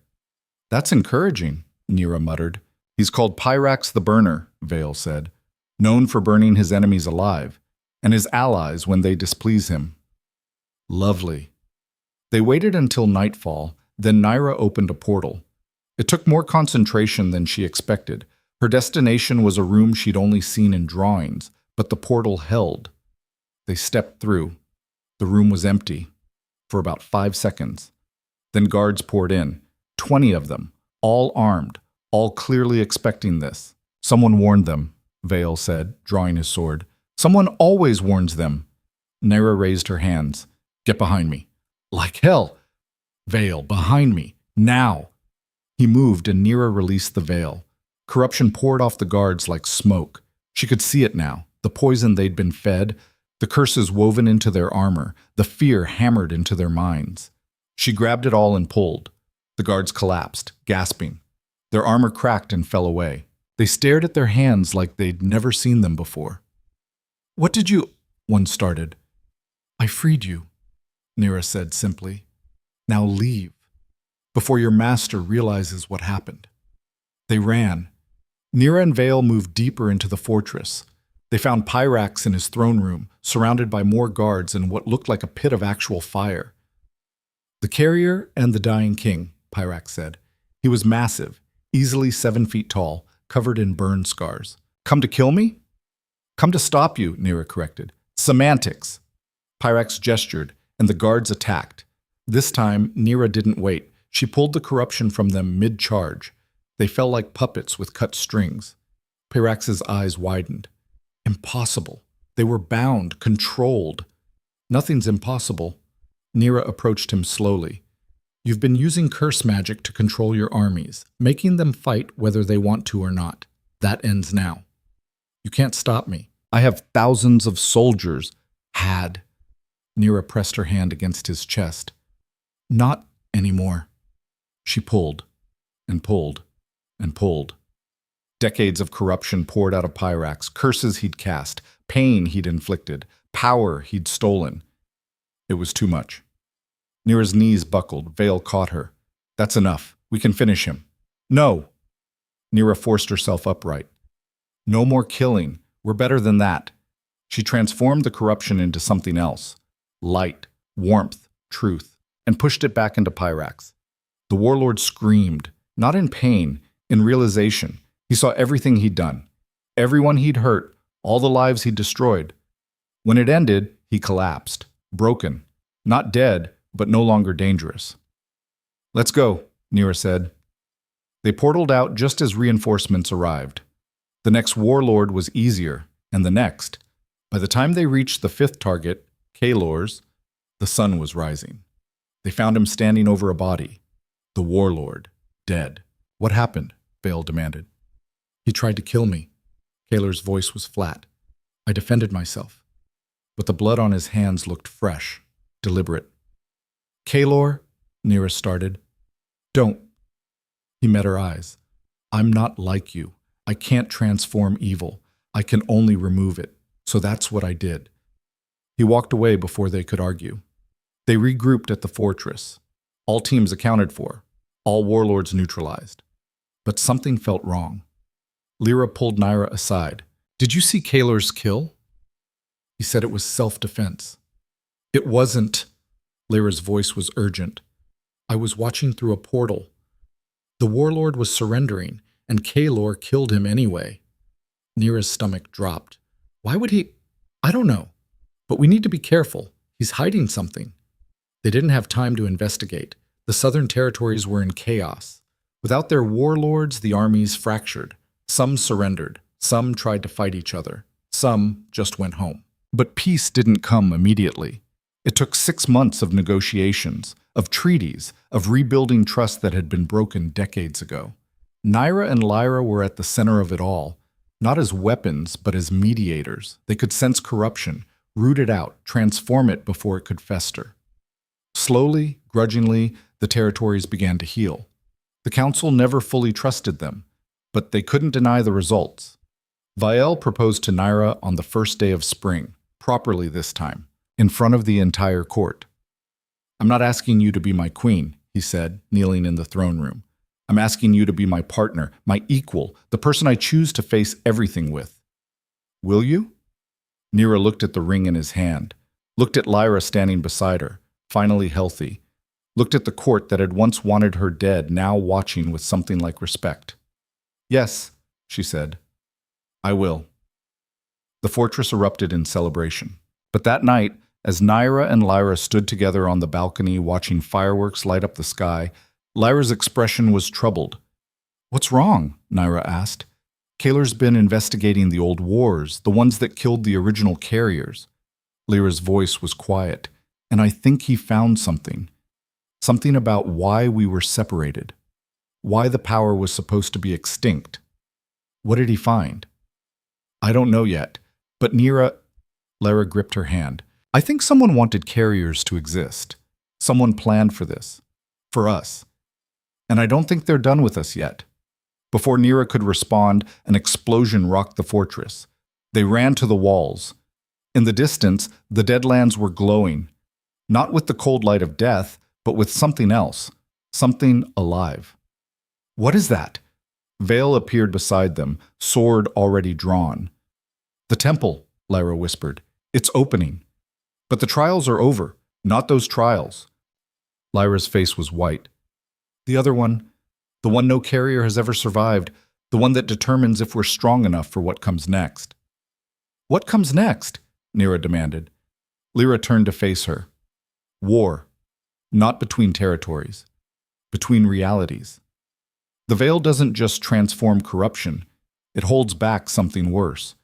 That's encouraging, Nira muttered. He's called Pyrax the Burner, Vale said, known for burning his enemies alive, and his allies when they displease him. Lovely. They waited until nightfall, then Naira opened a portal. It took more concentration than she expected. Her destination was a room she'd only seen in drawings, but the portal held. They stepped through. The room was empty. For about 5 seconds. Then guards poured in, 20 of them, all armed, all clearly expecting this. Someone warned them, Vale said, drawing his sword. Someone always warns them. Naira raised her hands. Get behind me. Like hell. Vale, behind me. Now. He moved and Nira released the veil. Corruption poured off the guards like smoke. She could see it now, the poison they'd been fed, the curses woven into their armor, the fear hammered into their minds. She grabbed it all and pulled. The guards collapsed, gasping. Their armor cracked and fell away. They stared at their hands like they'd never seen them before. What did you... One started. I freed you, Nira said simply. Now leave, before your master realizes what happened. They ran. Nira and Vale moved deeper into the fortress. They found Pyrax in his throne room, surrounded by more guards and what looked like a pit of actual fire. The carrier and the dying king, Pyrax said. He was massive, easily 7 feet tall, covered in burn scars. Come to kill me? Come to stop you, Nira corrected. Semantics. Pyrax gestured, and the guards attacked. This time, Nira didn't wait. She pulled the corruption from them mid-charge. They fell like puppets with cut strings. Pyrax's eyes widened. Impossible. They were bound, controlled. Nothing's impossible. Nira approached him slowly. You've been using curse magic to control your armies, making them fight whether they want to or not. That ends now. You can't stop me. I have thousands of soldiers. Had. Nira pressed her hand against his chest. Not anymore. She pulled, and pulled, and pulled. Decades of corruption poured out of Pyrax, curses he'd cast, pain he'd inflicted, power he'd stolen. It was too much. Nira's knees buckled. Vale caught her. That's enough. We can finish him. No. Nira forced herself upright. No more killing. We're better than that. She transformed the corruption into something else. Light, warmth, truth, and pushed it back into Pyrax. The warlord screamed, not in pain, in realization. He saw everything he'd done, everyone he'd hurt, all the lives he'd destroyed. When it ended, he collapsed, broken, not dead, but no longer dangerous. Let's go, Nira said. They portaled out just as reinforcements arrived. The next warlord was easier, and the next. By the time they reached the fifth target, Kalor's, the sun was rising. They found him standing over a body. The warlord, dead. What happened? Vale demanded. He tried to kill me. Kalor's voice was flat. I defended myself. But the blood on his hands looked fresh, deliberate. Kalor, Nira started. Don't. He met her eyes. I'm not like you. I can't transform evil. I can only remove it. So that's what I did. He walked away before they could argue. They regrouped at the fortress. All teams accounted for. All warlords neutralized. But something felt wrong. Lyra pulled Nira aside. Did you see Kalor's kill? He said it was self-defense. It wasn't. Lyra's voice was urgent. I was watching through a portal. The warlord was surrendering, and Kalor killed him anyway. Nira's stomach dropped. Why would he? I don't know. But we need to be careful. He's hiding something. They didn't have time to investigate. The southern territories were in chaos. Without their warlords, the armies fractured. Some surrendered. Some tried to fight each other. Some just went home. But peace didn't come immediately. It took 6 months of negotiations, of treaties, of rebuilding trust that had been broken decades ago. Nira and Lyra were at the center of it all, not as weapons, but as mediators. They could sense corruption, root it out, transform it before it could fester. Slowly, grudgingly, the territories began to heal. The council never fully trusted them, but they couldn't deny the results. Vael proposed to Nira on the first day of spring, properly this time, in front of the entire court. I'm not asking you to be my queen, he said, kneeling in the throne room. I'm asking you to be my partner, my equal, the person I choose to face everything with. Will you? Nira looked at the ring in his hand, looked at Lyra standing beside her, finally healthy, looked at the court that had once wanted her dead, now watching with something like respect. Yes, she said. I will. The fortress erupted in celebration. But that night, as Nira and Lyra stood together on the balcony watching fireworks light up the sky, Lyra's expression was troubled. What's wrong? Nira asked. Kalor's been investigating the old wars, the ones that killed the original carriers. Lyra's voice was quiet, and I think he found something. Something about why we were separated. Why the power was supposed to be extinct. What did he find? I don't know yet, but Lyra gripped her hand. I think someone wanted carriers to exist. Someone planned for this. For us. And I don't think they're done with us yet. Before Nira could respond, an explosion rocked the fortress. They ran to the walls. In the distance, the Deadlands were glowing. Not with the cold light of death, but with something else. Something alive. What is that? Vale appeared beside them, sword already drawn. The temple, Lyra whispered. It's opening. But the trials are over. Not those trials. Lyra's face was white. The other one, the one no carrier has ever survived, the one that determines if we're strong enough for what comes next. What comes next? Nira demanded. Lyra turned to face her. War. Not between territories. Between realities. The veil doesn't just transform corruption. It holds back something worse.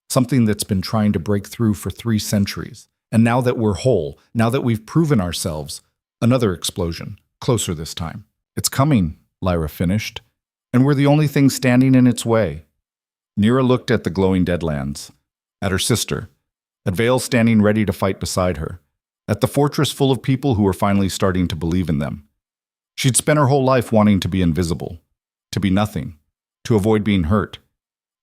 something that's been trying to break through for 3 centuries. And now that we're whole, now that we've proven ourselves, another explosion, closer this time. It's coming, Lyra finished, and we're the only thing standing in its way. Nira looked at the glowing deadlands, at her sister, at Vale standing ready to fight beside her, at the fortress full of people who were finally starting to believe in them. She'd spent her whole life wanting to be invisible, to be nothing, to avoid being hurt,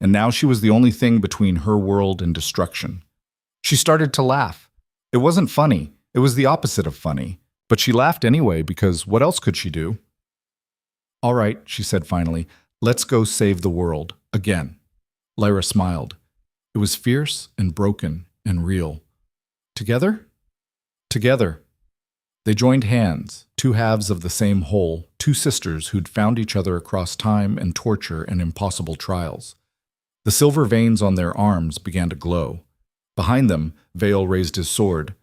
and now she was the only thing between her world and destruction. She started to laugh. It wasn't funny, it was the opposite of funny, but she laughed anyway because what else could she do? All right, she said finally, let's go save the world, again. Lyra smiled. It was fierce and broken and real. Together? Together. They joined hands, 2 halves of the same whole, 2 sisters who'd found each other across time and torture and impossible trials. The silver veins on their arms began to glow. Behind them, Vale raised his sword.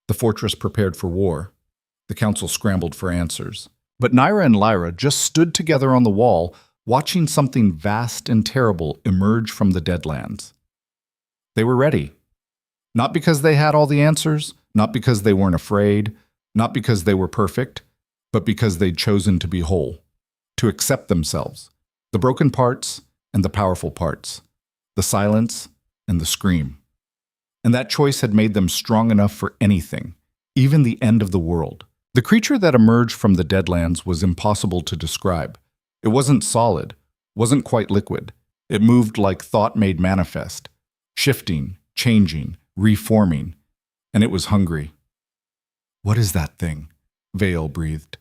The fortress prepared for war. The council scrambled for answers. But Nira and Lyra just stood together on the wall, watching something vast and terrible emerge from the deadlands. They were ready. Not because they had all the answers, not because they weren't afraid, not because they were perfect, but because they'd chosen to be whole, to accept themselves, the broken parts and the powerful parts, the silence and the scream. And that choice had made them strong enough for anything, even the end of the world. The creature that emerged from the deadlands was impossible to describe. It wasn't solid, wasn't quite liquid. It moved like thought made manifest, shifting, changing, reforming, and it was hungry. What is that thing? Vale breathed.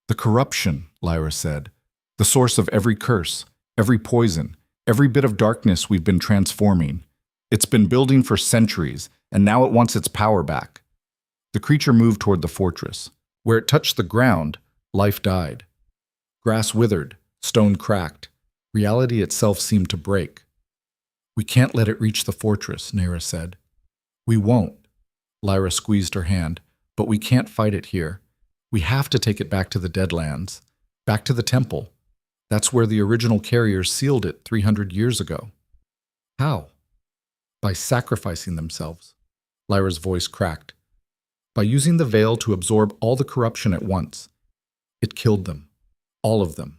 The corruption, Lyra said. The source of every curse, every poison, every bit of darkness we've been transforming. It's been building for centuries, and now it wants its power back. The creature moved toward the fortress. Where it touched the ground, life died. Grass withered, stone cracked. Reality itself seemed to break. We can't let it reach the fortress, Nira said. We won't. Lyra squeezed her hand. But we can't fight it here. We have to take it back to the Deadlands, back to the temple. That's where the original carriers sealed it 300 years ago. How? By sacrificing themselves. Lyra's voice cracked. By using the veil to absorb all the corruption at once. It killed them. All of them.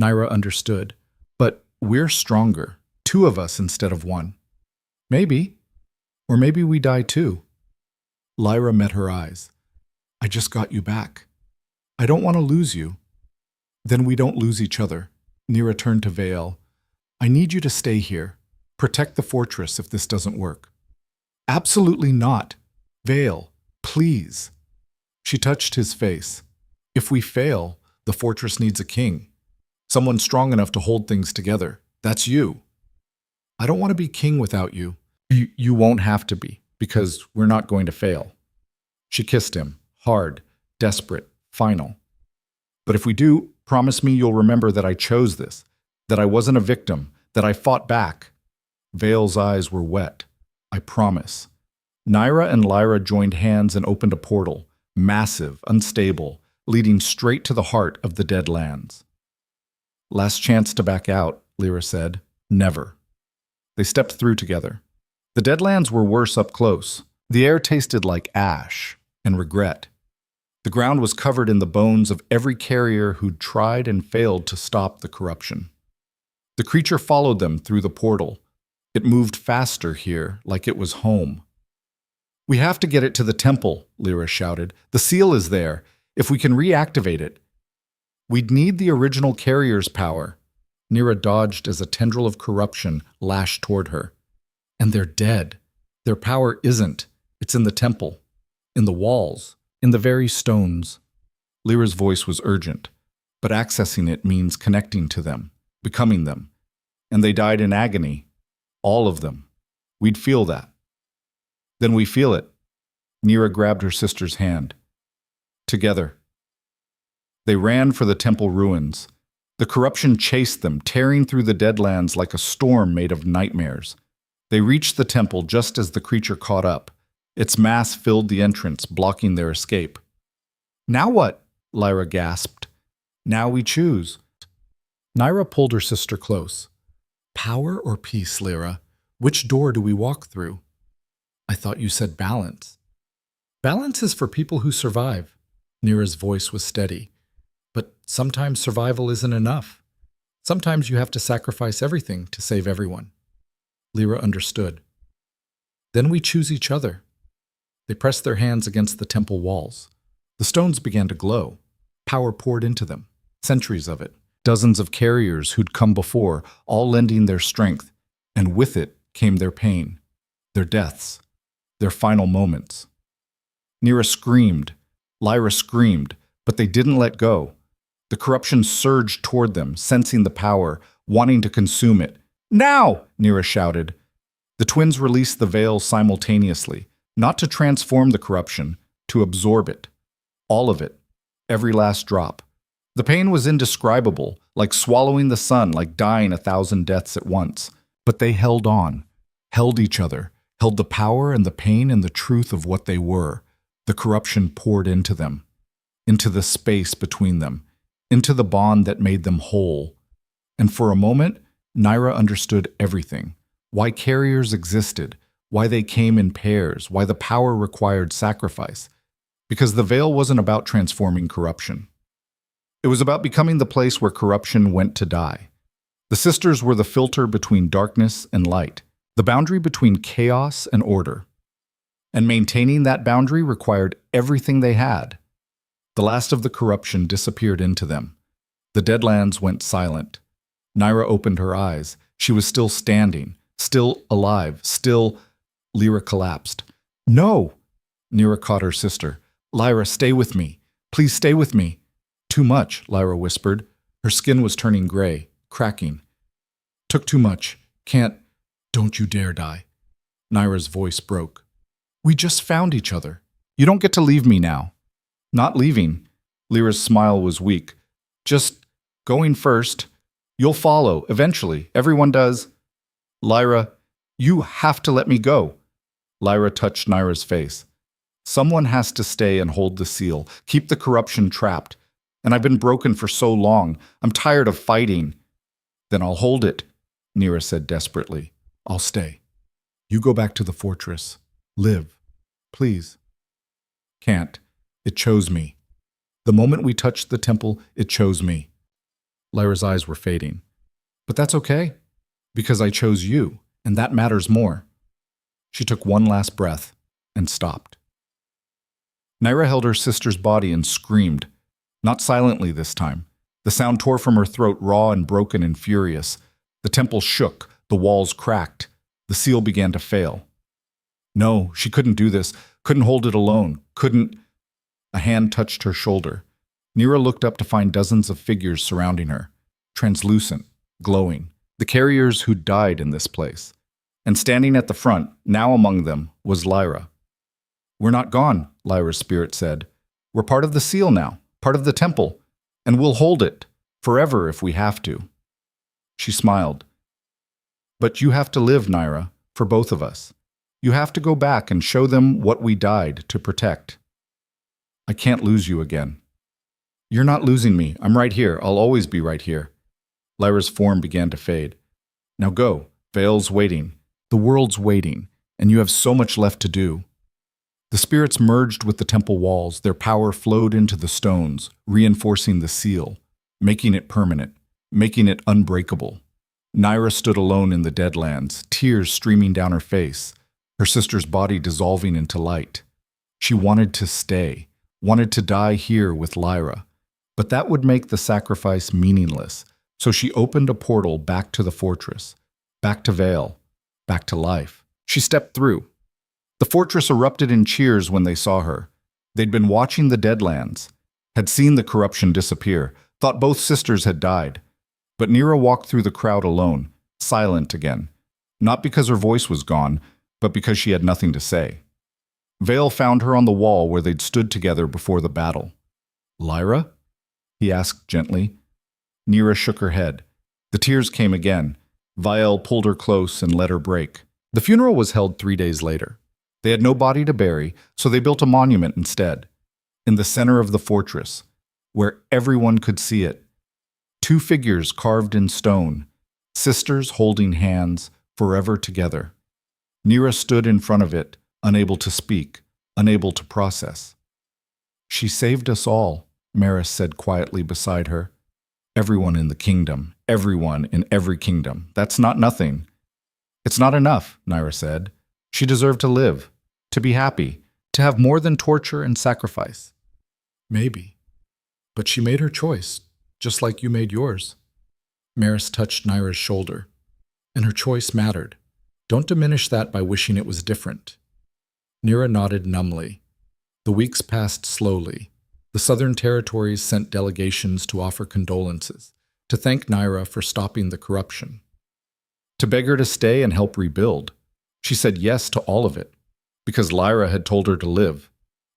Nira understood. But we're stronger. 2 of us instead of 1. Maybe. Or maybe we die too. Lyra met her eyes. I just got you back. I don't want to lose you. Then we don't lose each other. Nira turned to Vale. I need you to stay here. Protect the fortress if this doesn't work. Absolutely not. Vale, please. She touched his face. If we fail, the fortress needs a king. Someone strong enough to hold things together. That's you. I don't want to be king without you. You won't have to be, because we're not going to fail. She kissed him. Hard, desperate, final. But if we do, promise me you'll remember that I chose this, that I wasn't a victim, that I fought back. Vale's eyes were wet. I promise. Nira and Lyra joined hands and opened a portal, massive, unstable, leading straight to the heart of the Deadlands. Last chance to back out, Lyra said. Never. They stepped through together. The Deadlands were worse up close. The air tasted like ash and regret. The ground was covered in the bones of every carrier who'd tried and failed to stop the corruption. The creature followed them through the portal. It moved faster here, like it was home. We have to get it to the temple, Lyra shouted. The seal is there. If we can reactivate it. We'd need the original carrier's power. Nira dodged as a tendril of corruption lashed toward her. And they're dead. Their power isn't. It's in the temple. In the walls. In the very stones. Lyra's voice was urgent. But accessing it means connecting to them. Becoming them. And they died in agony. All of them. We'd feel that. Then we feel it. Nira grabbed her sister's hand. Together. They ran for the temple ruins. The corruption chased them, tearing through the Deadlands like a storm made of nightmares. They reached the temple just as the creature caught up. Its mass filled the entrance, blocking their escape. Now what? Lyra gasped. Now we choose. Nira pulled her sister close. Power or peace, Lyra? Which door do we walk through? I thought you said balance. Balance is for people who survive. Nira's voice was steady. But sometimes survival isn't enough. Sometimes you have to sacrifice everything to save everyone. Lyra understood. Then we choose each other. They pressed their hands against the temple walls. The stones began to glow. Power poured into them. Centuries of it. Dozens of carriers who'd come before, all lending their strength. And with it came their pain, their deaths, their final moments. Nira screamed. Lyra screamed, but they didn't let go. The corruption surged toward them, sensing the power, wanting to consume it. Now! Nira shouted. The twins released the veil simultaneously, not to transform the corruption, to absorb it. All of it. Every last drop. The pain was indescribable, like swallowing the sun, like dying 1,000 deaths at once. But they held on, held each other, held the power and the pain and the truth of what they were. The corruption poured into them, into the space between them, into the bond that made them whole. And for a moment, Nira understood everything. Why carriers existed, why they came in pairs, why the power required sacrifice. Because the veil wasn't about transforming corruption. It was about becoming the place where corruption went to die. The sisters were the filter between darkness and light, the boundary between chaos and order. And maintaining that boundary required everything they had. The last of the corruption disappeared into them. The Deadlands went silent. Nira opened her eyes. She was still standing, still alive, still... Lyra collapsed. No! Nira caught her sister. Lyra, stay with me. Please stay with me. Too much, Lyra whispered. Her skin was turning gray, cracking. Took too much. Can't... Don't you dare die. Nira's voice broke. We just found each other. You don't get to leave me now. Not leaving. Lyra's smile was weak. Just going first. You'll follow, eventually. Everyone does. Lyra, you have to let me go. Lyra touched Nira's face. Someone has to stay and hold the seal, keep the corruption trapped. And I've been broken for so long. I'm tired of fighting. Then I'll hold it, Nira said desperately. I'll stay. You go back to the fortress. Live. Please. Can't. It chose me. The moment we touched the temple, it chose me. Lyra's eyes were fading. But that's okay, because I chose you, and that matters more. She took one last breath and stopped. Nira held her sister's body and screamed, not silently this time. The sound tore from her throat, raw and broken and furious. The temple shook, the walls cracked. The seal began to fail. No, she couldn't do this, couldn't hold it alone, couldn't... A hand touched her shoulder. Nira looked up to find dozens of figures surrounding her, translucent, glowing, the carriers who'd died in this place. And standing at the front, now among them, was Lyra. We're not gone, Lyra's spirit said. We're part of the seal now, part of the temple, and we'll hold it, forever if we have to. She smiled. But you have to live, Nira, for both of us. You have to go back and show them what we died to protect. I can't lose you again. You're not losing me. I'm right here. I'll always be right here. Lyra's form began to fade. Now go. Veil's waiting. The world's waiting, and you have so much left to do. The spirits merged with the temple walls. Their power flowed into the stones, reinforcing the seal, making it permanent, making it unbreakable. Nira stood alone in the Deadlands, tears streaming down her face, her sister's body dissolving into light. She wanted to stay, wanted to die here with Lyra, but that would make the sacrifice meaningless, so she opened a portal back to the fortress, back to Vale, back to life. She stepped through. The fortress erupted in cheers when they saw her. They'd been watching the Deadlands, had seen the corruption disappear, thought both sisters had died. But Nira walked through the crowd alone, silent again, not because her voice was gone, but because she had nothing to say. Vale found her on the wall where they'd stood together before the battle. Lyra? He asked gently. Nira shook her head. The tears came again. Vale pulled her close and let her break. The funeral was held 3 days later. They had no body to bury, so they built a monument instead, in the center of the fortress, where everyone could see it. 2 figures carved in stone, sisters holding hands, forever together. Nira stood in front of it, unable to speak, unable to process. She saved us all, Maris said quietly beside her. Everyone in the kingdom, everyone in every kingdom. That's not nothing. It's not enough, Nira said. She deserved to live, to be happy, to have more than torture and sacrifice. Maybe. But she made her choice, just like you made yours. Maris touched Nira's shoulder. And her choice mattered. Don't diminish that by wishing it was different. Nira nodded numbly. The weeks passed slowly. The Southern Territories sent delegations to offer condolences, to thank Nira for stopping the corruption, to beg her to stay and help rebuild. She said yes to all of it, because Lyra had told her to live.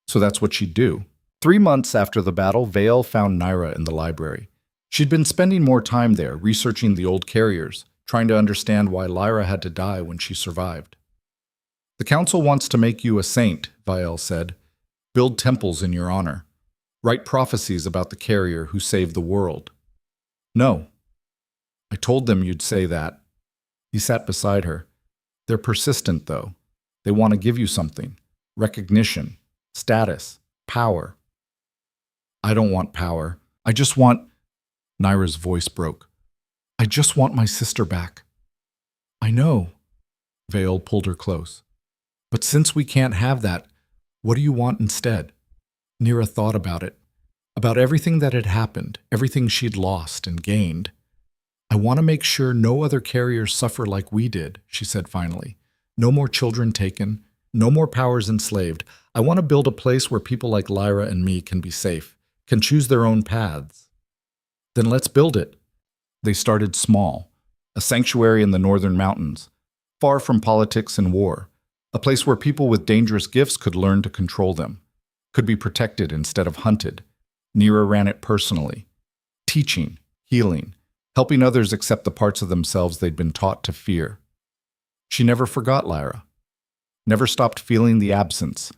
So that's what she'd do. 3 months after the battle, Vale found Nira in the library. She'd been spending more time there, researching the old carriers, trying to understand why Lyra had to die when she survived. The council wants to make you a saint, Vale said. Build temples in your honor. Write prophecies about the carrier who saved the world. No. I told them you'd say that. He sat beside her. They're persistent, though. They want to give you something. Recognition, status, power. I don't want power. I just want... Nira's voice broke. I just want my sister back. I know. Vale pulled her close. But since we can't have that, what do you want instead? Nira thought about it, about everything that had happened, everything she'd lost and gained. I want to make sure no other carriers suffer like we did, she said finally. No more children taken, no more powers enslaved. I want to build a place where people like Lyra and me can be safe, can choose their own paths. Then let's build it. They started small, a sanctuary in the northern mountains, far from politics and war, a place where people with dangerous gifts could learn to control them, could be protected instead of hunted. Nira ran it personally, teaching, healing, helping others accept the parts of themselves they'd been taught to fear. She never forgot Lyra, never stopped feeling the absence,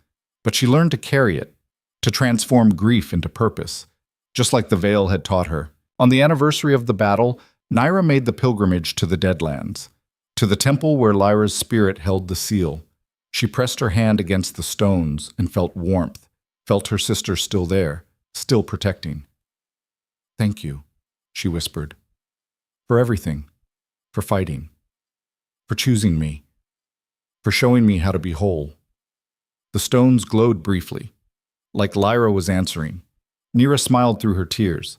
but she learned to carry it, to transform grief into purpose, just like the Veil had taught her. On the anniversary of the battle, Nira made the pilgrimage to the Deadlands, to the temple where Lyra's spirit held the seal. She pressed her hand against the stones and felt warmth, felt her sister still there, still protecting. Thank you, she whispered, for everything, for fighting, for choosing me, for showing me how to be whole. The stones glowed briefly, like Lyra was answering. Nira smiled through her tears.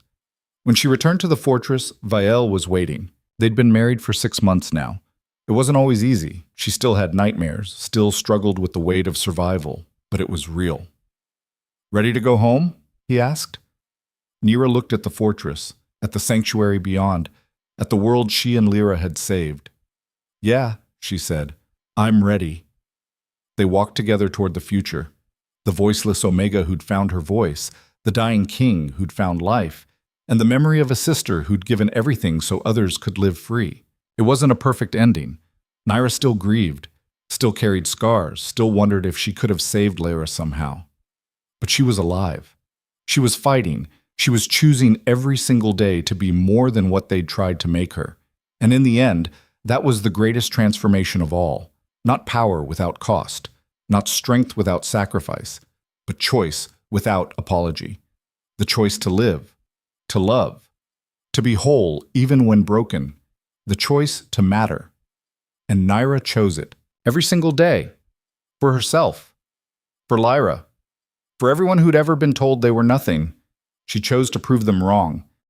When she returned to the fortress, Vael was waiting. They'd been married for 6 months now. It wasn't always easy. She still had nightmares, still struggled with the weight of survival, but it was real. Ready to go home? He asked. Nira looked at the fortress, at the sanctuary beyond, at the world she and Lyra had saved. Yeah, she said, I'm ready. They walked together toward the future. The voiceless Omega who'd found her voice, the dying king who'd found life, and the memory of a sister who'd given everything so others could live free. It wasn't a perfect ending. Nira still grieved, still carried scars, still wondered if she could have saved Lyra somehow. But she was alive. She was fighting. She was choosing every single day to be more than what they'd tried to make her. And in the end, that was the greatest transformation of all. Not power without cost, not strength without sacrifice, but choice without apology. The choice to live, to love, to be whole even when broken. The choice to matter. And Nira chose it every single day. For herself. For Lyra. For everyone who'd ever been told they were nothing. She chose to prove them wrong.